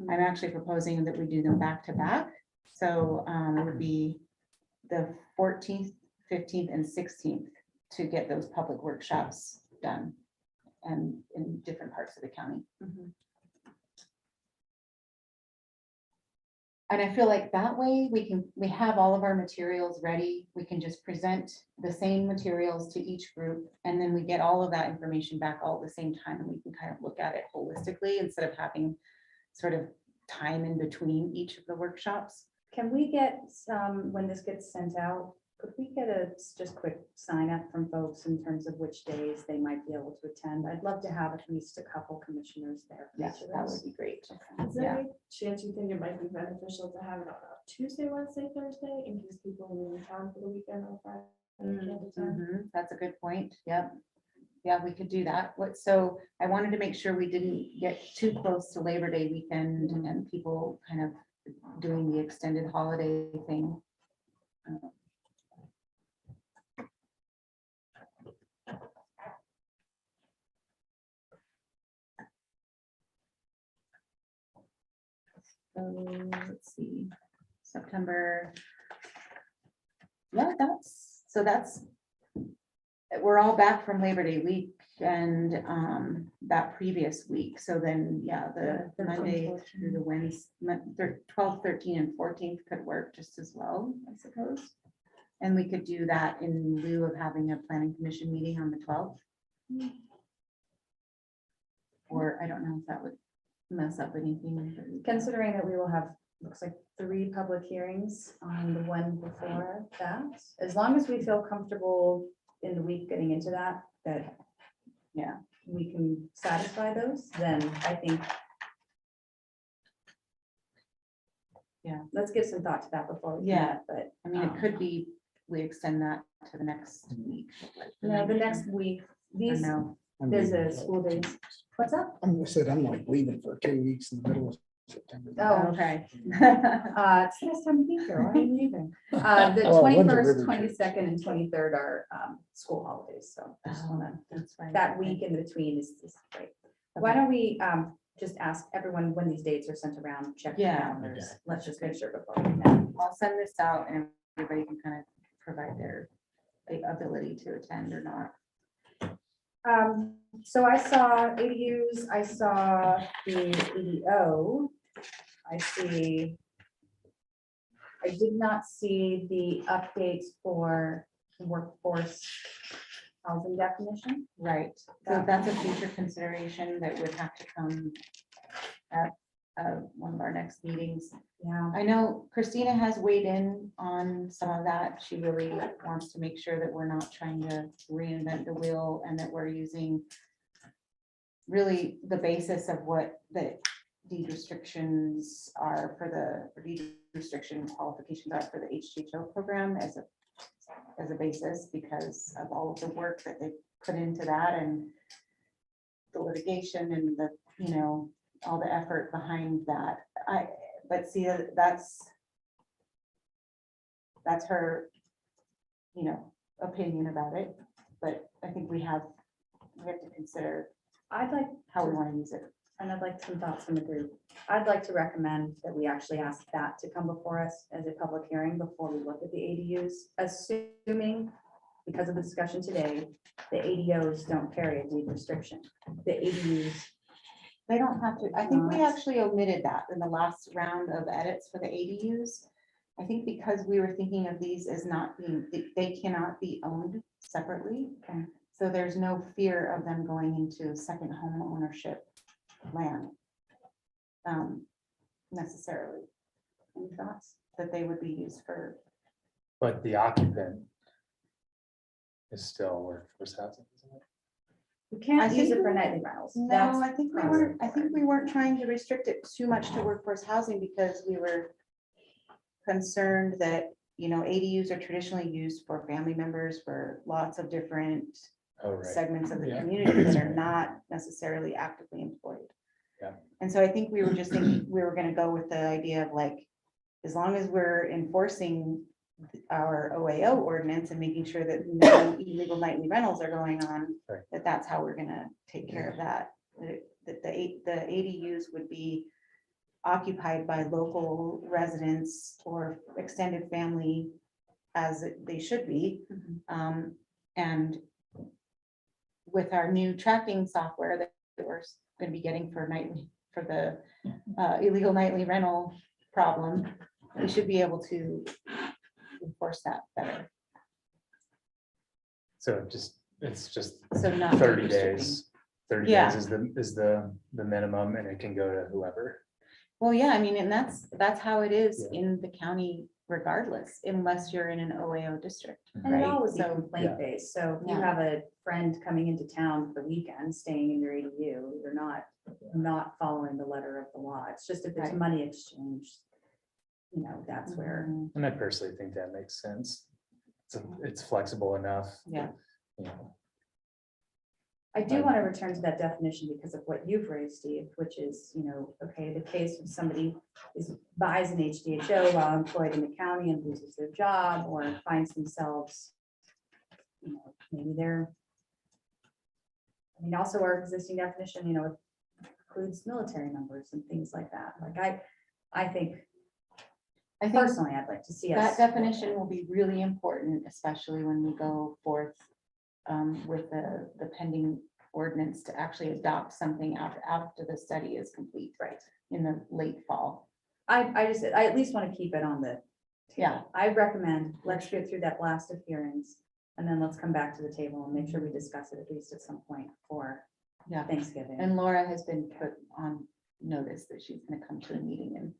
I'm actually proposing that we do them back to back. So it would be the 14th, 15th, and 16th to get those public workshops done, and in different parts of the county. And I feel like that way we have all of our materials ready. We can just present the same materials to each group, and then we get all of that information back all at the same time, and we can kind of look at it holistically instead of having sort of time in between each of the workshops. Can we get some, when this gets sent out, could we get a just quick sign up from folks in terms of which days they might be able to attend? I'd love to have at least a couple commissioners there. for Yes, each of that those. would be great. Is there Yeah. any chance you think it might be beneficial to have it on a Tuesday, Wednesday, Thursday, in case people are in town for the weekend on Friday? and can't attend? That's a good point. Yep. Yeah, we could do that. So I wanted to make sure we didn't get too close to Labor Day weekend and people kind of doing the extended holiday thing. let's see, September. Yeah, we're all back from Labor Day week and that previous week. So then, yeah, the Yeah, 13, Monday 14. through the Wednesday, 12, 13, and 14th could work just as well, I suppose. And we could do that in lieu of having a planning commission meeting on the 12th. Or I don't know if that would mess up anything. Considering that we will have, looks like 3 public hearings on the one before that, as long as we feel comfortable in the week getting into that, Yeah, we can satisfy those, then I think. Yeah. Let's give some thought to that before. we Yeah. commit, But, I mean, it could be, we extend that to the next week. no, the next week, Or these, no, there's a school days. What's up? I said, I'm like leaving for 2 weeks in the middle of September. Oh, okay. It's the best time to be here. Why are you leaving? The Well, when's the 21st, river 22nd, and 23rd are school holidays, so I just wanna, That's right. that week in between is great. Why don't we just ask everyone when these dates are sent around, check their Yeah. calendars. Let's just make sure before we can. I'll send this out and everybody can kind of provide their ability to attend or not. So I saw ADUs, I saw the ADO. I did not see the updates for workforce housing definition. Right, so that's a future consideration that would have to come at one of our next meetings. Yeah. I know Christina has weighed in on some of that. She really wants to make sure that we're not trying to reinvent the wheel and that we're using really the basis of what the deed restrictions are for the deed restriction qualifications are for the HHO program as a basis because of all of the work that they put into that and the litigation and the, you know, all the effort behind that. But see, that's her, you know, opinion about it. But I think we have to consider I'd like, how we want to use it. and I'd like some thoughts from the group. I'd like to recommend that we actually ask that to come before us as a public hearing before we look at the ADUs, assuming, because of the discussion today, the ADOs don't carry a deed restriction. The ADUs, They don't have to, I think we actually omitted that in the last round of edits for the ADUs. I think because we were thinking of these as not being, they cannot be owned separately. Okay. So there's no fear of them going into second home ownership land. Necessarily. Any thoughts that they would be used for? But the occupant is still workforce housing, isn't it? we can't I use think it for nightly rentals. No, That's I think we weren't trying to restrict it too much to workforce housing because we were concerned that, you know, ADUs are traditionally used for family members for lots of different Oh, right. segments of the Yeah. community that are not necessarily actively employed. Yeah. And so I think we were just thinking, we were gonna go with the idea of like, as long as we're enforcing our OAO ordinance and making sure that no illegal nightly rentals are going on, Right. that's how we're gonna take care of that. That the ADUs would be occupied by local residents or extended family as they should be. And with our new tracking software that we're going to be getting for the illegal nightly rental problem, we should be able to enforce that better. So it's just So not 30 restricting. days. 30 Yeah. days is the minimum and it can go to whoever. Well, yeah, I mean, and that's how it is Yeah. in the county regardless, unless you're in an OAO district, And it right? always be So, complaint based, so if you Yeah. have a friend coming into town for the weekend, staying in your ADU, you're not following the letter of the law. It's just if there's Right. money exchange, you know, that's where. mhm, And I personally think that makes sense. It's flexible enough. Yeah. You know, I do want to return to that definition because of what you've raised, Steve, which is, you know, okay, the case of somebody buys an HDHO while employed in the county and loses their job or finds themselves, you know, maybe also our existing definition, you know, includes military members and things like that. Like I think I think personally, I'd like to see us. that definition will be really important, especially when we go forth with the pending ordinance to actually adopt something after the study is complete. Right. In the late fall. I at least want to keep it on the. Yeah. I recommend, let's get through that blast of hearings and then let's come back to the table and make sure we discuss it at least at some point for Yeah. Thanksgiving. And Laura has been put on notice that she's gonna come to a meeting and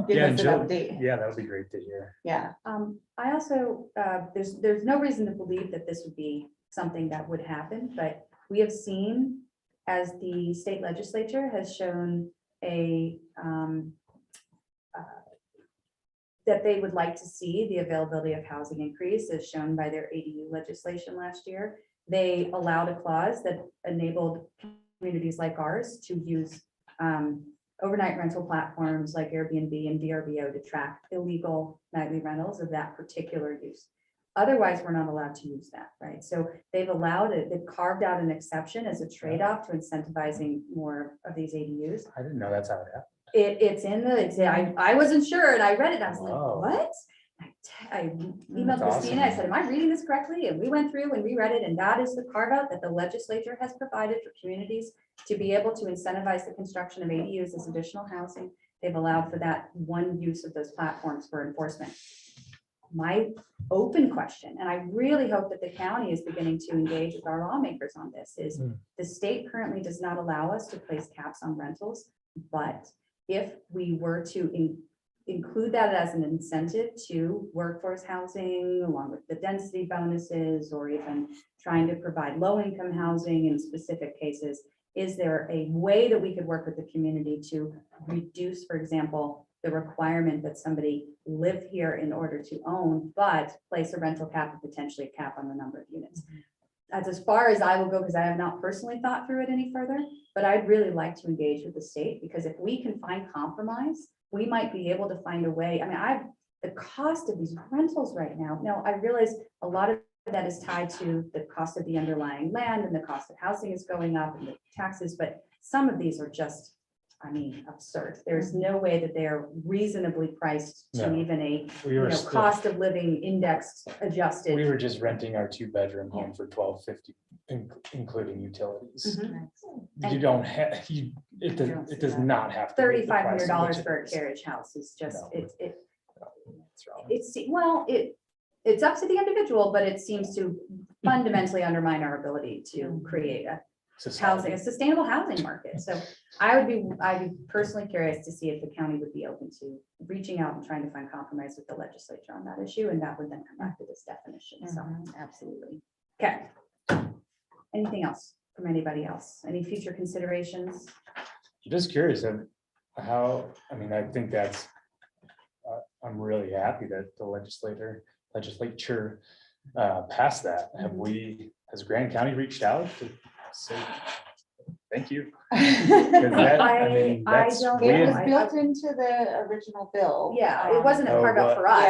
give Yeah, and us an Jill, update. yeah, that would be great to hear. Yeah. I also, there's no reason to believe that this would be something that would happen, but we have seen as the state legislature has shown that they would like to see the availability of housing increase as shown by their ADU legislation last year. They allowed a clause that enabled communities like ours to use overnight rental platforms like Airbnb and VRBO to track illegal nightly rentals of that particular use. Otherwise, we're not allowed to use that, right? So they've allowed it, they've carved out an exception as a trade-off to incentivizing more of these ADUs. I didn't know that's how it happened. It's in the, I wasn't sure and I read it, and I was like, Wow. what? I emailed That's Christina, I awesome. said, am I reading this correctly? And we went through and reread it, and that is the carve out that the legislature has provided for communities to be able to incentivize the construction of ADUs as additional housing. They've allowed for that one use of those platforms for enforcement. My open question, and I really hope that the county is beginning to engage with our lawmakers on this, is the state currently does not allow us to place caps on rentals, but if we were to include that as an incentive to workforce housing, along with the density bonuses, or even trying to provide low-income housing in specific cases, is there a way that we could work with the community to reduce, for example, the requirement that somebody live here in order to own, but place a rental cap or potentially a cap on the number of units? That's as far as I will go, because I have not personally thought through it any further, but I'd really like to engage with the state, because if we can find compromise, we might be able to find a way. I mean, the cost of these rentals right now, I realize a lot of that is tied to the cost of the underlying land, and the cost of housing is going up, and the taxes, but some of these are just, I mean, absurd. There's no way that they're reasonably priced to No. even a We were, still- cost of living index adjusted. we were just renting our 2-bedroom home for $12.50, including utilities. Mhm. You don't have, it does not have. to be the price at $3,500 which it for a is. carriage house is just, No. That's wrong. it's up to the individual, but it seems to fundamentally undermine our ability to create a Society. sustainable housing market. So I'd be personally curious to see if the county would be open to reaching out and trying to find compromise with the legislature on that issue, and that would then come back to this definition. So, Absolutely. okay. Anything else from anybody else? Any future considerations? I'm just curious of how, I mean, I think that's, I'm really happy that the legislature passed that. Has Grand County reached out to say thank you? 'Cause that, I mean, I that's don't It was know. built into the original bill. Yeah, it wasn't a Oh, carve out for us.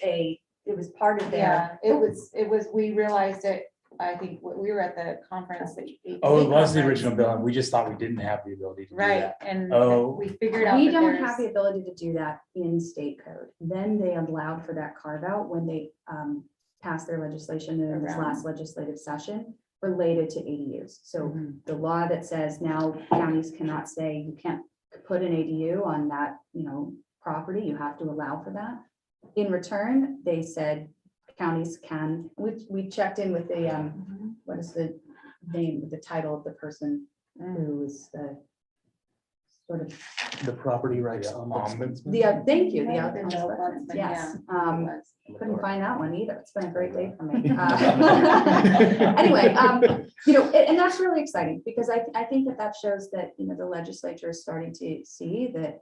yeah. It was part of Yeah, their. it was, we realized it, I think, we were at the conference. Oh, it was the original bill, and we just thought we didn't have the ability to do Right, that. and Oh. we figured out We that don't have the there's, ability to do that in state code. Then they allowed for that carve out when they passed their legislation in this Around. last legislative session related to ADUs. So Mhm. the law that says now counties cannot say you can't put an ADU on that, property, you have to allow for that. In return, they said counties can, we checked in with the, what is the name, the title of the person who is the sort of, The property rights. Ombudsman? thank you, the The ombudsman, ombudsman, yes. yeah, it was. Couldn't find that one either. It's been a great day for me. Anyway, and that's really exciting, because I think that shows that, the legislature is starting to see that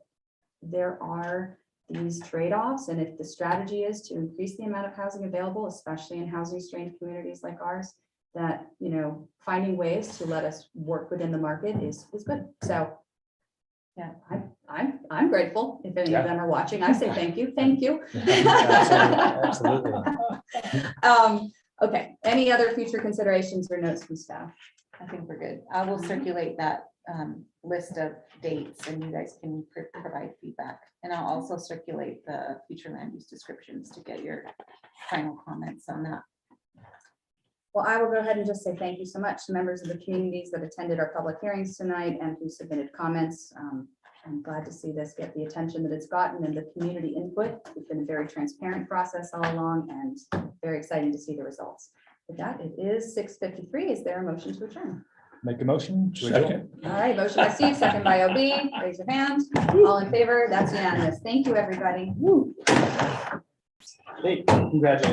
there are these trade-offs, and if the strategy is to increase the amount of housing available, especially in housing-strained communities like ours, that, finding ways to let us work within the market is good. So yeah, I'm grateful. If any of them are watching, I say thank you. Absolutely. Okay, any other future considerations or notes from staff? I think we're good. I will circulate that list of dates and you guys can provide feedback. And I'll also circulate the future land use descriptions to get your final comments on that. Well, I will go ahead and just say thank you so much to members of the communities that attended our public hearings tonight and who submitted comments. I'm glad to see this get the attention that it's gotten and the community input. It's been a very transparent process all along and very exciting to see the results. With that, it is 6:53. Is there a motion to adjourn? Make a motion. to adjourn. Second. All right, motion by Steve, second by OB. Raise your hand. All in favor? That's unanimous. Thank you, everybody. Woo. Hey, congratulations.